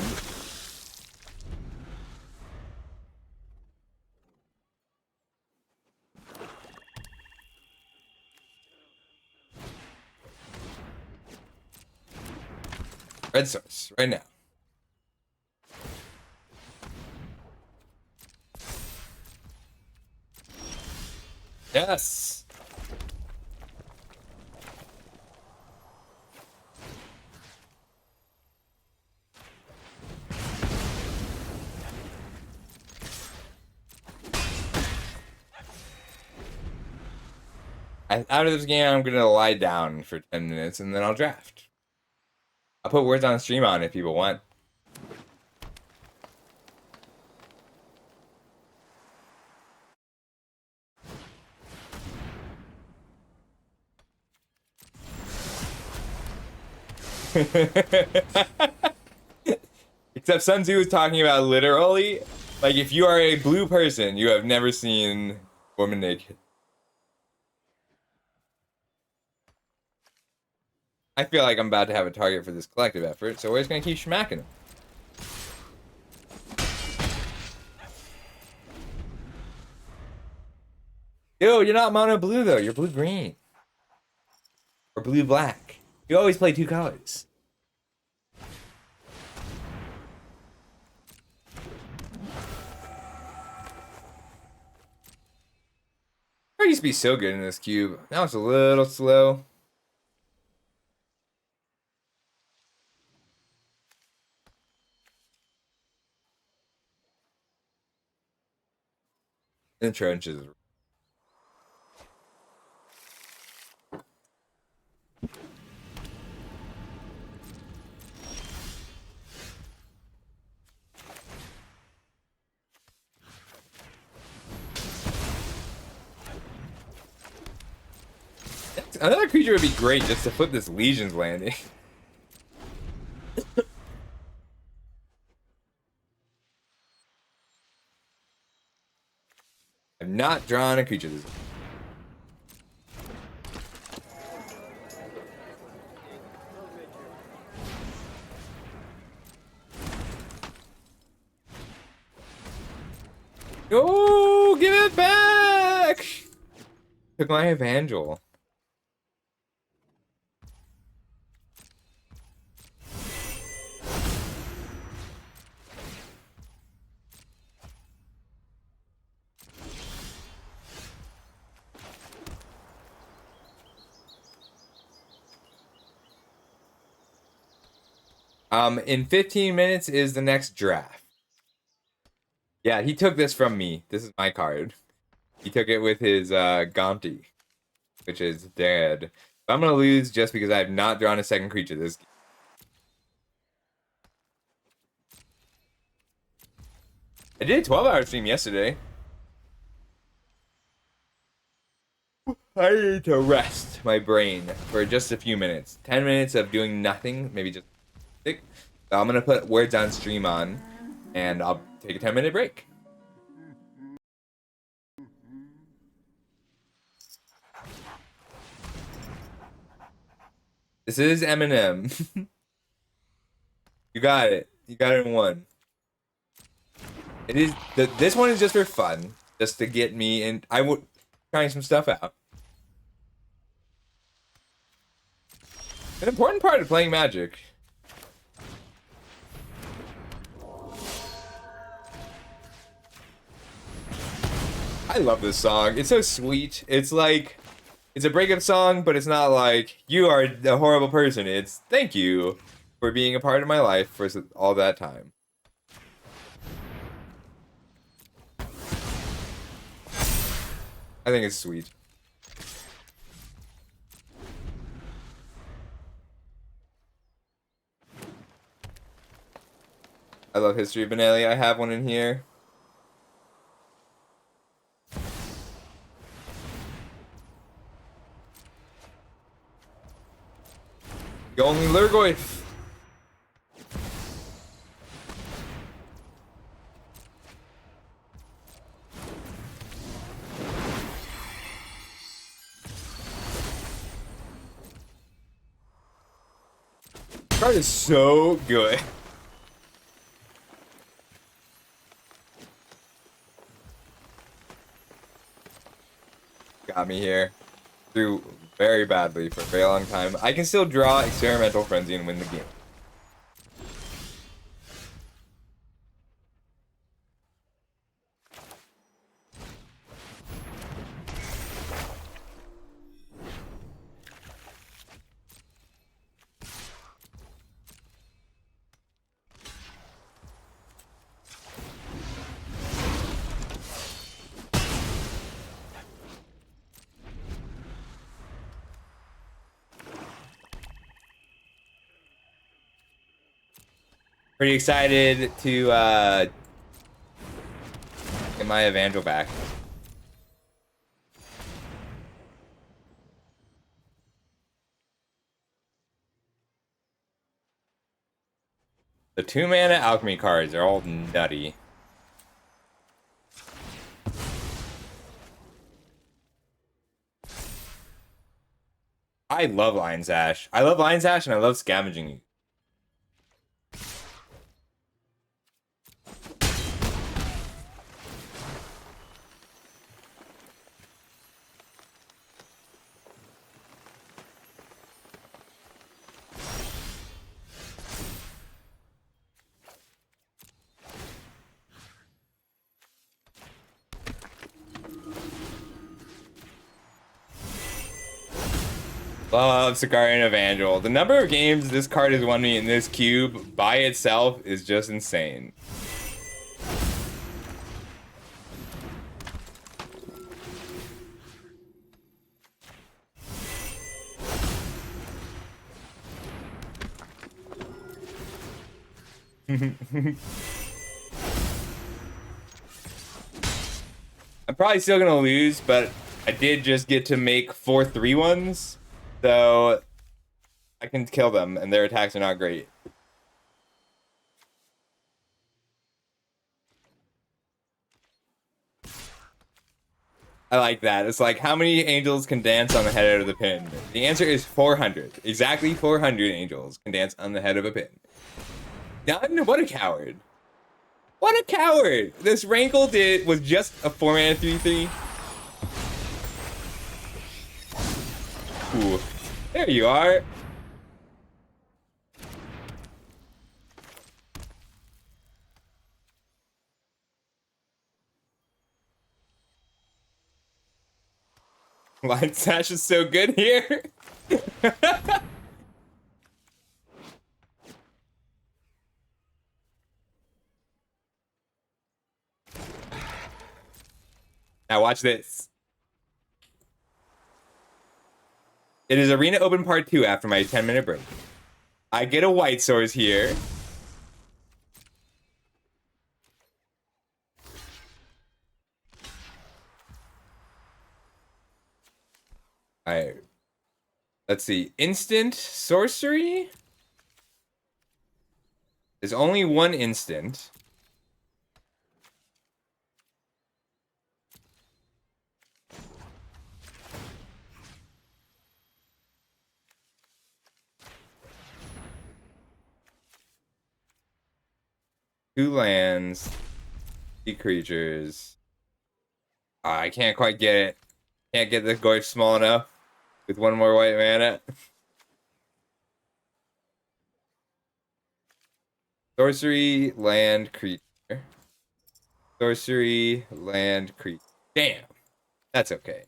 Red source, right now. Yes! Out of this game, I'm gonna lie down for 10 minutes and then I'll draft. I'll put words on stream on if people want. Except Sun Tzu was talking about literally, like if you are a blue person, you have never seen a woman naked. I feel like I'm about to have a target for this collective effort, so we're just gonna keep smacking him. Yo, you're not mono blue though, you're blue green. Or blue black. You always play two colors. I used to be so good in this cube. Now it's a little slow. In the trenches. Another creature would be great just to flip this Legion's landing. I've not drawn a creature this. Oh, give it back! Took my Evangel. In 15 minutes is the next draft. Yeah, he took this from me. This is my card. He took it with his Gonti, which is dead. I'm gonna lose just because I have not drawn a second creature this game. I did a 12-hour stream yesterday. I need to rest my brain for just a few minutes. 10 minutes of doing nothing, maybe just stick. So I'm gonna put words on stream on, and I'll take a 10-minute break. This is Eminem. You got it. You got it in one. It is. This one is just for fun, just to get me in. I would trying some stuff out. An important part of playing Magic. I love this song. It's so sweet. It's like, it's a breakup song, but it's not like, you are a horrible person. It's, thank you for being a part of my life for all that time. I think it's sweet. I love History of Benalia. I have one in here. The only Lurgoyf. Card is so good. Got me here. Threw very badly for a very long time. I can still draw Experimental Frenzy and win the game. Pretty excited to get my Evangel back. The 2-mana alchemy cards are all nutty. I love Lion's Ash. I love Lion's Ash and I love Scavenging. Love Sicarian Evangel. The number of games this card has won me in this cube by itself is just insane. I'm probably still gonna lose, but I did just get to make 4 3/1s, so I can kill them, and their attacks are not great. I like that. It's like, how many angels can dance on the head of the pin? The answer is 400. Exactly 400 angels can dance on the head of a pin. None? What a coward. What a coward! This Rankle was just a 4-mana 3/3. Ooh. There you are. Line Sash is so good here. Now watch this. It is Arena Open Part 2 after my 10-minute break. I get a white source here. Alright. Let's see. Instant sorcery? There's only one instant. Two lands. 3 creatures. I can't quite get it. Can't get the gorge small enough with one more white mana. Sorcery, land, creature. Sorcery, land, creature. Damn. That's okay.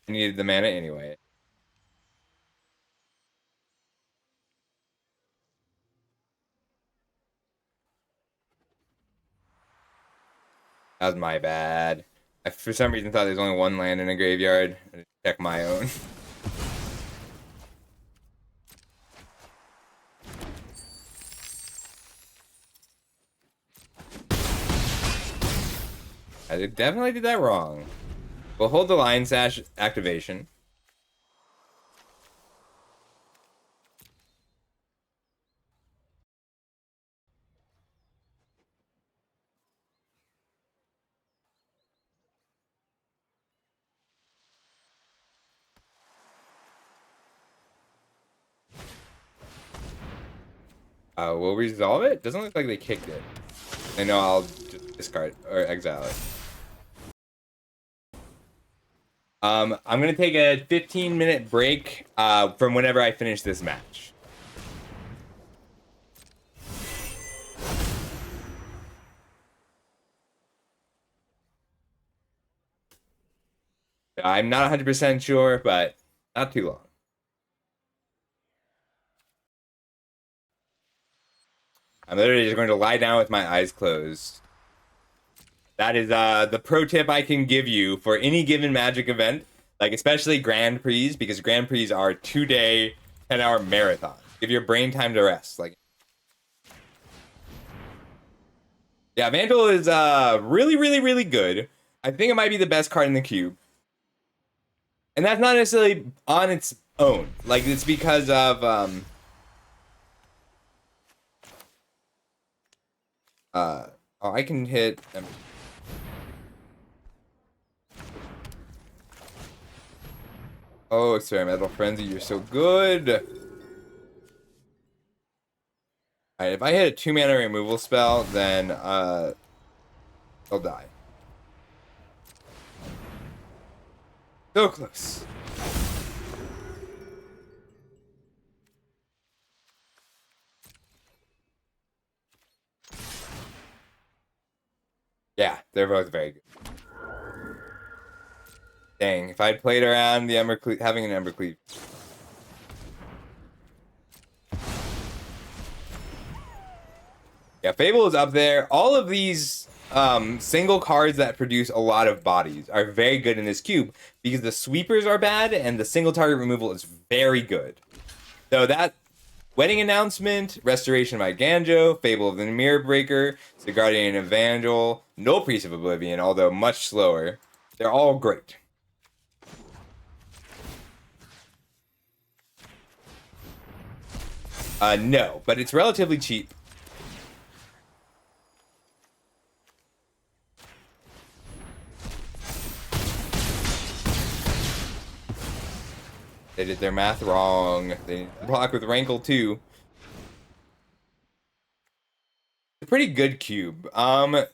I needed the mana anyway. That was my bad. I, for some reason, thought there's only one land in a graveyard. I didn't check my own. I definitely did that wrong. We'll hold the Lion Sash activation. We'll resolve it? Doesn't look like they kicked it. I know I'll just discard or exile it. I'm gonna take a 15-minute break from whenever I finish this match. I'm not 100% sure, but not too long. I'm literally just going to lie down with my eyes closed. That is the pro tip I can give you for any given Magic event, like especially Grand Prix, because Grand Prix are 2-day, 10-hour marathons. Give your brain time to rest. Like, yeah, Vandal is really, really, really good. I think it might be the best card in the cube. And that's not necessarily on its own. Like, it's because of oh, I can hit oh, Experimental Frenzy, you're so good. Alright, if I hit a 2-mana removal spell, then he'll die. So close. Yeah, they're both very good. Dang, if I'd played around the Embercleave, having an Embercleave. Yeah, Fable is up there. All of these single cards that produce a lot of bodies are very good in this cube because the sweepers are bad and the single target removal is very good. So that Wedding Announcement, Restoration by Ganjo, Fable of the Mirror Breaker, the Guardian Evangel, No Priest of Oblivion, although much slower. They're all great. No, but it's relatively cheap. They did their math wrong. They block with Rankle too. It's a pretty good cube. Yeah,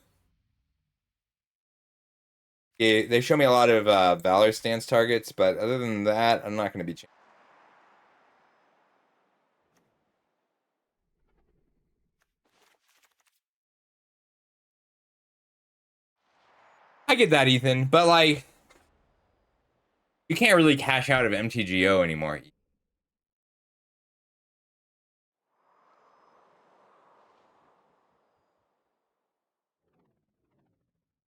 they show me a lot of Valor stance targets, but other than that, I'm not going to be changing. I get that, Ethan, but like, you can't really cash out of MTGO anymore.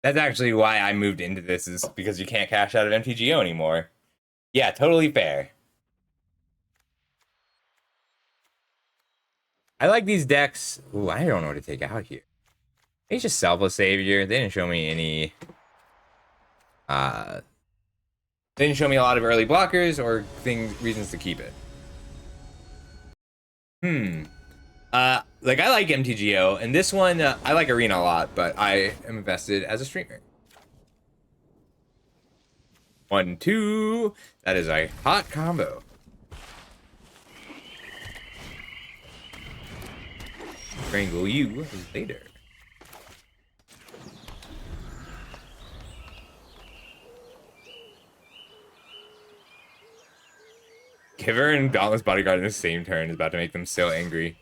That's actually why I moved into this, is because you can't cash out of MTGO anymore. Yeah, totally fair. I like these decks. Ooh, I don't know what to take out here. It's just Selfless Savior. They didn't show me any. Uh, they didn't show me a lot of early blockers or reasons to keep it. Hmm. Like I like MTGO, and this one I like Arena a lot, but I am invested as a streamer. 1, 2. That is a hot combo. Strangle you later. Giver and Dauntless Bodyguard in the same turn is about to make them so angry.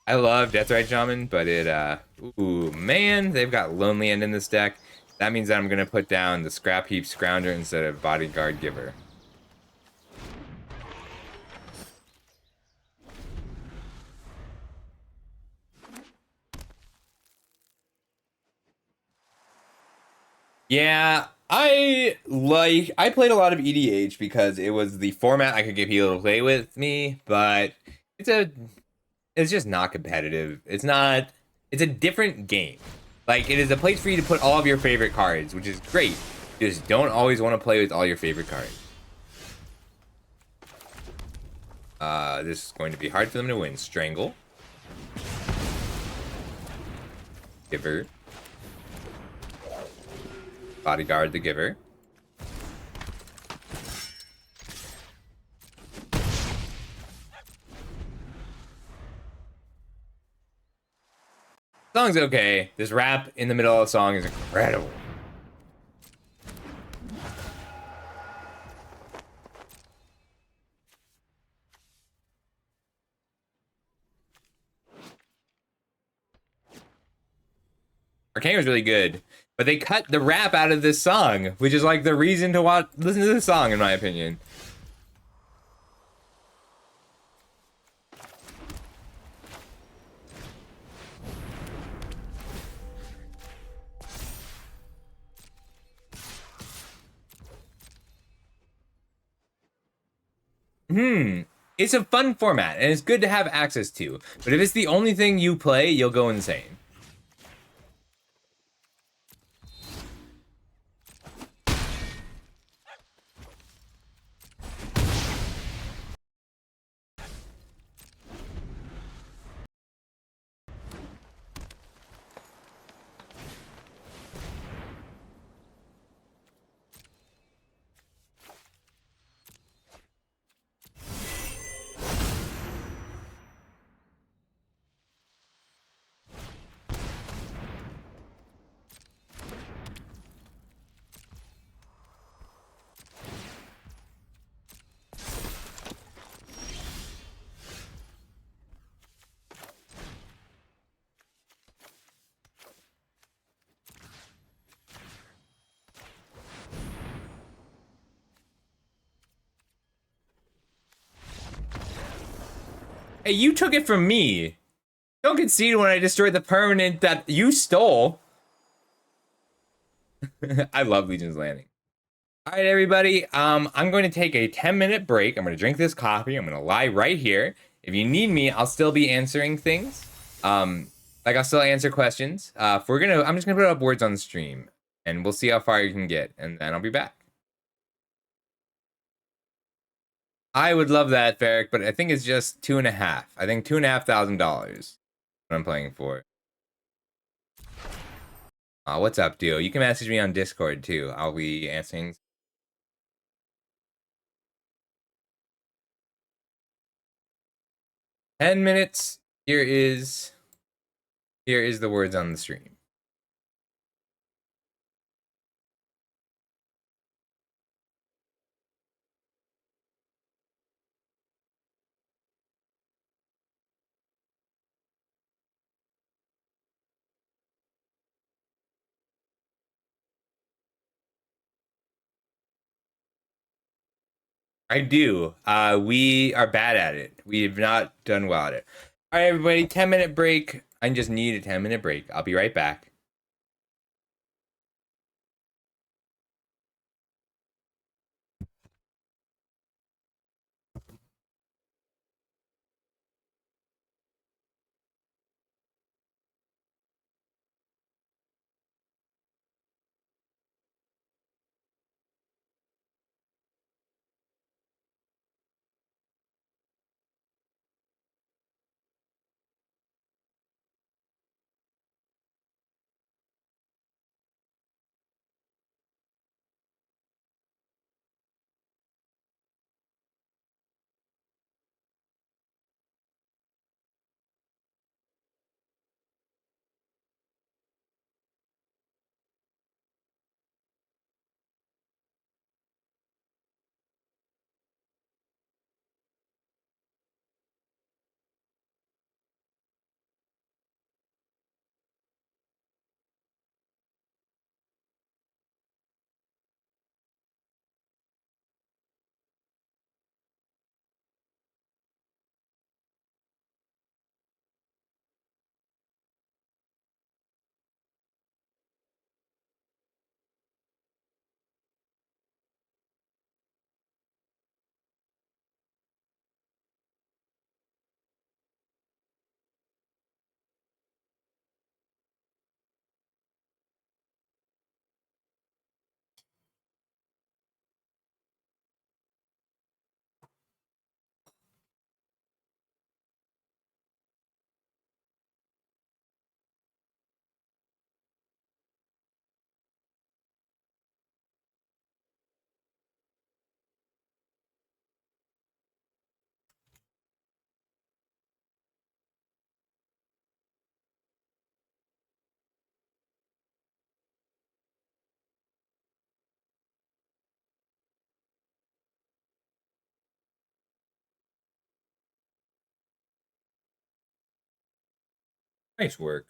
I love Deathrite Shaman, but ooh, man, they've got Lonely End in this deck. That means that I'm gonna put down the Scrap Heap Scrounger instead of Bodyguard Giver. Yeah, I played a lot of EDH because it was the format I could get people to play with me, but it's a it's just not competitive. It's a different game. Like it is a place for you to put all of your favorite cards, which is great. You just don't always want to play with all your favorite cards. This is going to be hard for them to win. Strangle. Giver. Bodyguard the Giver. Song's okay. This rap in the middle of the song is incredible. Arcane was really good, but they cut the rap out of this song, which is like the reason to listen to this song, in my opinion. Hmm. It's a fun format, and it's good to have access to. But if it's the only thing you play, you'll go insane. Hey, you took it from me. Don't concede when I destroyed the permanent that you stole. I love Legion's Landing. All right, everybody. I'm going to take a 10-minute break. I'm going to drink this coffee. I'm going to lie right here. If you need me, I'll still be answering things. Like I'll still answer questions. I'm just gonna put up words on the stream, and we'll see how far you can get, and then I'll be back. I would love that, Ferric, but I think it's just 2.5. I think $2,500. What I'm playing for. What's up, duo? You can message me on Discord too. I'll be answering. 10 minutes. Here is the words on the stream. I do. We are bad at it. We have not done well at it. All right, everybody. 10-minute break. I just need a 10-minute break. I'll be right back. Nice work.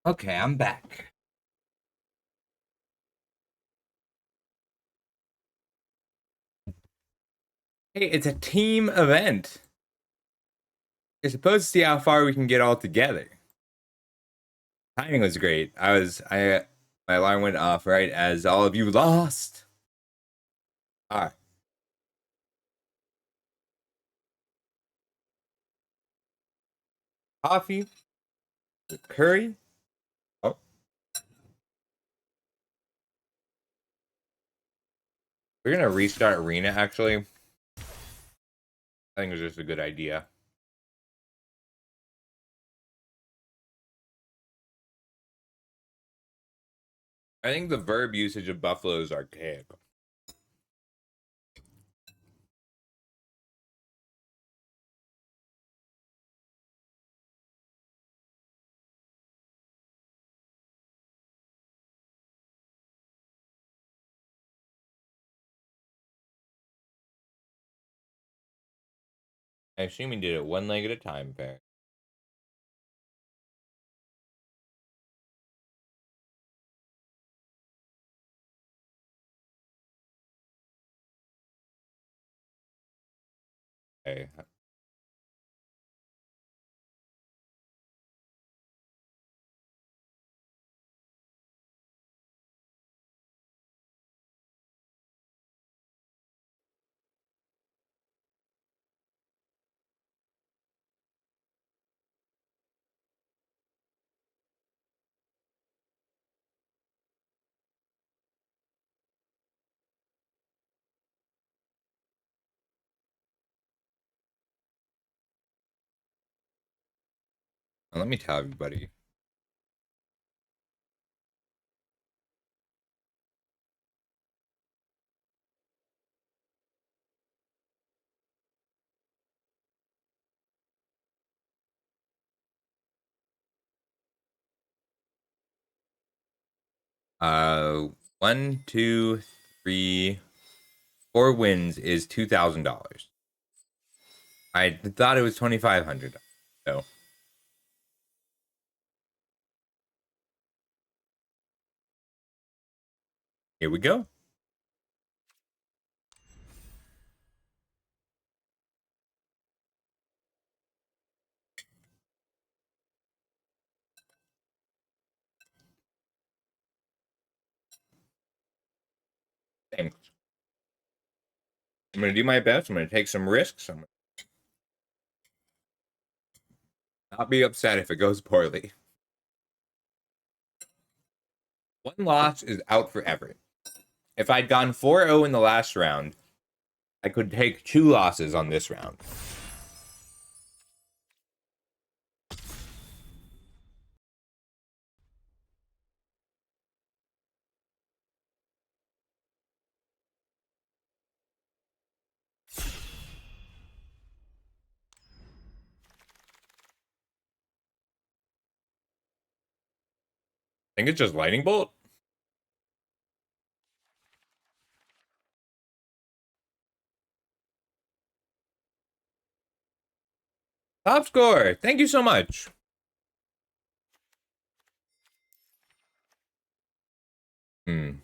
Okay, I'm back. Hey, it's a team event. You're supposed to see how far we can get all together. Timing was great. My alarm went off right as all of you lost. All right, coffee with curry. Oh, we're gonna restart arena. Actually, I think it's just a good idea. I think the verb usage of buffalo is archaic. I assume he did it one leg at a time, fair. Okay. Let me tell everybody. Uh, one, two, three, four wins is $2,000. I thought it was 2,500. So here we go. Thanks. I'm gonna do my best. I'm gonna take some risks. I'm gonna not be upset if it goes poorly. One loss is out forever. If I'd gone 4-0 in the last round, I could take two losses on this round. I think it's just lightning bolt. Top score. Thank you so much. Hmm.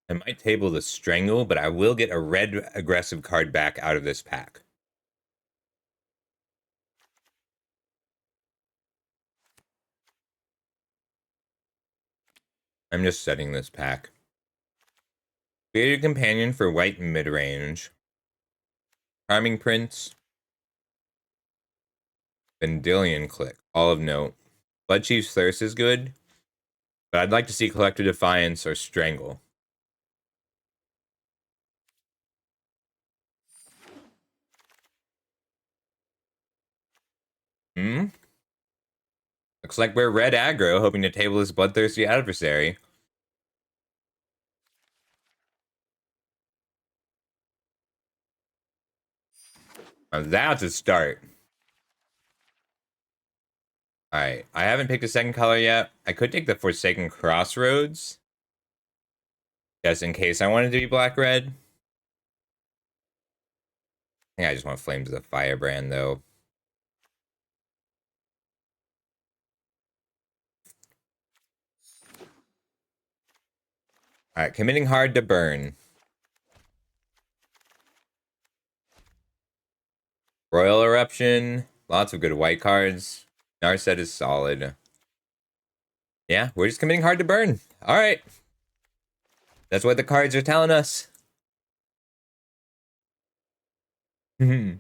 I might table the strangle, but I will get a red aggressive card back out of this pack. I'm just setting this pack. Create a companion for white mid-range. Charming Prince. Vendilion Click. All of note. Bloodchief's Thirst is good, but I'd like to see Collective Defiance or Strangle. Hmm? Looks like we're red aggro, hoping to table this bloodthirsty adversary. Now that's a start. Alright, I haven't picked a second color yet. I could take the Forsaken Crossroads, just in case I wanted to be black-red. I think I just want Flames of the Firebrand, though. All right, committing hard to burn. Royal Eruption. Lots of good white cards. Narset is solid. Yeah, we're just committing hard to burn. All right. That's what the cards are telling us. I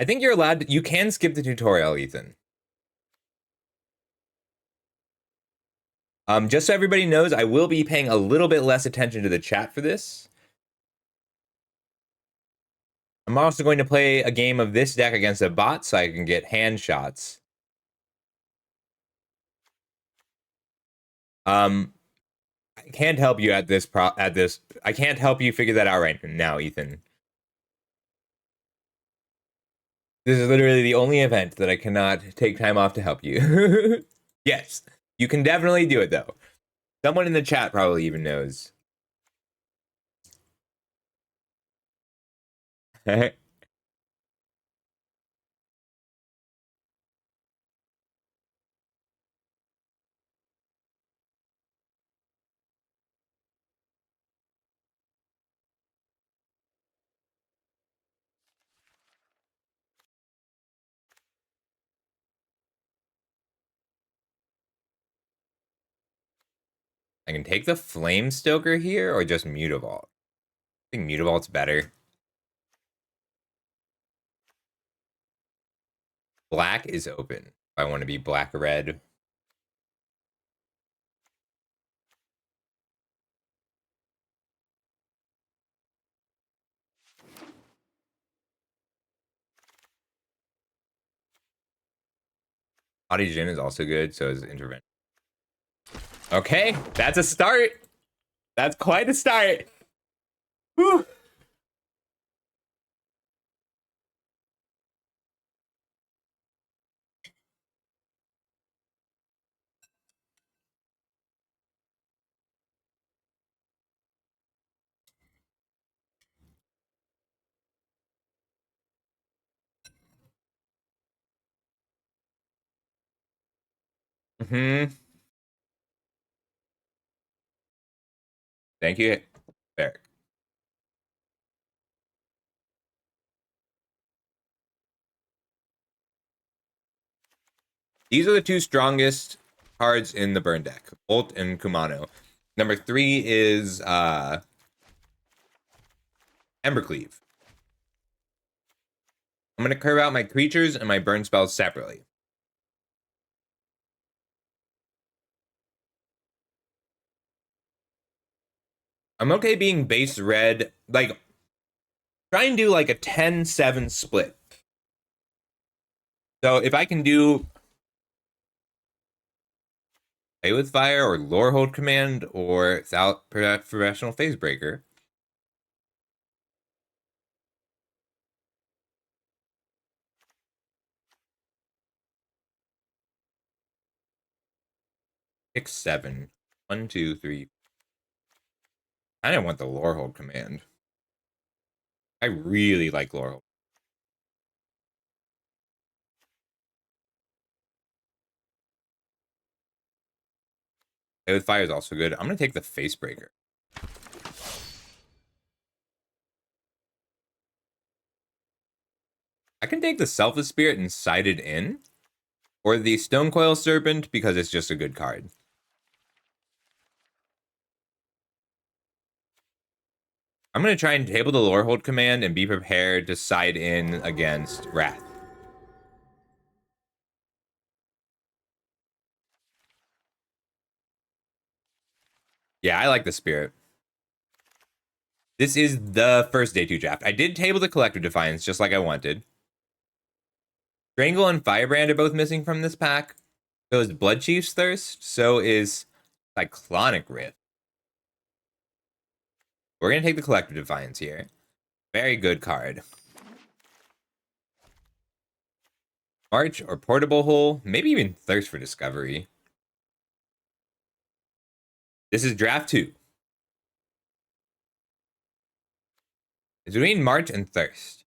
think you're allowed to, you can skip the tutorial, Ethan. Just so everybody knows, I will be paying a little bit less attention to the chat for this. I'm also going to play a game of this deck against a bot so I can get hand shots. I can't help you at this I can't help you figure that out right now, Ethan. This is literally the only event that I cannot take time off to help you. Yes, you can definitely do it though. Someone in the chat probably even knows. I can take the Flame Stoker here or just Mutavault. I think Mutavault's better. Black is open. If I want to be black-red. Body Jin is also good, so is Intervention. Okay, that's a start. That's quite a start. Whew. Thank you, Eric. These are the two strongest cards in the burn deck, Bolt and Kumano. Number 3 is Embercleave. I'm going to curve out my creatures and my burn spells separately. I'm okay being base red, like, try and do like a 10-7 split. So if I can do Play with Fire or Lore Hold Command or Professional Phase Breaker. Pick 7. 1, 2, 3. I didn't want the Lore Hold Command. I really like Lore Hold. Play with Fire is also good. I'm going to take the Face Breaker. I can take the Selfless Spirit and side it in, or the Stonecoil Serpent because it's just a good card. I'm going to try and table the Lore Hold command and be prepared to side in against Wrath. Yeah, I like the Spirit. This is the first day 2 draft. I did table the Collective Defiance just like I wanted. Strangle and Firebrand are both missing from this pack. So is Blood Chief's Thirst. So is Cyclonic Rift. We're going to take the Collective Defiance here. Very good card. March or Portable Hole. Maybe even Thirst for Discovery. This is draft 2. It's between March and Thirst.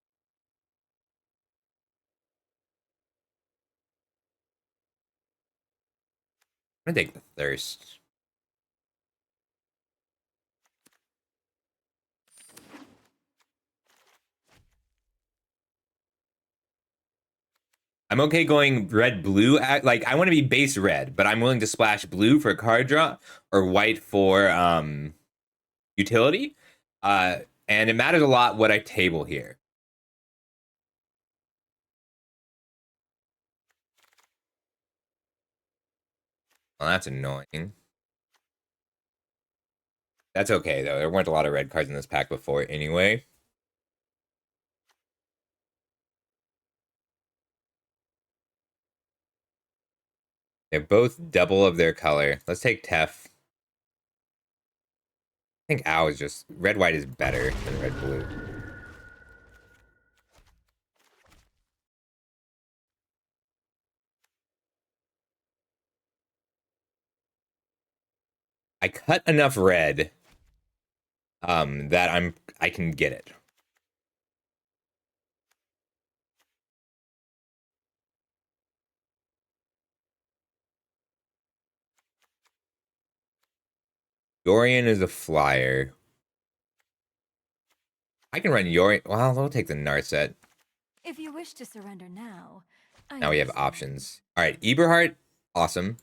I'm gonna take the Thirst. I'm okay going red blue. Like I want to be base red, but I'm willing to splash blue for card draw or white for utility. Uh, and it matters a lot what I table here. Well, that's annoying. That's okay though. There weren't a lot of red cards in this pack before anyway. They're both double of their color. Let's take Tef. I think Ow is just red white is better than red blue. I cut enough red that I can get it. Dorian is a flyer. I can run Yorion. Well, we'll take the Narset. If you wish to surrender now, I Now we have understand. options. All right, Eberhardt, awesome.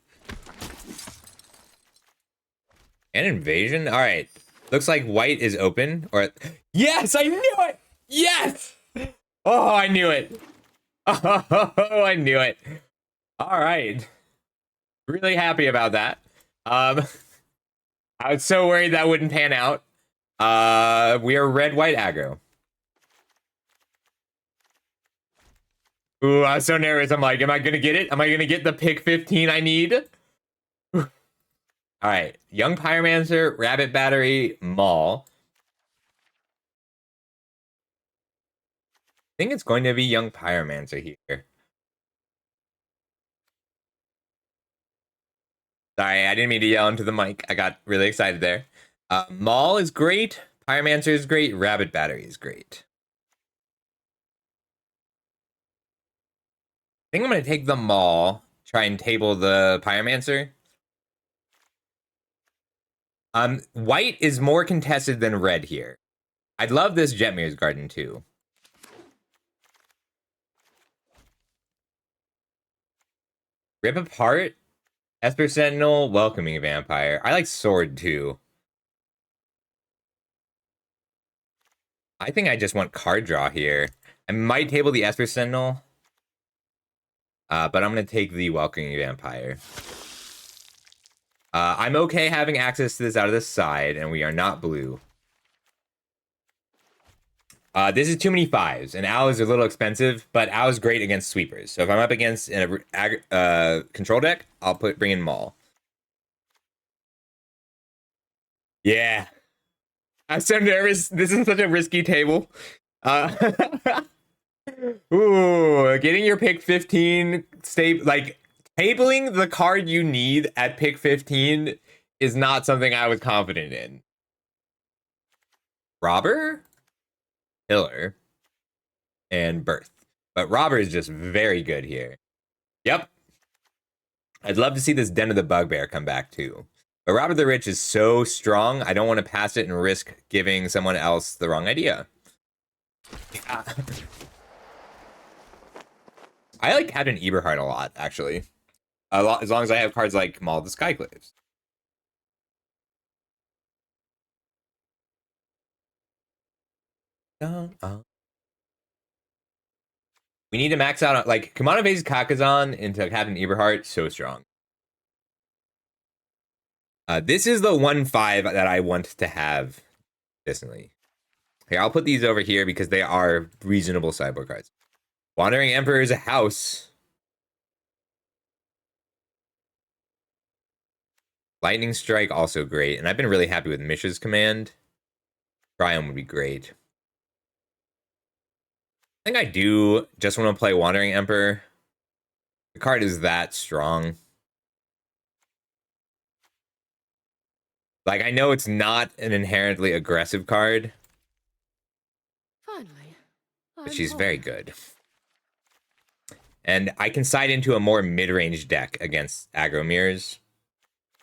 And Invasion. All right, looks like white is open. Or yes, I knew it. Yes. Oh, I knew it. Oh, I knew it. All right, really happy about that. I was so worried that wouldn't pan out. We are red white aggro. Ooh, I was so nervous. I'm like, am I gonna get it? Am I gonna get the pick 15 I need? All right, Young Pyromancer, Rabbit Battery, Maul. I think it's going to be Young Pyromancer here. Sorry, I didn't mean to yell into the mic. I got really excited there. Maul is great. Pyromancer is great. Rabbit Battery is great. I think I'm going to take the Maul, try and table the Pyromancer. White is more contested than red here. I'd love this Jetmir's Garden too. Rip Apart, Esper Sentinel, Welcoming Vampire. I like Sword too. I think I just want card draw here. I might table the Esper Sentinel. But I'm going to take the Welcoming Vampire. I'm okay having access to this out of the side, and we are not blue. This is too many fives, and Owl is a little expensive, but Owl is great against sweepers. So if I'm up against a control deck, I'll bring in Maul. Yeah. I'm so nervous. This is such a risky table. Ooh, getting your pick 15 like tabling the card you need at pick 15 is not something I was confident in. Robber, Pillar, and Birth. But Robber is just very good here. Yep. I'd love to see this Den of the Bugbear come back too. But Robber the Rich is so strong, I don't want to pass it and risk giving someone else the wrong idea. Yeah. I like Captain Eberhardt a lot, actually. As long as I have cards like Maul the Skyclaves. We need to max out on, like, Kamado Vase Kakazan into Captain Eberhardt, so strong. This is the 1-5 that I want to have consistently. Here, I'll put these over here because they are reasonable sideboard cards. Wandering Emperor is a house. Lightning Strike, also great. And I've been really happy with Mish's command. Triumph would be great. I think I do just want to play Wandering Emperor. The card is that strong. Like, I know it's not an inherently aggressive card. but she's very good. And I can side into a more mid-range deck against aggro mirrors.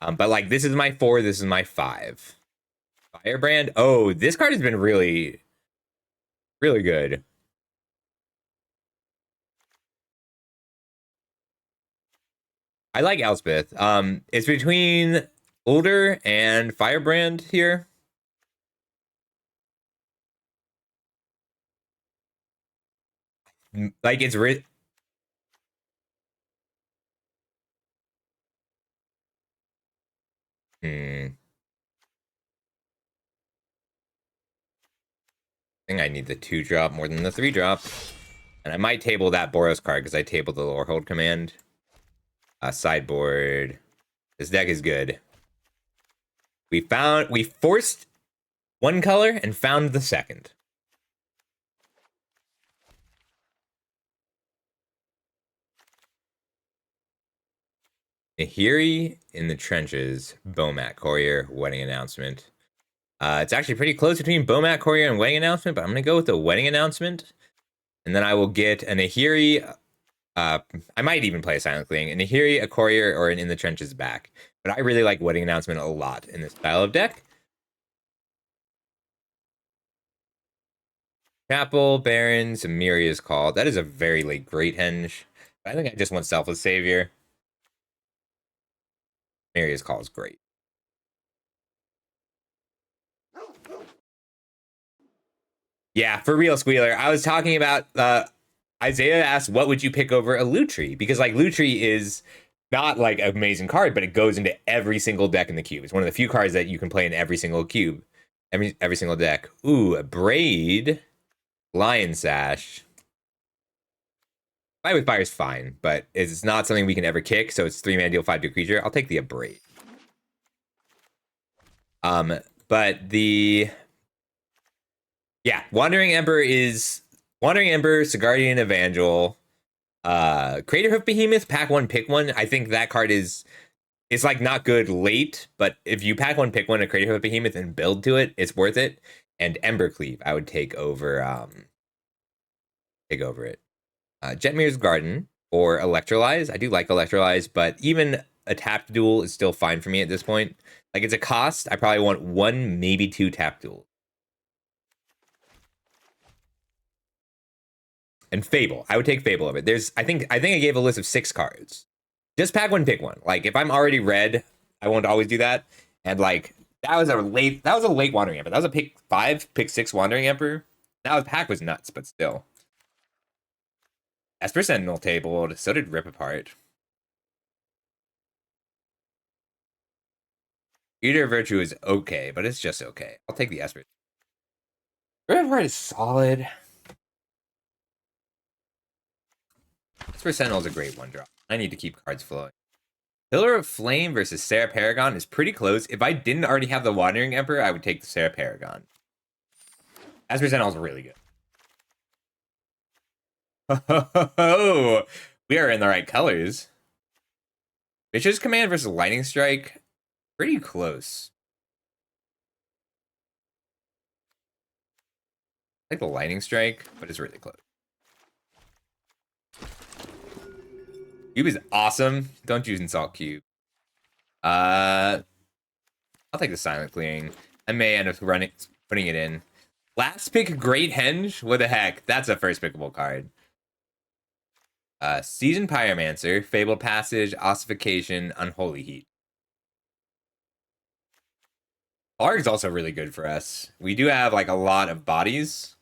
But like, this is my 4, this is my 5. Firebrand. Oh, this card has been really, really good. I like Elspeth. It's between Older and Firebrand here. Like, it's I think I need the 2-drop more than the 3-drop. And I might table that Boros card because I tabled the Lorehold command. Sideboard. This deck is good. We forced one color and found the second. Nahiri in the Trenches, Bomat Courier, Wedding Announcement. It's actually pretty close between Bomat Courier and Wedding Announcement, but I'm going to go with the Wedding Announcement. And then I will get a Nahiri. I might even play a Silent Clearing. A Nahiri, a Courier, or an In the Trenches back. But I really like Wedding Announcement a lot in this style of deck. Chapel, Barons, Amiria's Call. That is a very late Great Henge. I think I just want Selfless Savior. Amiria's Call is great. Yeah, for real, Squealer. I was talking about Isaiah asked, what would you pick over a Lutri? Because like Lutri is not like an amazing card, but it goes into every single deck in the cube. It's one of the few cards that you can play in every single cube, every single deck. Ooh, a Braid, Lion Sash. Fight with Fire is fine, but it's not something we can ever kick. So it's 3-mana deal 5 to a creature. I'll take the Abrade. But the Wandering Ember, Sigardian Evangel, Creator Hoof Behemoth, pack 1, pick 1. I think that card is like not good late, but if you pack 1, pick 1, a Creator Hoof Behemoth and build to it, it's worth it. And Embercleave, I would take over it. Jetmir's Garden or Electrolyze. I do like Electrolyze, but even a tapped duel is still fine for me at this point. Like, it's a cost. I probably want 1, maybe 2 tapped duels. And Fable. I would take Fable over it. I think I gave a list of 6 cards. Just pack 1, pick 1. Like, if I'm already red, I won't always do that. And like, that was a late Wandering Emperor. That was a pick 5, pick 6 Wandering Emperor. That pack was nuts, but still. Esper Sentinel tabled. So did Rip Apart. Eater of Virtue is okay, but it's just okay. I'll take the Esper. Rip Apart is solid. Esper Sentinel is a great 1-drop. I need to keep cards flowing. Pillar of Flame versus Sarah Paragon is pretty close. If I didn't already have the Wandering Emperor, I would take the Sarah Paragon. Esper Sentinel is really good. Oh, we are in the right colors. Vicious Command versus Lightning Strike. Pretty close. I like the Lightning Strike, but it's really close. Cube is awesome. Don't use Insult Cube. I'll take the Silent Clearing. I may end up putting it in. Last pick, Great Henge. What the heck? That's a first pickable card. Seasoned Pyromancer, Fabled Passage, Ossification, Unholy Heat. Plarg is also really good for us. We do have like a lot of bodies,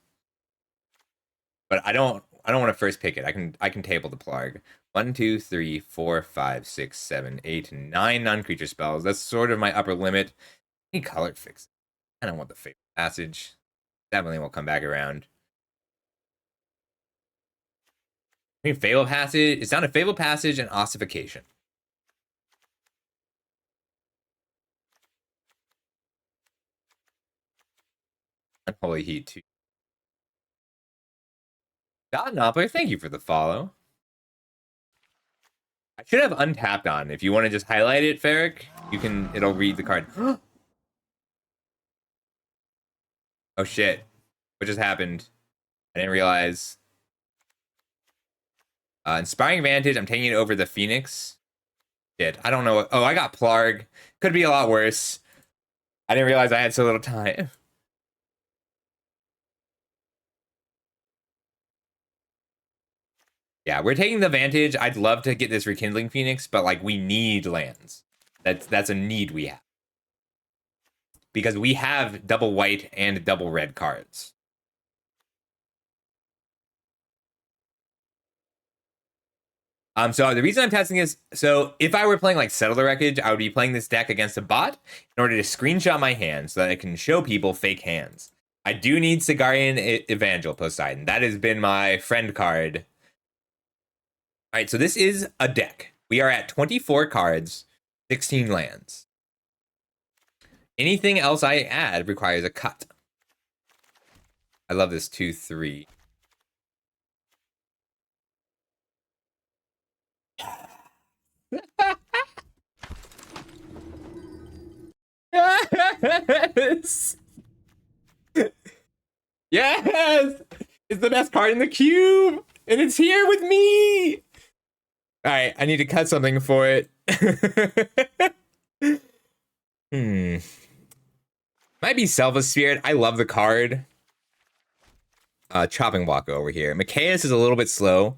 but I don't want to first pick it. I can table the Plarg. 1, 2, 3, 4, 5, 6, 7, 8, 9 non-creature spells. That's sort of my upper limit. I need color fix. I don't want the Fabled Passage. Definitely will come back around. I mean, Fabled Passage. It's down to Fabled Passage and Ossification. Unholy Heat too. God Noppler, thank you for the follow. I should have untapped on. If you want to just highlight it, Ferric, it'll read the card. Oh shit. What just happened? I didn't realize. Inspiring Vantage, I'm taking it over the Phoenix. Shit, I don't know. Oh, I got Plarg. Could be a lot worse. I didn't realize I had so little time. Yeah, we're taking the Vantage. I'd love to get this Rekindling Phoenix, but like we need lands. That's a need we have. Because we have double white and double red cards. So the reason I'm testing is, so if I were playing like Settle the Wreckage, I would be playing this deck against a bot in order to screenshot my hand so that I can show people fake hands. I do need Sigarian Evangel Poseidon. That has been my friend card. All right, so this is a deck. We are at 24 cards, 16 lands. Anything else I add requires a cut. I love this 2-3. Yes! Yes! It's the best card in the cube! And it's here with me! Alright, I need to cut something for it. Might be Selva Spirit. I love the card. Chopping Block over here. Micaeus is a little bit slow.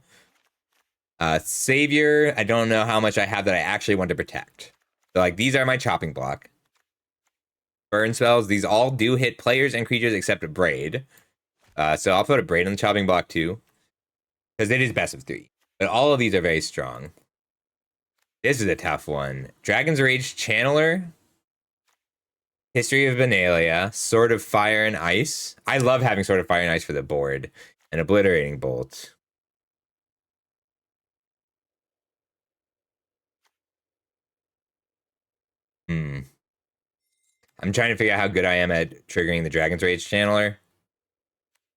Savior, I don't know how much I have that I actually want to protect. So, like, these are my Chopping Block. Burn spells, these all do hit players and creatures except a Braid. So I'll put a Braid on the Chopping Block too. Because it is best of 3. But all of these are very strong. This is a tough one. Dragon's Rage Channeler. History of Benalia. Sword of Fire and Ice. I love having Sword of Fire and Ice for the board. And Obliterating Bolt. I'm trying to figure out how good I am at triggering the Dragon's Rage Channeler.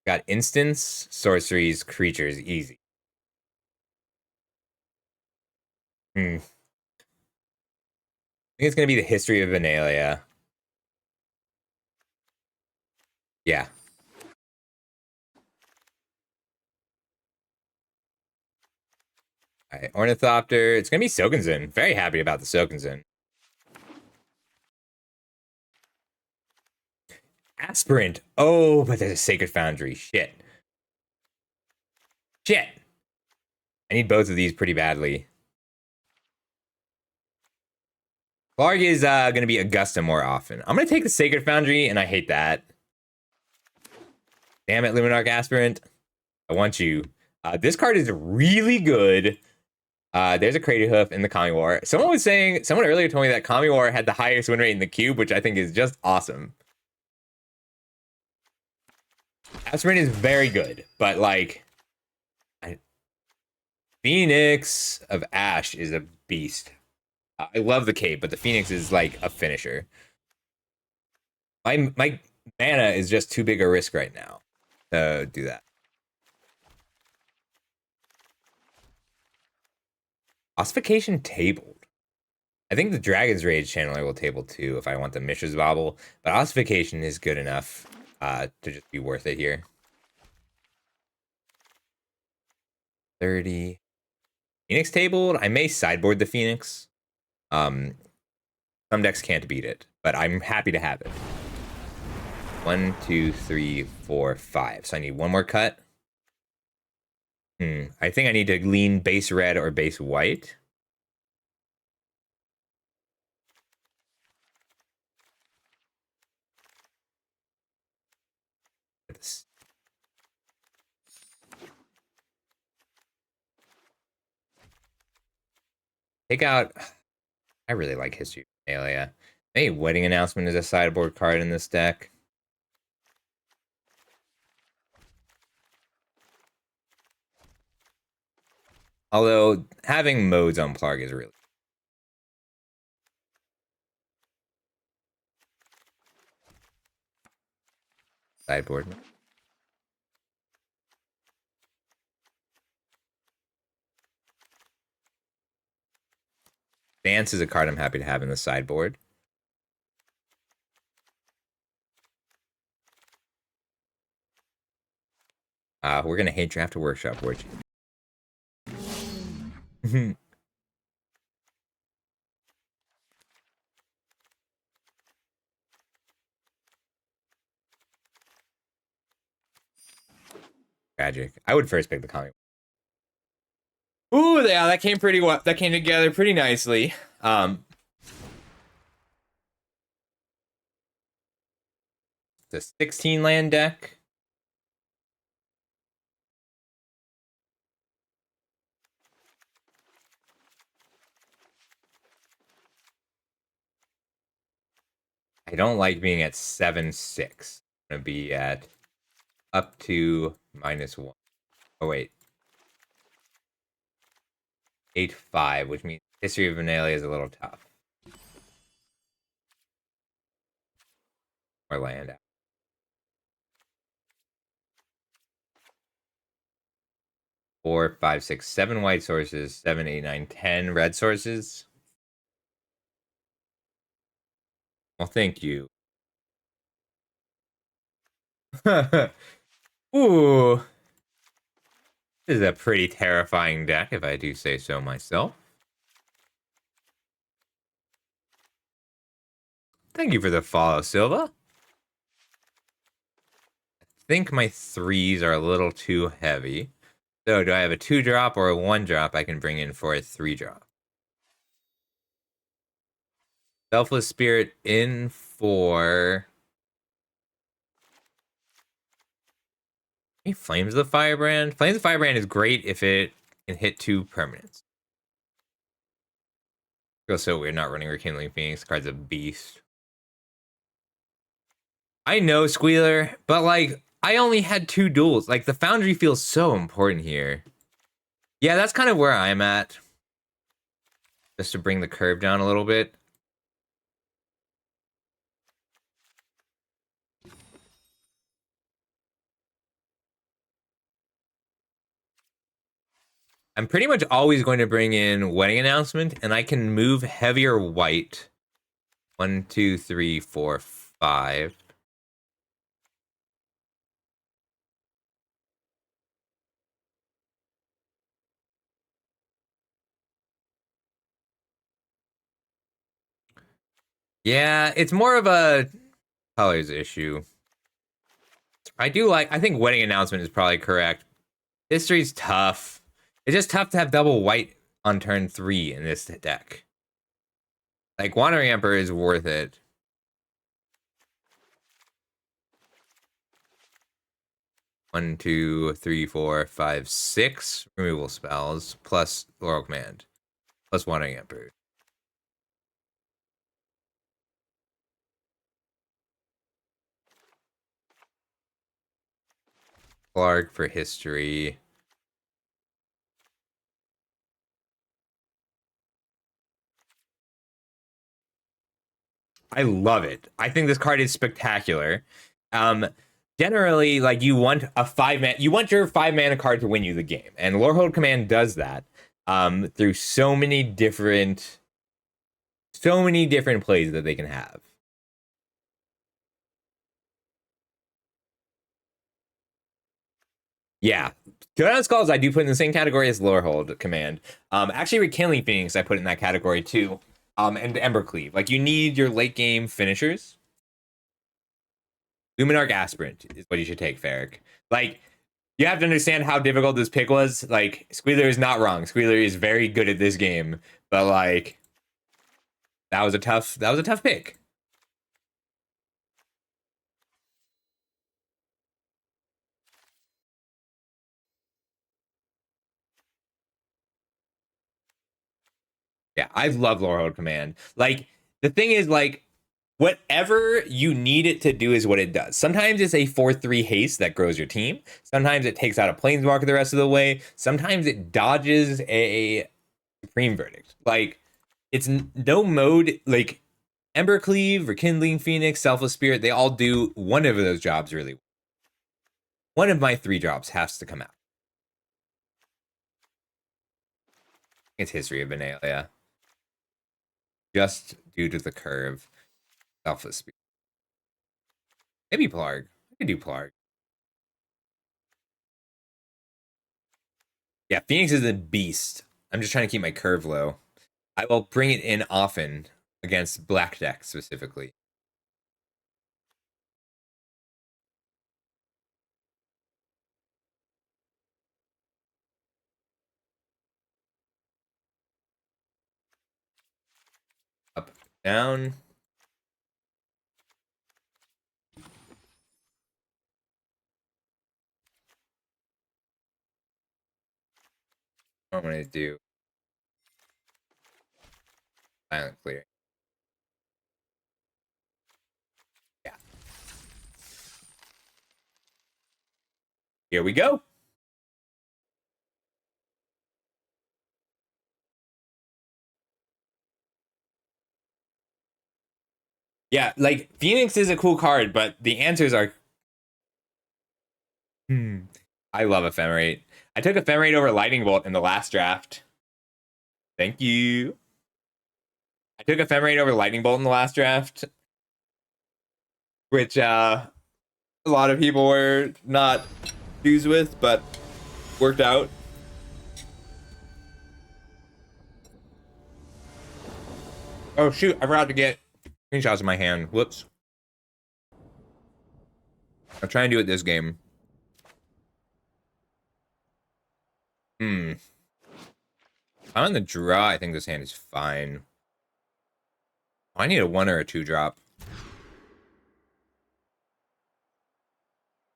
Got instants, sorceries, creatures, easy. I think it's going to be the History of Benalia. Yeah. All right, Ornithopter. It's going to be Sokenzen. Very happy about the Sokenzen. Aspirant. Oh, but there's a Sacred Foundry. Shit. Shit. I need both of these pretty badly. Clark is going to be Augusta more often. I'm going to take the Sacred Foundry, and I hate that. Damn it, Luminarch Aspirant. I want you. This card is really good. There's a Crater Hoof in the Kami War. Someone earlier told me that Kami War had the highest win rate in the cube, which I think is just awesome. Aspirant is very good, but like, Phoenix of Ash is a beast. I love the cape, but the Phoenix is like a finisher. My mana is just too big a risk right now to do that. Ossification tabled. I think the Dragon's Rage Channeler will table too if I want the Mishra's Bobble, but Ossification is good enough to just be worth it here. 30. Phoenix tabled. I may sideboard the Phoenix. Some decks can't beat it, but I'm happy to have it. 1, 2, 3, 4, 5. So I need one more cut. I think I need to lean base red or base white. Take out. I really like History of Alia. Hey, Wedding Announcement is a sideboard card in this deck. Although having modes on Plarg is really sideboard. Dance is a card I'm happy to have in the sideboard. We're gonna hate draft a workshop, would you? Tragic. I would first pick the comic. Ooh, yeah, that came pretty well. That came together pretty nicely. The 16 land deck. I don't like being at 7-6. I'm gonna be at up to -1. Oh wait, 8-5, which means History of Vanilla is a little tough. Or land out. 4, 5, 6, 7 white sources, 7, 8, 9, 10 red sources. Well, thank you. Ooh, this is a pretty terrifying deck, if I do say so myself. Thank you for the follow, Silva. I think my 3s are a little too heavy. So, do I have a 2-drop or a 1-drop I can bring in for a 3-drop? Selfless Spirit in for... Hey, Flames of the Firebrand. Flames of the Firebrand is great if it can hit 2 permanents. Feels so weird not running Rekindling Phoenix. Card's a beast. I know, Squealer, but like, I only had 2 duels. Like, the Foundry feels so important here. Yeah, that's kind of where I'm at. Just to bring the curve down a little bit. I'm pretty much always going to bring in Wedding Announcement, and I can move heavier white. 1, 2, 3, 4, 5. Yeah, it's more of a colors issue. I think Wedding Announcement is probably correct. History's tough. It's just tough to have double white on turn 3 in this deck. Like, Wandering Emperor is worth it. One, two, three, four, five, 6 removal spells, plus Laurel Command, plus Wandering Emperor. Clark for history. I love it. I think this card is spectacular. Um, Generally, like, you want a 5-man, you want your 5-mana card to win you the game, and Lorehold Command does that. Through so many different plays that they can have. Yeah. Two Skulls I do put in the same category as Lorehold Command. Actually, Rekindling Phoenix I put in that category too. And Embercleave. Like, you need your late game finishers. Luminarch Aspirant is what you should take, Ferric. Like, you have to understand how difficult this pick was. Like, Squealer is not wrong. Squealer is very good at this game, but like, that was a tough pick. Yeah, I love Lorehold Command. Like, the thing is, like, whatever you need it to do is what it does. Sometimes it's a 4-3 haste that grows your team. Sometimes it takes out a Planeswalker the rest of the way. Sometimes it dodges a Supreme Verdict. Like, it's no mode. Like, Embercleave, Rekindling Phoenix, Selfless Spirit, they all do one of those jobs really well. One of my 3 drops has to come out. It's History of Benalia. Just due to the curve. Selfless Spirit. Maybe Plarg. I could do Plarg. Yeah, Phoenix is a beast. I'm just trying to keep my curve low. I will bring it in often against black deck specifically. Up, down. What I'm gonna do silent clear. Yeah. Here we go. Yeah, like Phoenix is a cool card, but the answers are. I love Ephemerate. I took Ephemerate over Lightning Bolt in the last draft. Thank you. I took Ephemerate over Lightning Bolt in the last draft, which a lot of people were not fused with, but worked out. Oh shoot, I forgot to get screenshots in my hand. Whoops. I'll try and do it this game. Hmm. I'm on the draw. I think this hand is fine. Oh, I need a 1 or a 2 drop.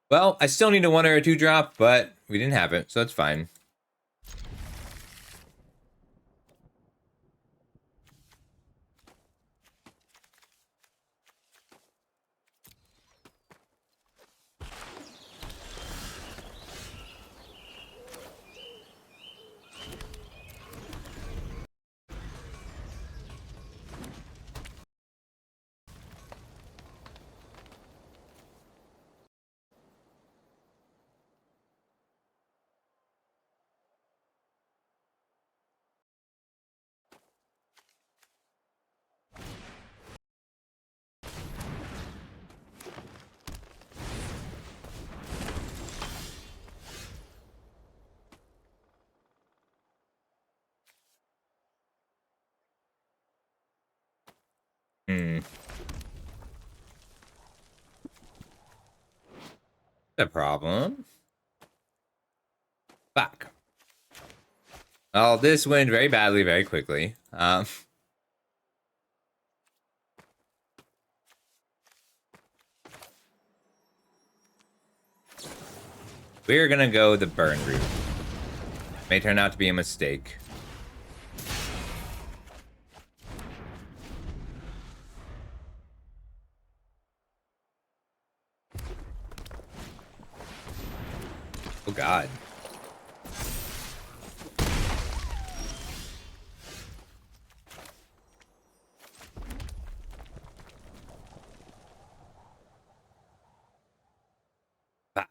Well, I still need a 1 or a 2 drop, but we didn't have it, so that's fine. Hmm. The problem. Fuck. Oh, this went very badly, very quickly. We're gonna go the burn route. May turn out to be a mistake. Oh god. Fuck.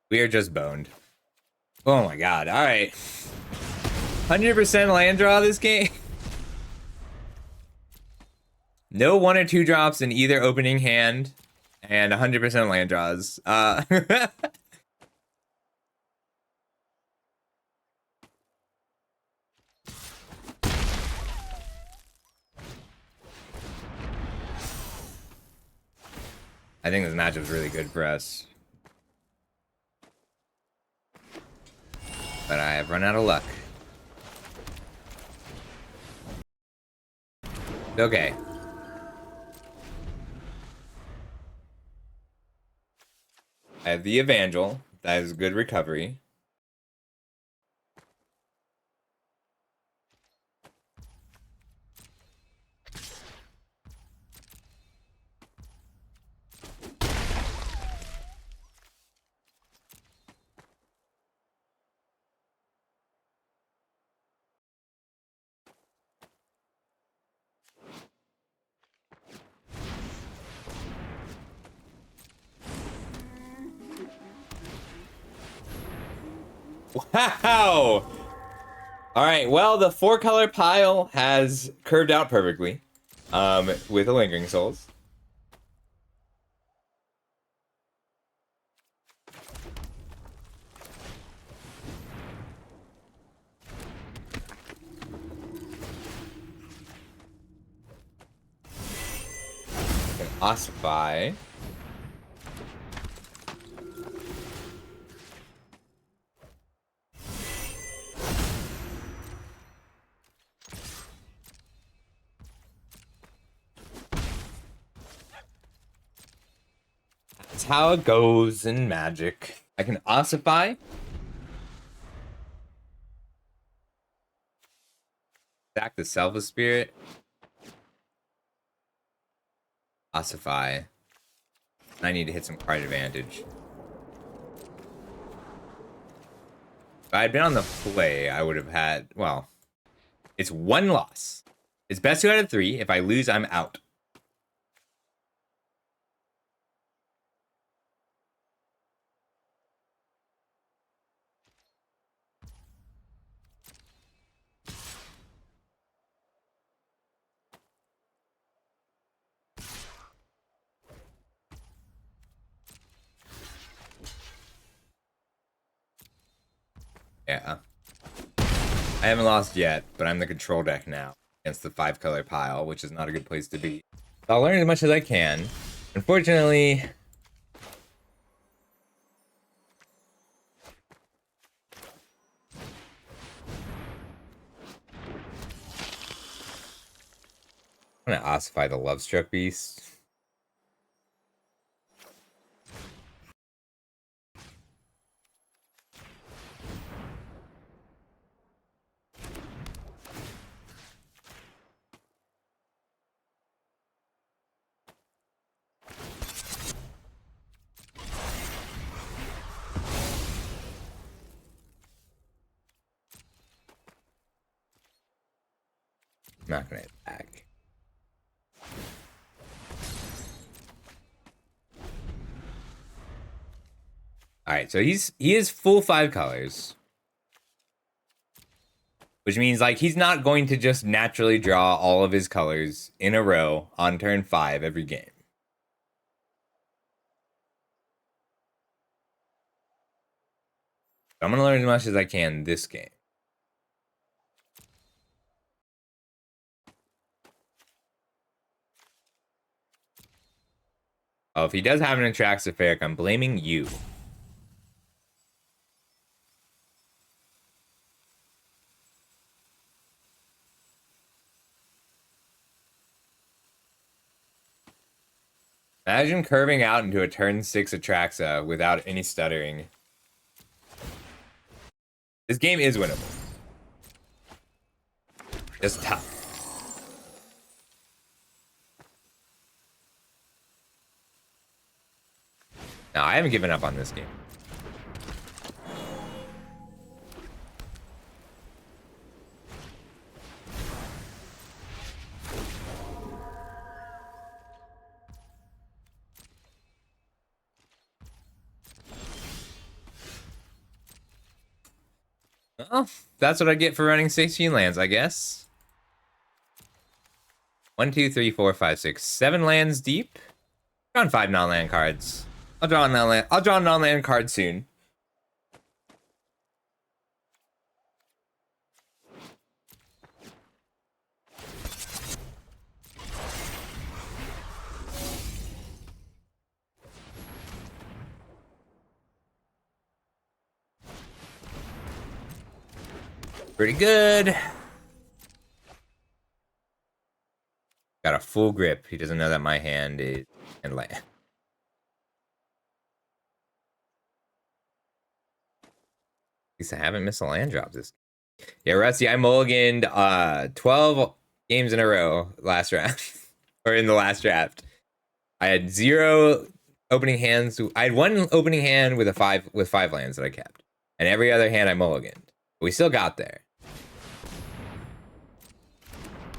We are just boned. Oh my god. Alright. 100% land draw this game. No 1 or 2 drops in either opening hand. And 100% land draws. I think this matchup is really good for us. But I have run out of luck. Okay. I have the Evangel. That is good recovery. Wow! Alright, well, the 4-color pile has curved out perfectly. With the Lingering Souls. Ossify. That's how it goes in Magic. I can ossify. Sack the Selfless Spirit. Ossify. I need to hit some card advantage. If I had been on the play, I would have had, well, it's one loss. It's best 2 out of 3. If I lose, I'm out. Yeah. I haven't lost yet, but I'm the control deck now against the 5-color pile, which is not a good place to be. So I'll learn as much as I can. Unfortunately, I'm gonna ossify the Lovestruck Beast. I'm not gonna attack. Alright, so he is full 5 colors. Which means, like, he's not going to just naturally draw all of his colors in a row on turn 5 every game. I'm going to learn as much as I can this game. Oh, if he does have an Atraxopheric, I'm blaming you. Imagine curving out into a turn 6 Atraxa without any stuttering. This game is winnable. Just tough. No, I haven't given up on this game. Well, that's what I get for running 16 lands, I guess. 1, 2, 3, 4, 5, 6, 7 lands deep. Around 5 non-land cards. I'll draw a non-land card soon. Pretty good. Got a full grip. He doesn't know that my hand is and land. At least I haven't missed a land drop this. Yeah, Rusty, I mulliganed 12 games in a row last round. Or in the last draft. I had 0 opening hands. I had 1 opening hand with 5 lands that I kept. And every other hand I mulliganed. We still got there.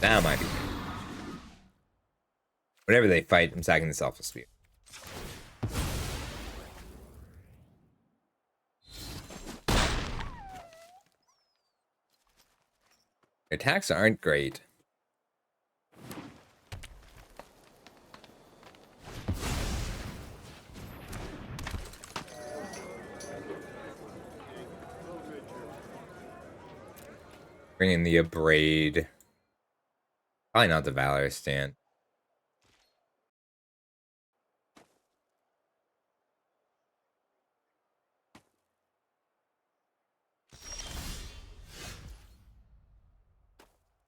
That might be. Whenever they fight, I'm sacking the Selfless Spirit. Attacks aren't great. Bring in the Abrade. Probably not the Valor stand.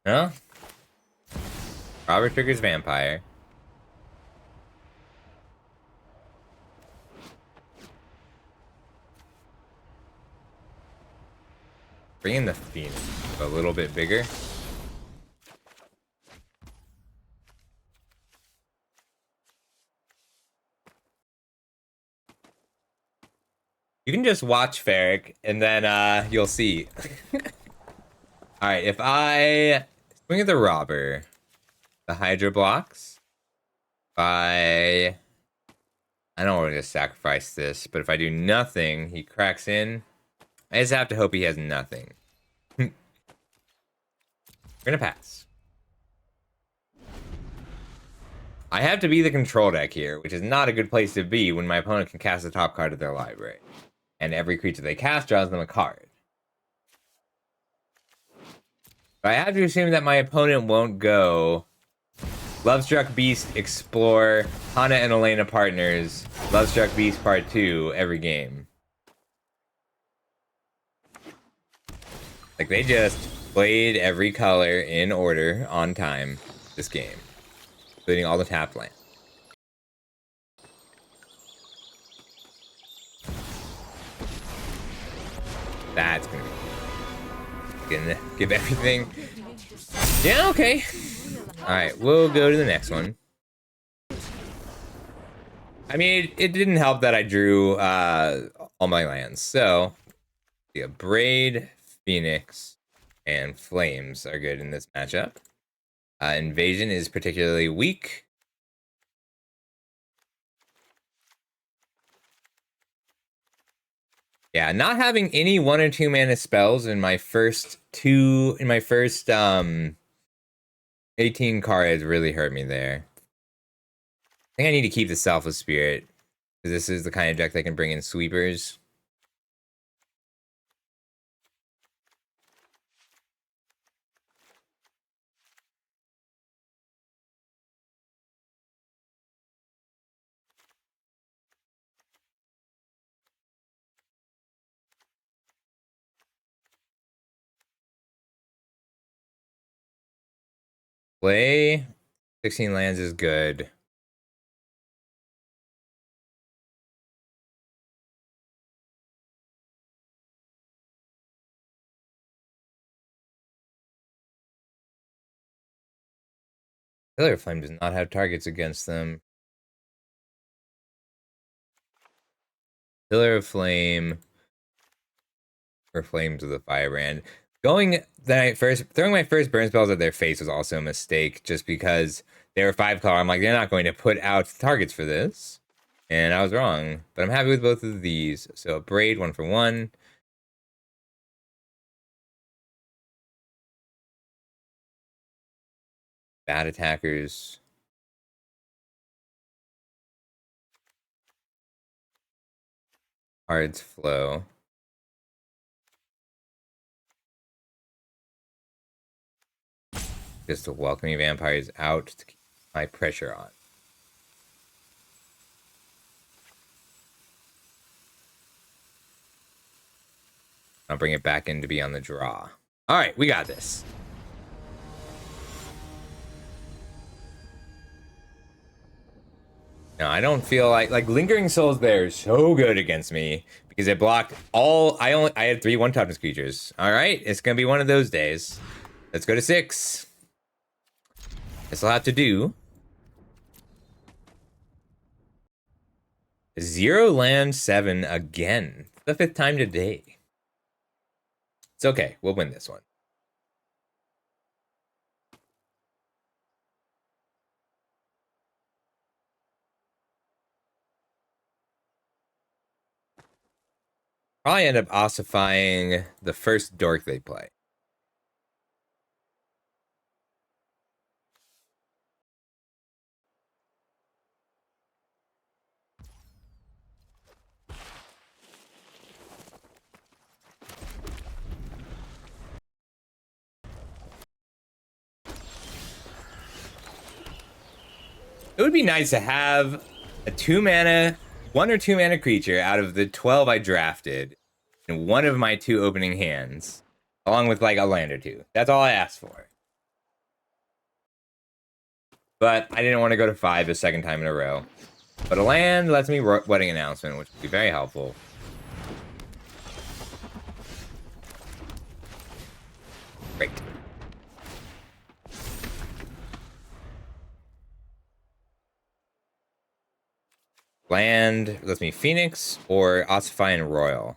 No? Robert triggers vampire. Bring in the Phoenix a little bit bigger. You can just watch Ferric, and then you'll see. Alright, if I swing at the robber, the Hydra blocks. I don't want to sacrifice this, but if I do nothing, he cracks in. I just have to hope he has nothing. We're gonna pass. I have to be the control deck here, which is not a good place to be when my opponent can cast the top card of their library. And every creature they cast draws them a card. But I have to assume that my opponent won't go Lovestruck Beast, Explore, Hana and Elena Partners, Lovestruck Beast Part 2 every game. Like, they just played every color in order on time this game, including all the tapped land. That's gonna give everything. Yeah, okay. Alright, we'll go to the next one. I mean, it didn't help that I drew all my lands. So, yeah, Braid, Phoenix, and Flames are good in this matchup. Invasion is particularly weak. Yeah, not having any 1 or 2 mana spells in my first 18 cards really hurt me there. I think I need to keep the Selfless Spirit, because this is the kind of deck that can bring in sweepers. Play 16 lands is good. Pillar of Flame does not have targets against them. Pillar of Flame or Flames of the Firebrand. Throwing my first burn spells at their face was also a mistake, just because they were 5 color. I'm like, they're not going to put out targets for this. And I was wrong. But I'm happy with both of these. So Braid, 1 for 1. Bad attackers. Cards flow. Just to welcoming vampires out to keep my pressure on. I'll bring it back in to be on the draw. All right, we got this. No, I don't feel like Lingering Souls there is so good against me because it blocked all. I had 3 1-toughness creatures. All right, it's gonna be one of those days. Let's go to 6. This will have to do. 0 land 7 again. The 5th time today. It's okay. We'll win this one. Probably end up ossifying the first dork they play. It would be nice to have a 2-mana, 1 or 2 mana creature out of the 12 I drafted in one of my 2 opening hands, along with like a land or 2. That's all I asked for. but I didn't want to go to 5 a second time in a row. But a land lets me wedding announcement, which would be very helpful. Great. Land lets me Phoenix or Ossifian Royal.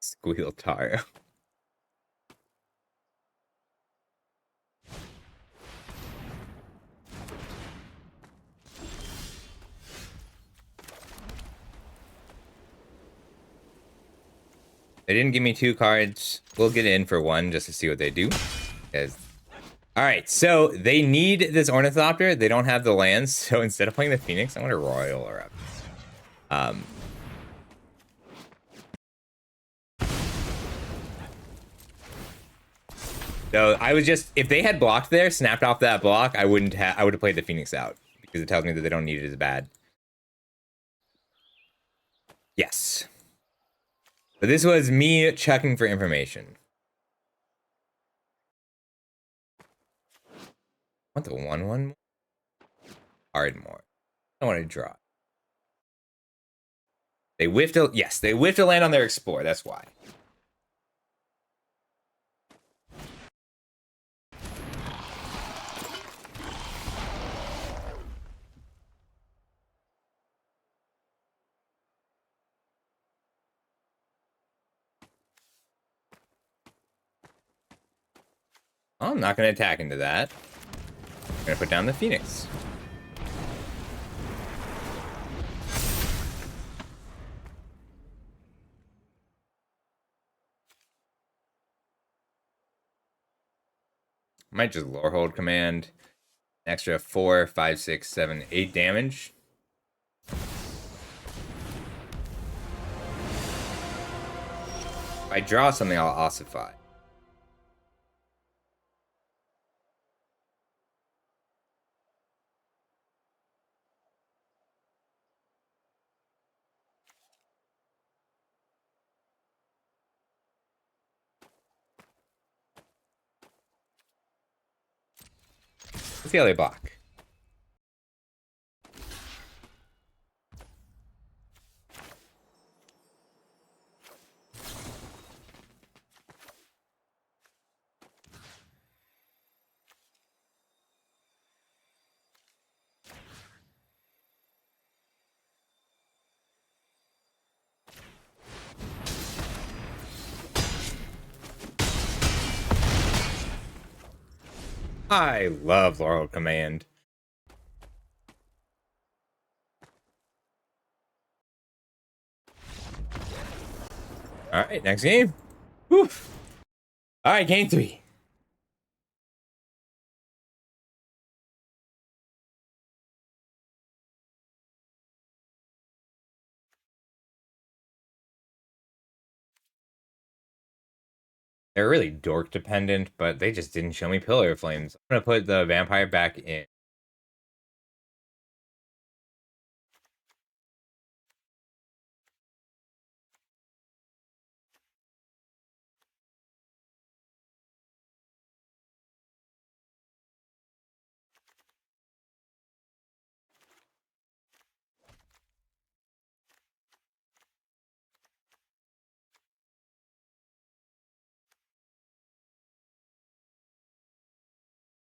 Squeal Taro. They didn't give me 2 cards. We'll get in for 1 just to see what they do. Alright, so they need this Ornithopter. They don't have the lands, so instead of playing the Phoenix, I want a Royal or a... So I was just... If they had blocked there, snapped off that block, I would have played the Phoenix out. Because it tells me that they don't need it as bad. Yes. But this was me checking for information. I want the 1/1 more. Hard more. I want to draw. They whiffed a... Yes, they whiffed a land on their Explore. That's why. I'm not going to attack into that. I'm going to put down the Phoenix. Might just lore hold command. Extra 4, 5, 6, 7, 8 damage. If I draw something, I'll ossify. Let's see how they block. I love Laurel Command. Alright, next game. Whew. Alright, game 3. They're really dork dependent, but they just didn't show me Pillar of Flames. I'm gonna put the vampire back in.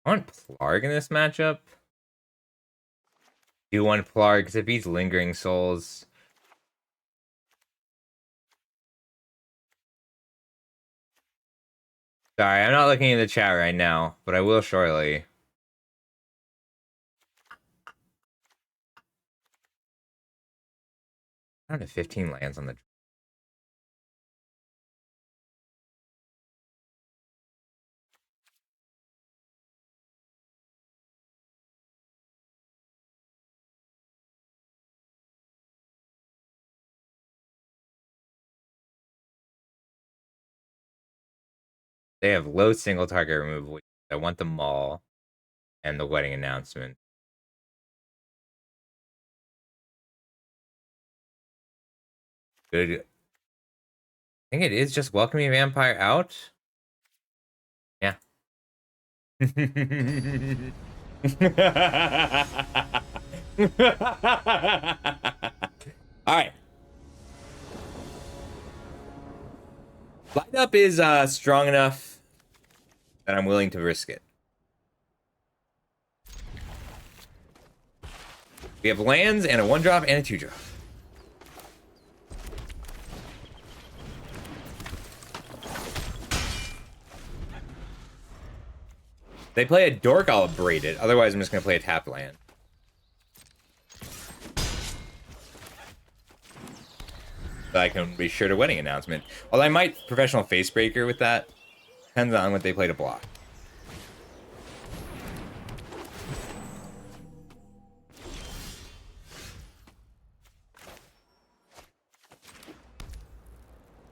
I want Plarg in this matchup. Do want Plarg because it beats Lingering Souls. Sorry, I'm not looking at the chat right now, but I will shortly. Down to 15 lands on the... They have low single target removal. I want the Maul and the wedding announcement. Good. I think it is just welcoming vampire out. Yeah. All right. Lineup is strong enough that I'm willing to risk it. We have lands and a 1-drop and a 2-drop. They play a dork, I'll braid it. Otherwise, I'm just going to play a tap land. So I can be sure to wedding announcement. Although I might professional face breaker with that. Depends on what they play to block.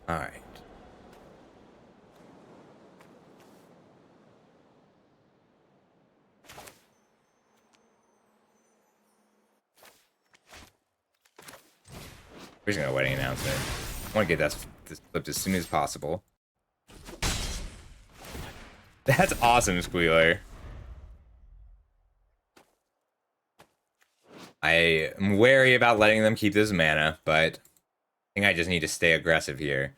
All right. We're just gonna wedding announcement. I want to get this flipped as soon as possible. That's awesome, Squealer. I am wary about letting them keep this mana, but I think I just need to stay aggressive here.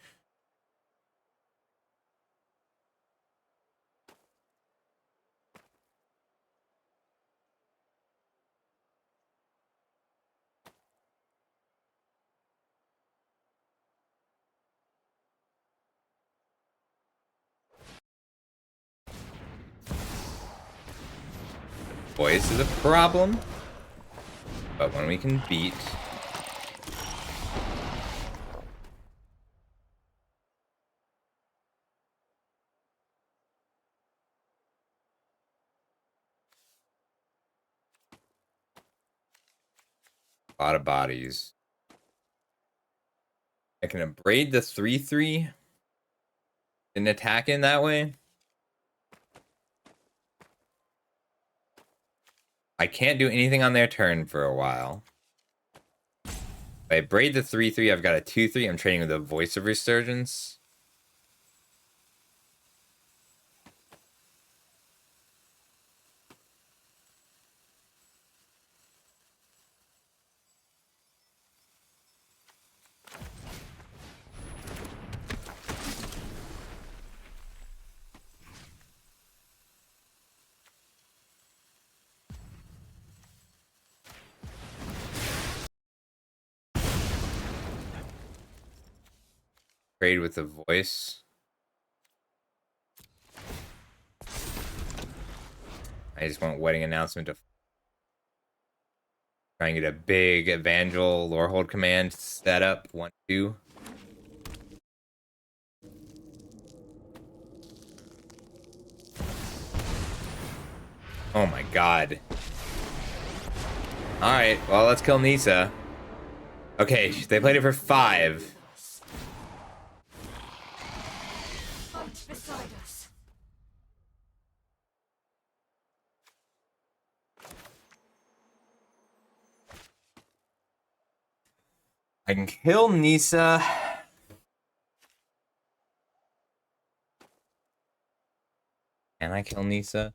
Voice is a problem, but when we can beat. A lot of bodies. I can abrade the 3/3 and attack in that way. I can't do anything on their turn for a while. If I braid the 3/3, I've got a 2/3. I'm trading with a Voice of Resurgence. Trade with the Voice. I just want wedding announcement to try and get a big Evangel Lorehold command set up. 1/2. Oh my god. Alright, well, let's kill Nisa. Okay, they played it for 5. Fight beside us. I can kill Nisa. Can I kill Nisa?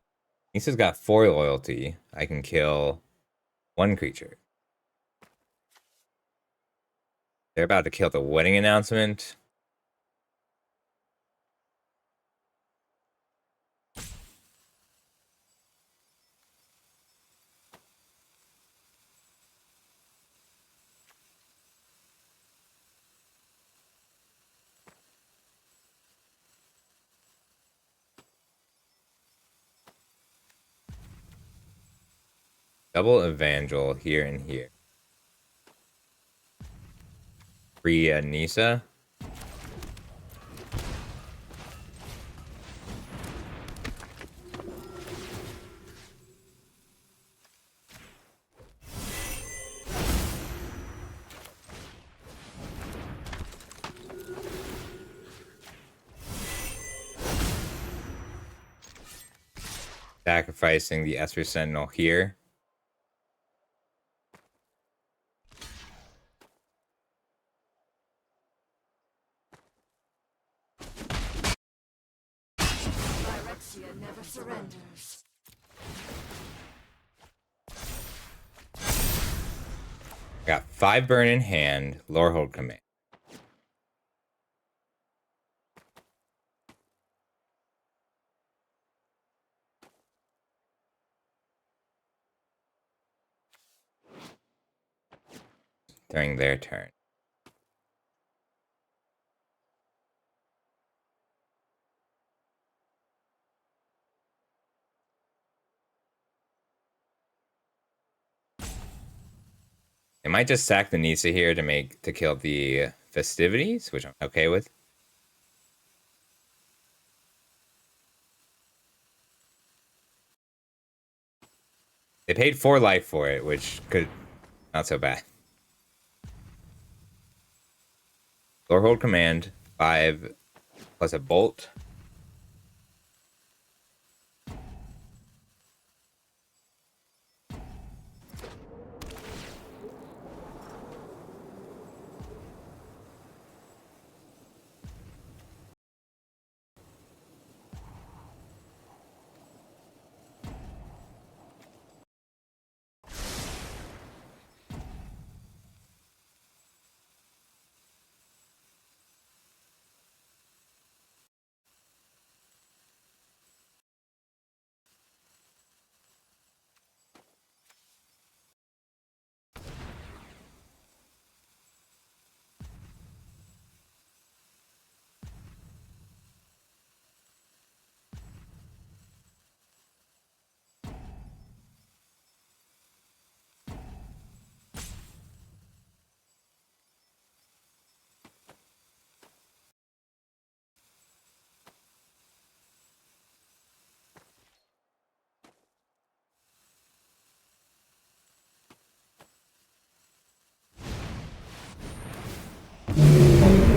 Nisa's got 4 loyalty. I can kill 1 creature. They're about to kill the wedding announcement. Double Evangel here and here. Free Nisa. Sacrificing the Esper Sentinel here. never surrenders. Got 5 burn in hand, lore hold command. During their turn. They might just sack the Nisa here to kill the festivities, which I'm okay with. They paid 4 life for it, which could not so bad. Lore hold command, 5 plus a bolt.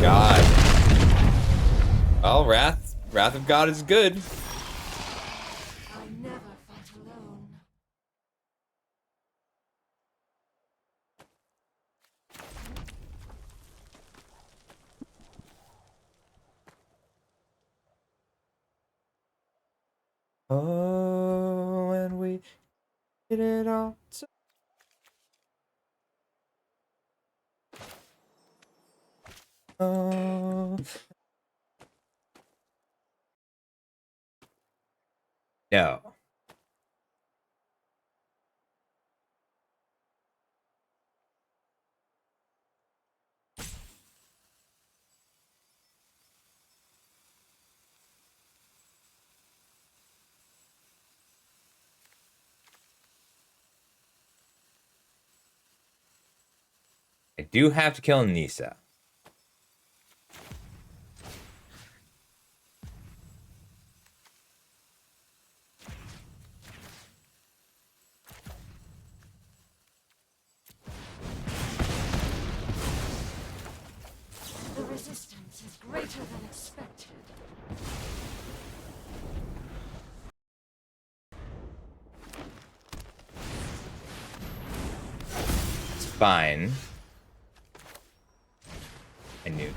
God. Well, Wrath of God is good. I never fight alone. Oh, and we did it all. Oh. No. I do have to kill Nisa. The resistance is greater than expected. It's fine. I knew.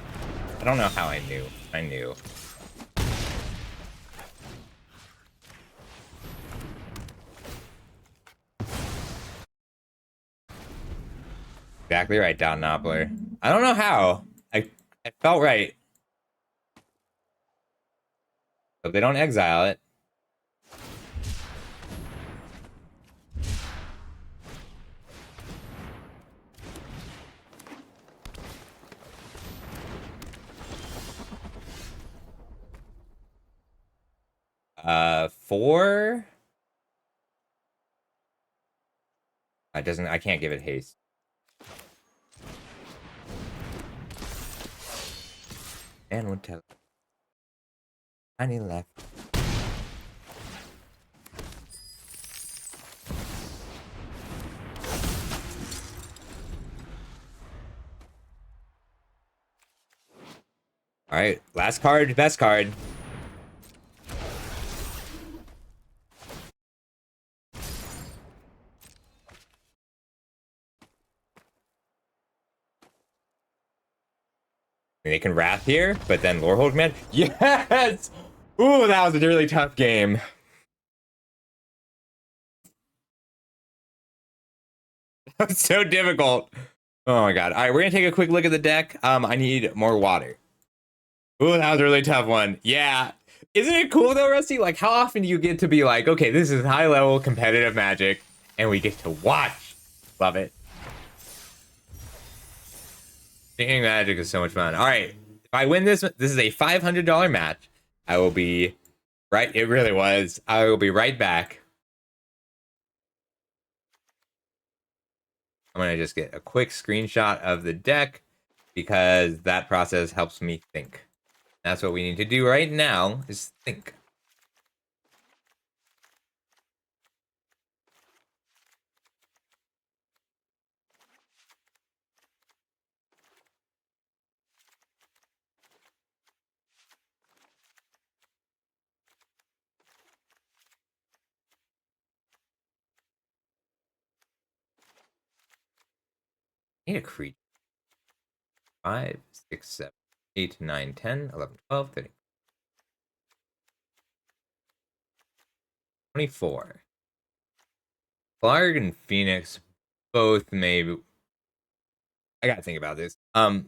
I don't know how I knew. I knew. Exactly right, Don Knopfler. I don't know how. I felt right. But they don't exile it. Four. I can't give it haste. And would tell. I need left. All right, last card, best card. They can Wrath here, but then Lorehold Command. Yes! Ooh, that was a really tough game. That's so difficult. Oh my god. All right, we're gonna take a quick look at the deck. I need more water. Ooh, that was a really tough one. Yeah. Isn't it cool though, Rusty? Like, how often do you get to be like, okay, this is high level competitive Magic, and we get to watch? Love it. Thinking Magic is so much fun. All right, if I win this, this is a $500 match. I will be right. It really was. I will be right back. I'm gonna just get a quick screenshot of the deck because that process helps me think. That's what we need to do right now is think. I need a creature. 5, 6, 7, 8, 9, 10, 11, 12, 13, 24. Clark and Phoenix both maybe. I gotta think about this. Oh,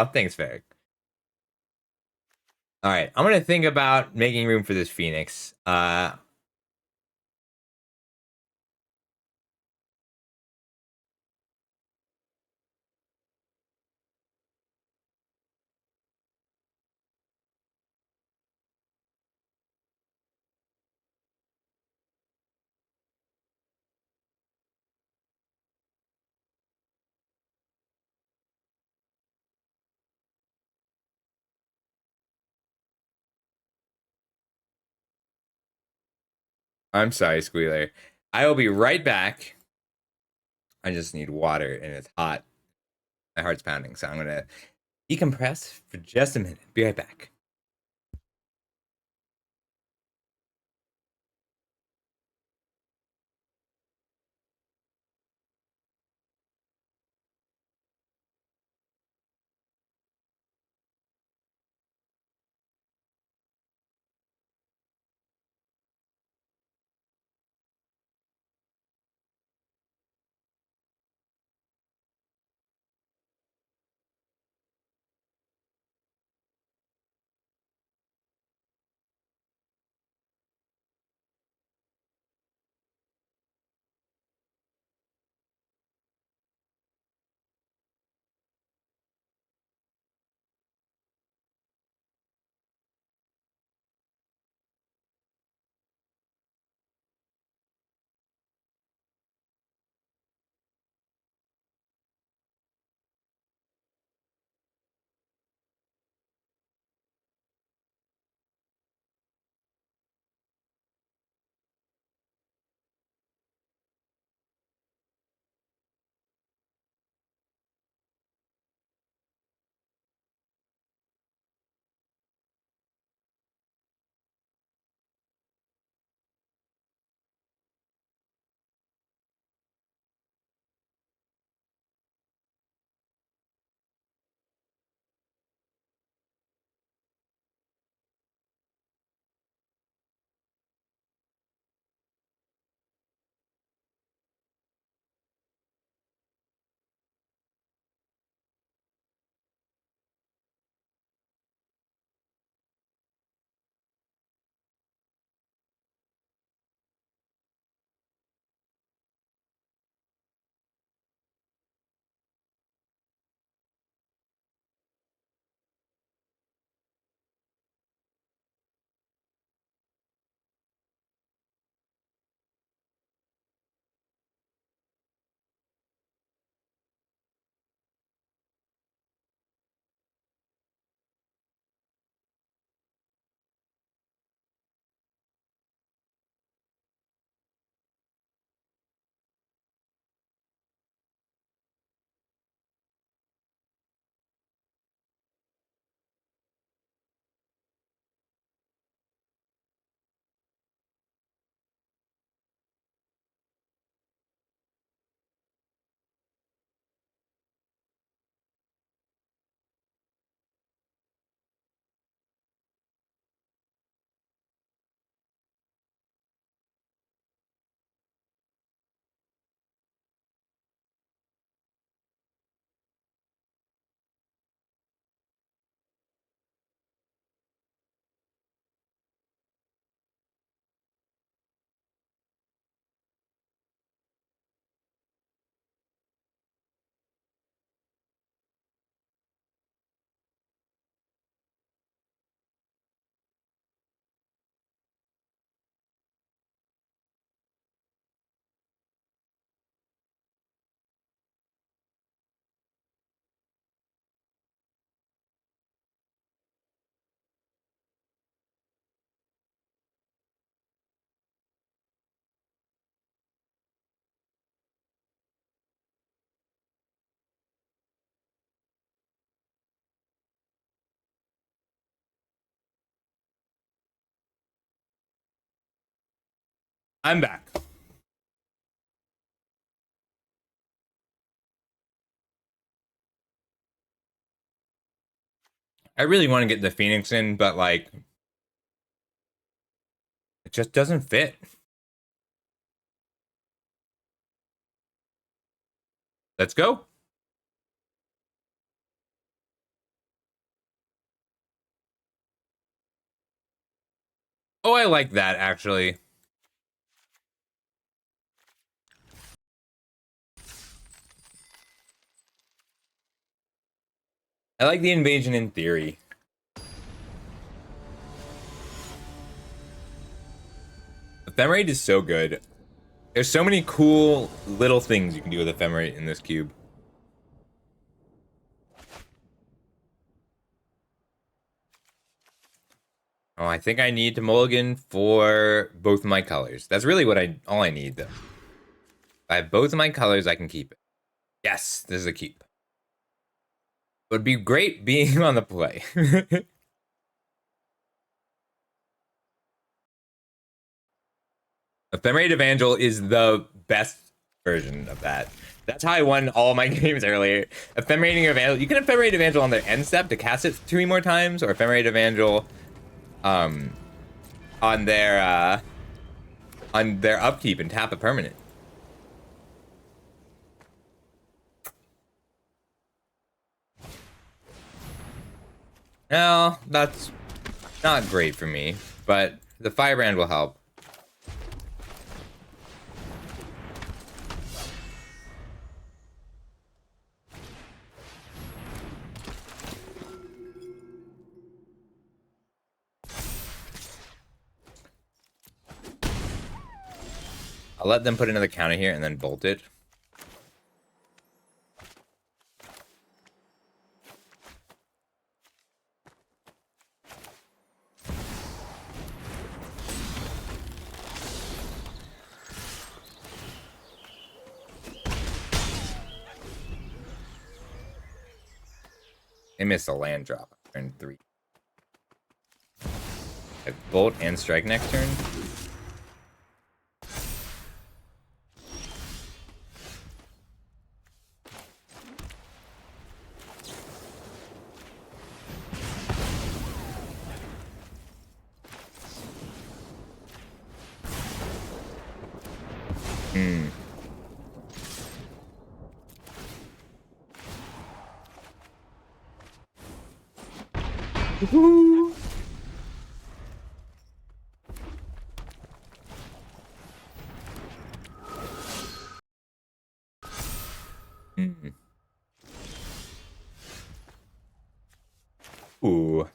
thanks, Ferric. All right, I'm gonna think about making room for this Phoenix. I'm sorry, Squealer. I will be right back. I just need water and it's hot. My heart's pounding, so I'm gonna decompress for just a minute. Be right back. I'm back. I really want to get the Phoenix in, but like, it just doesn't fit. Let's go. Oh, I like that actually. I like the invasion in theory. Ephemerate is so good. There's so many cool little things you can do with Ephemerate in this cube. Oh, I think I need to mulligan for both my colors. That's really what all I need though. If I have both of my colors, I can keep it. Yes, this is a keep. It would be great being on the play. Ephemerate Evangel is the best version of that. That's how I won all my games earlier. Ephemerating Evangel. You can Ephemerate Evangel on their end step to cast it 2 more times, or Ephemerate Evangel on their upkeep and tap a permanent. No, that's not great for me, but the Firebrand will help. I'll let them put another counter here and then bolt it. They missed a land drop on turn 3. I bolt and strike next turn. Hmm. Woohoo! Hmm. Ooh.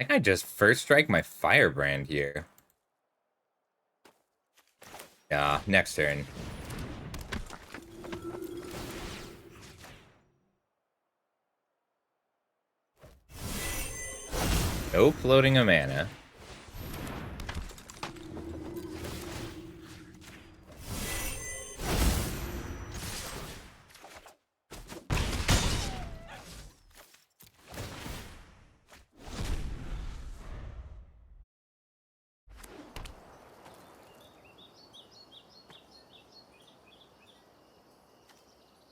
I think I just first strike my Firebrand here. Yeah, next turn. No floating a mana.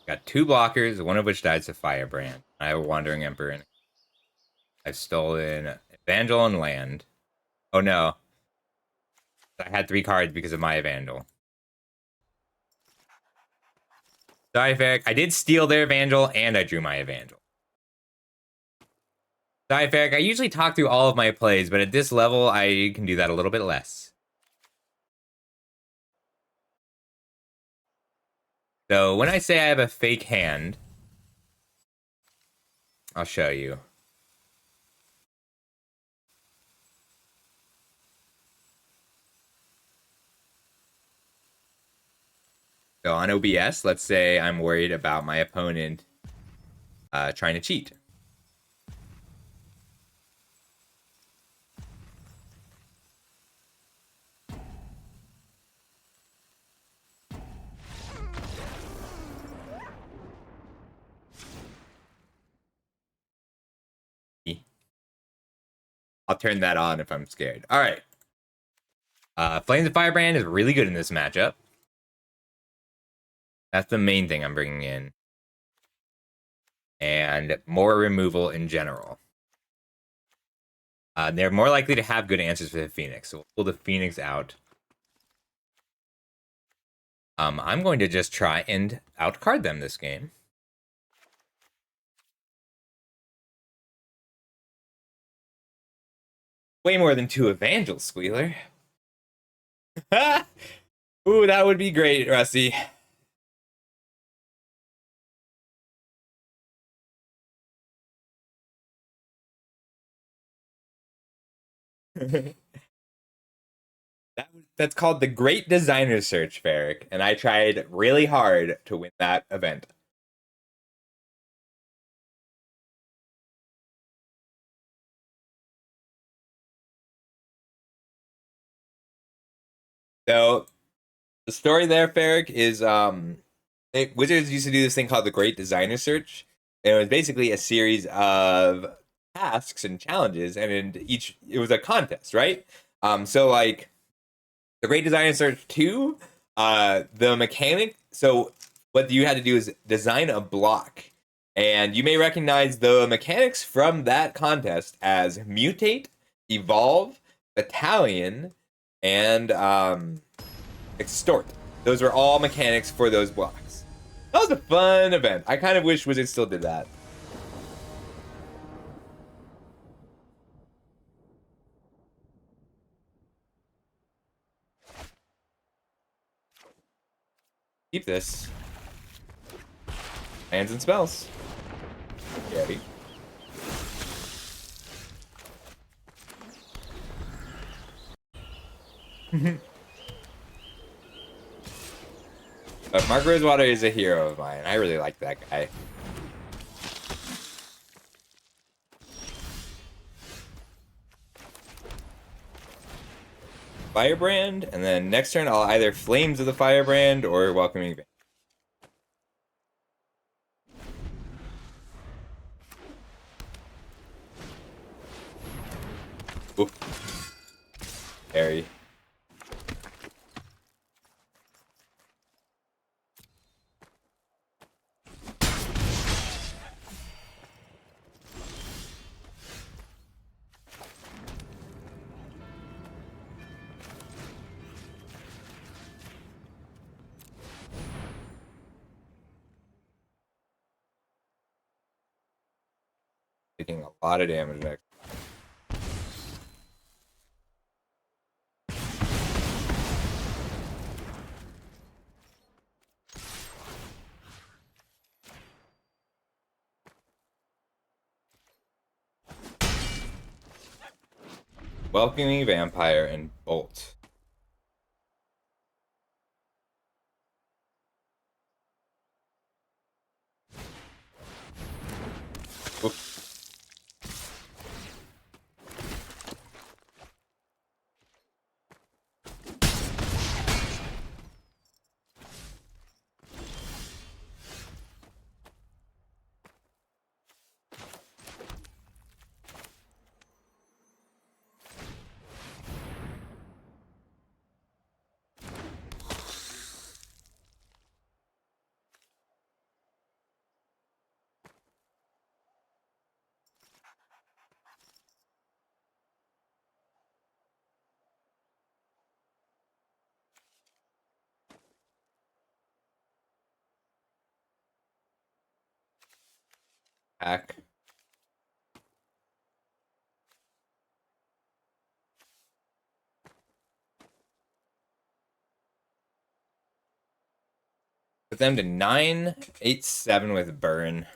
Got 2 blockers, one of which dies to Firebrand. I have a Wandering Emperor in it. I've stolen Evangel and land. Oh no. I had 3 cards because of my Evangel. Sorry, Ferric. I did steal their Evangel and I drew my Evangel. Sorry, Ferric. I usually talk through all of my plays, but at this level, I can do that a little bit less. So when I say I have a fake hand, I'll show you. So on OBS, let's say I'm worried about my opponent trying to cheat. I'll turn that on if I'm scared. All right. Flames of Firebrand is really good in this matchup. That's the main thing I'm bringing in. And more removal in general. They're more likely to have good answers for the Phoenix. So we'll pull the Phoenix out. I'm going to just try and outcard them this game. Way more than 2 Evangel, Squealer. Ooh, that would be great, Rusty. That's called the Great Designer Search, Ferric, and I tried really hard to win that event. So the story there, Ferric, is Wizards used to do this thing called the Great Designer Search, and it was basically a series of tasks and challenges, and in each it was a contest, right? So like the Great Designer Search 2, the mechanic. So what you had to do is design a block, and you may recognize the mechanics from that contest as mutate, evolve, battalion, and extort. Those are all mechanics for those blocks. That was a fun event. I kind of wish Wizards still did that. Keep this. Hands and spells. Gary. But Mark Rosewater is a hero of mine. I really like that guy. Firebrand, and then next turn I'll either Flames of the Firebrand or Welcoming Van. Oof. Harry. Taking a lot of damage next. Welcoming Vampire and Bolt. Oof. Hack. Put them to 9, 8, 7 with burn.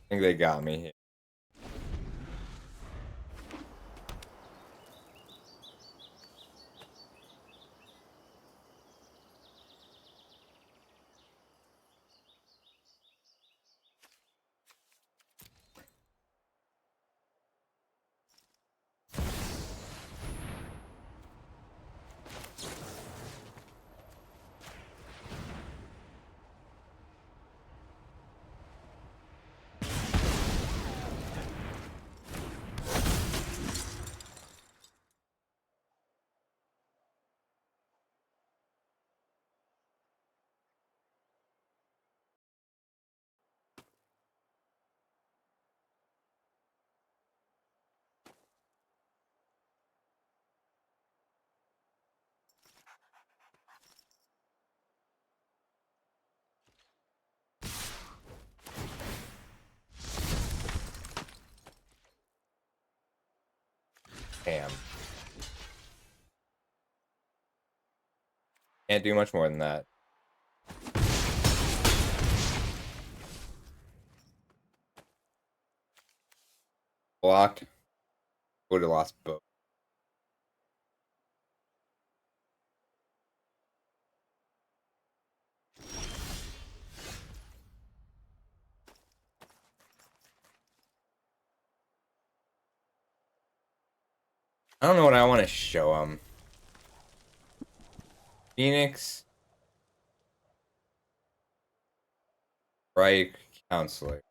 I think they got me here. Damn. Can't do much more than that. Blocked. Would have lost both. I don't know what I want to show him. Phoenix. Reich. Counselor.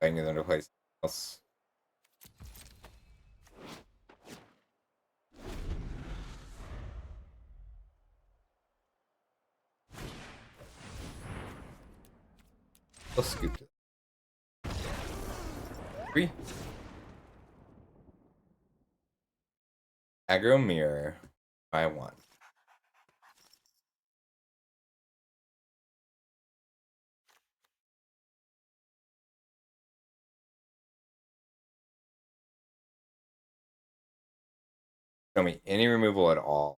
I need them to play something else. We'll scoop it. 3. Aggro mirror. I want. Show me any removal at all.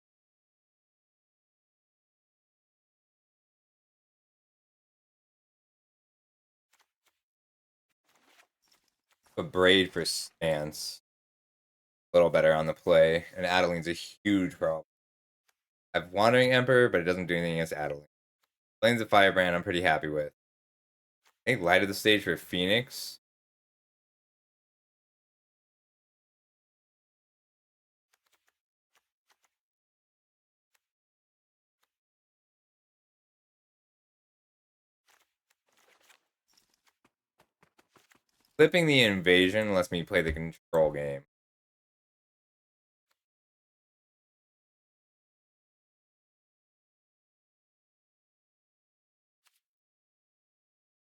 A braid for stance. A little better on the play. And Adeline's a huge problem. I have Wandering Emperor, but it doesn't do anything against Adeline. Lane's a Firebrand I'm pretty happy with. I think Light of the Stage for Phoenix. Flipping the invasion lets me play the control game.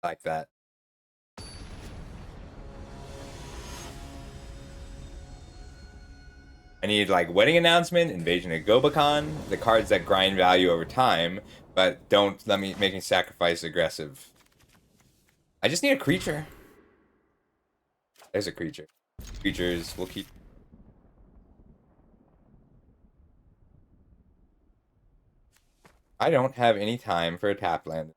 I like that. I need like Wedding Announcement, Invasion of Gobakon, the cards that grind value over time, but don't let me make me sacrifice aggressive. I just need a creature. There's a creature. Creatures will keep. I don't have any time for a tap land.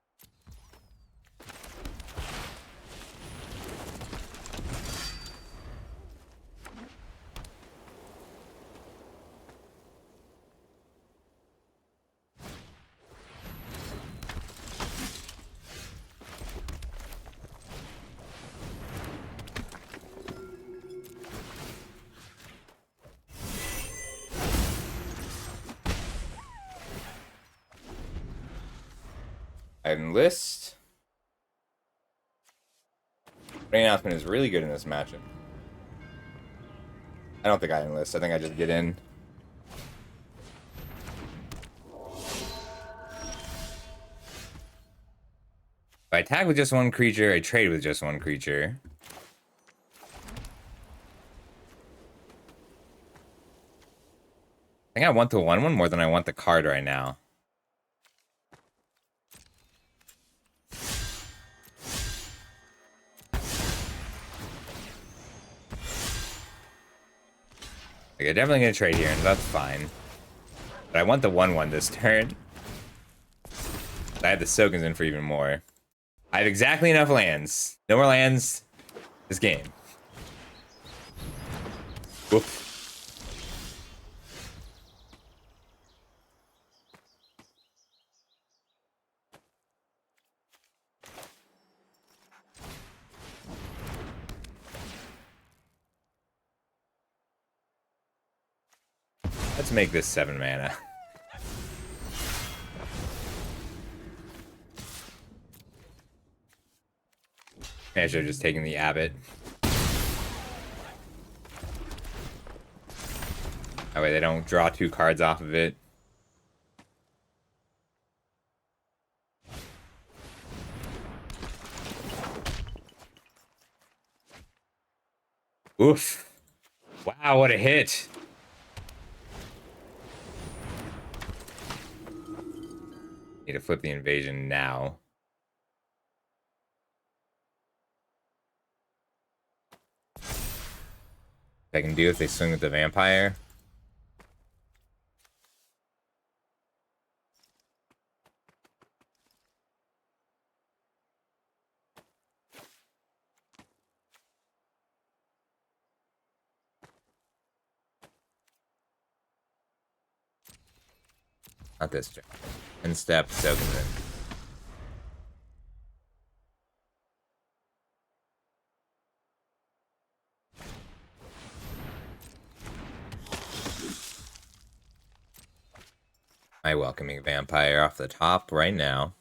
I enlist. Wedding Announcement is really good in this matchup. I don't think I enlist. I think I just get in. If I attack with just one creature, I trade with just one creature. I think I want the 1/1 more than I want the card right now. Like, I'm definitely gonna trade here, and that's fine. But I want the 1/1 this turn. I have the Sokens in for even more. I have exactly enough lands. No more lands this game. Woof. Let's make this 7 mana. I should have just taken the Abbot. That way they don't draw 2 cards off of it. Oof. Wow, what a hit. Need to flip the invasion now. I can do if they swing with the vampire. Not this turn. And step, soaking it. My welcoming vampire off the top right now.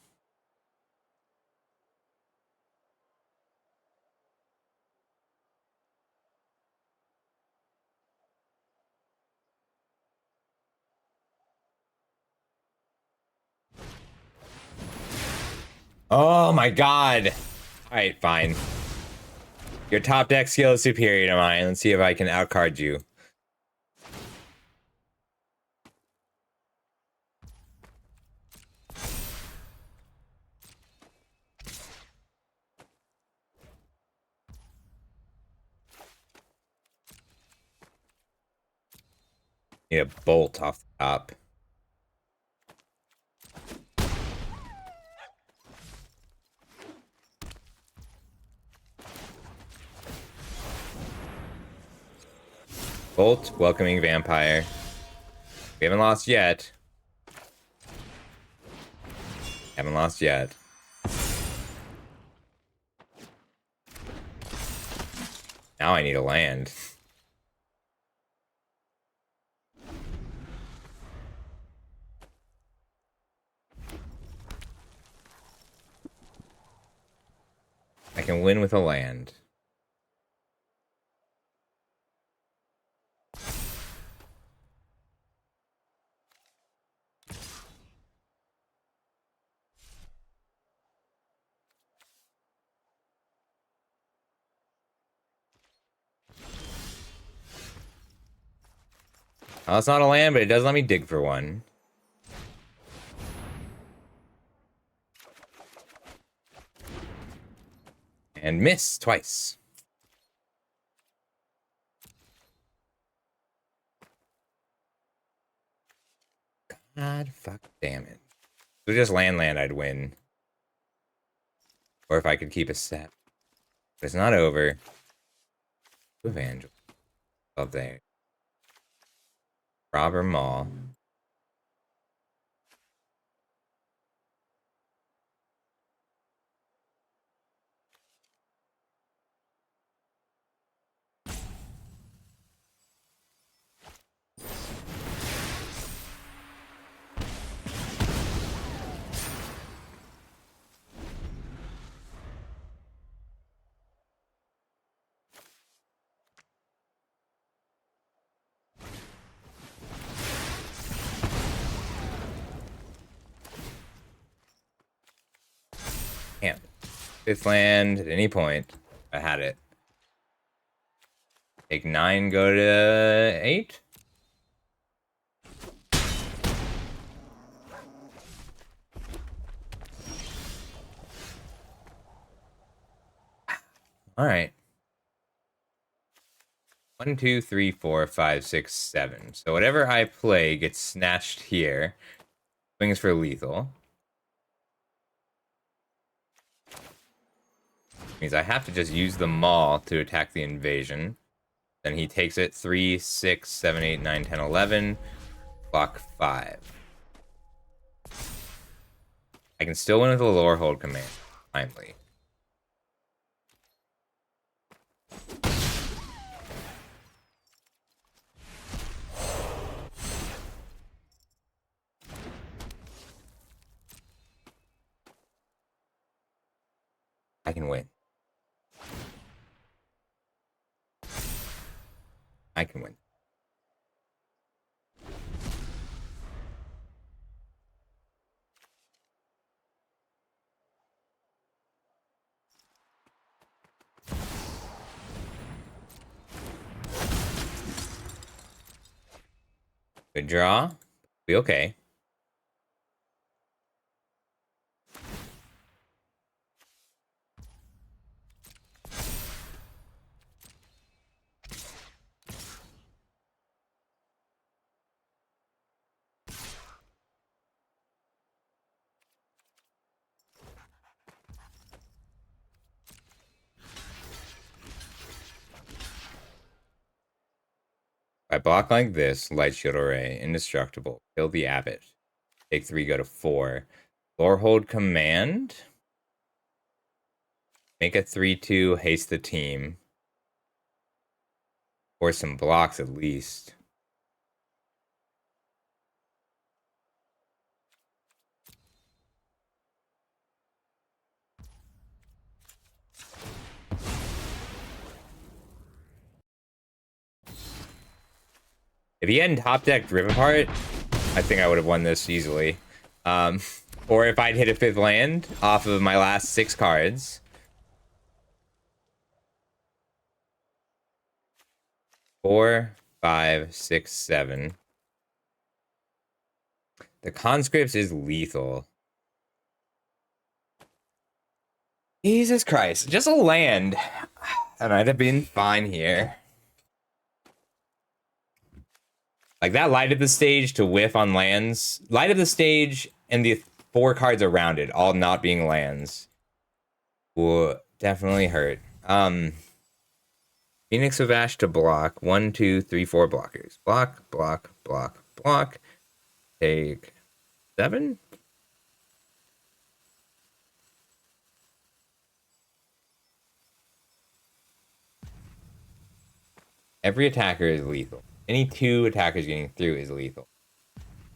Oh my god. Alright, fine. Your top deck skill is superior to mine. Let's see if I can outcard you. Need a bolt off the top. Bolt, welcoming vampire. We haven't lost yet. Haven't lost yet. Now I need a land. I can win with a land. Oh, it's not a land, but it does let me dig for one. And miss twice. God, fuck, damn it. If it was just land, I'd win. Or if I could keep a step. But it's not over. Evangel. Up there. Robber Maul. Damn. Fifth land at any point. I had it. Take 9, go to 8. Alright. 1, 2, 3, 4, 5, 6, 7. So whatever I play gets snatched here. Swings for lethal. Means I have to just use the maul to attack the invasion. Then he takes it 3, 6, 7, 8, 9, 10, 11. Block 5. I can still win with a lore hold command. Timely. I can win. I can win. Good draw. Be okay. I block like this, light shield array, indestructible, kill the abbot. Take 3, go to 4. Lore hold command. Make a 3/2, haste the team. Or some blocks at least. If he hadn't top decked Rip Apart, I think I would have won this easily. Or if I'd hit a 5th land off of my last 6 cards. Four, 5, 6, 7. The conscripts is lethal. Jesus Christ, just a land. And I'd have been fine here. Like that light of the stage to whiff on lands. Light of the stage and the 4 cards around it, all not being lands. Will definitely hurt. Phoenix of Ash to block. 1, 2, 3, 4 blockers. Block, block, block, block. Take 7? Every attacker is lethal. Any 2 attackers getting through is lethal.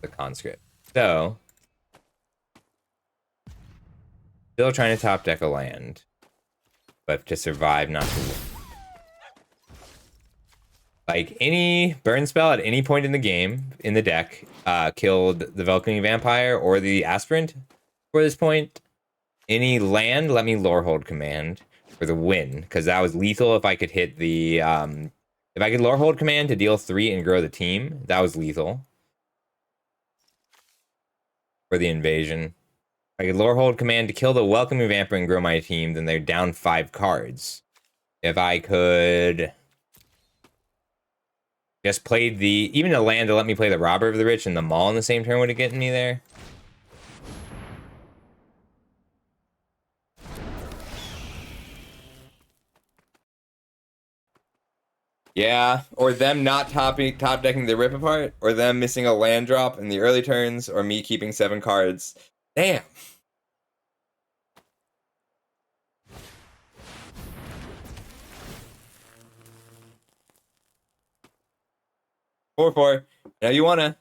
The conscript. So, still trying to top deck a land. But to survive, not to win. Like, any burn spell at any point in the game, in the deck, killed the Welcoming Vampire or the Aspirant for this point. Any land, let me lore hold command for the win, because that was lethal if I could hit the, if I could lore hold command to deal 3 and grow the team, that was lethal. For the invasion. If I could lore hold command to kill the Welcoming Vampire and grow my team, then they're down 5 cards. If I could just play the, even a land to let me play the Robber of the Rich and the Maul in the same turn would have gotten me there. Yeah, or them not top decking the Rip Apart, or them missing a land drop in the early turns, or me keeping 7 cards. Damn. Four. Now you wanna.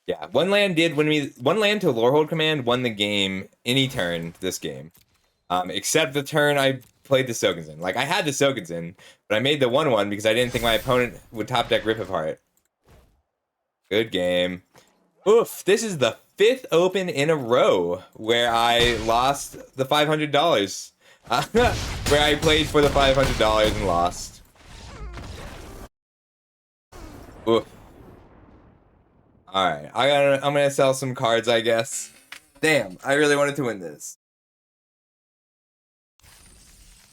Yeah, one land did win me. One land to Lorehold command won the game any turn this game. Except the turn I played the Sogenson. Like, I had the Sogenson, but I made the 1/1 because I didn't think my opponent would top deck Rip Apart. Good game. Oof, this is the 5th open in a row where I lost the $500. Where I played for the $500 and lost. Oof. Alright, I'm gonna sell some cards, I guess. Damn, I really wanted to win this.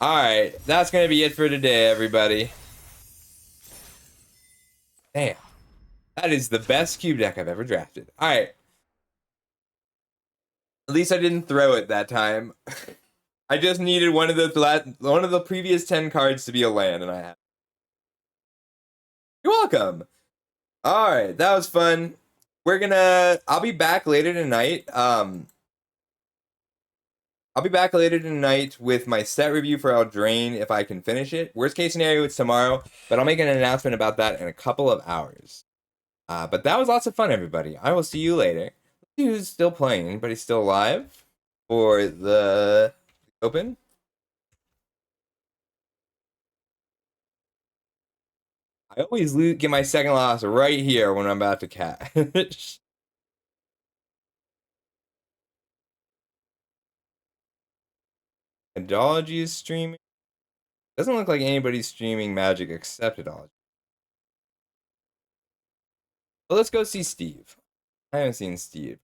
Alright, that's gonna be it for today, everybody. Damn. That is the best cube deck I've ever drafted. Alright. At least I didn't throw it that time. I just needed one of the previous 10 cards to be a land, and I have. You're welcome. Alright, that was fun. I'll be back later tonight. I'll be back later tonight with my set review for Eldraine if I can finish it. Worst case scenario, it's tomorrow, but I'll make an announcement about that in a couple of hours. But that was lots of fun, everybody. I will see you later. Let's see who's still playing. Anybody still alive for the open? I always get my second loss right here when I'm about to catch. Idology is streaming. Doesn't look like anybody's streaming Magic except Idology. So let's go see Steve. I haven't seen Steve.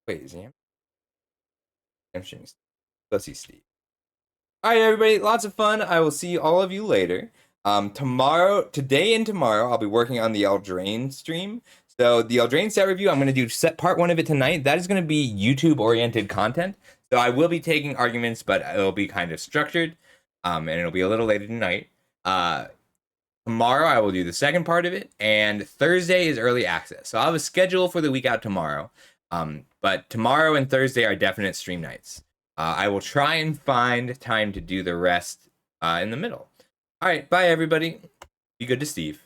Wait, is he? I'm streaming Steve. Let's see Steve. All right, everybody, lots of fun. I will see all of you later. Today and tomorrow, I'll be working on the Eldraine stream. So the Eldraine set review, I'm going to do set part 1 of it tonight. That is going to be YouTube-oriented content. So I will be taking arguments, but it'll be kind of structured, and it'll be a little later tonight. Tomorrow, I will do the second part of it, and Thursday is early access. So I'll have a schedule for the week out tomorrow. But tomorrow and Thursday are definite stream nights. I will try and find time to do the rest in the middle. All right, bye, everybody. Be good to Steve.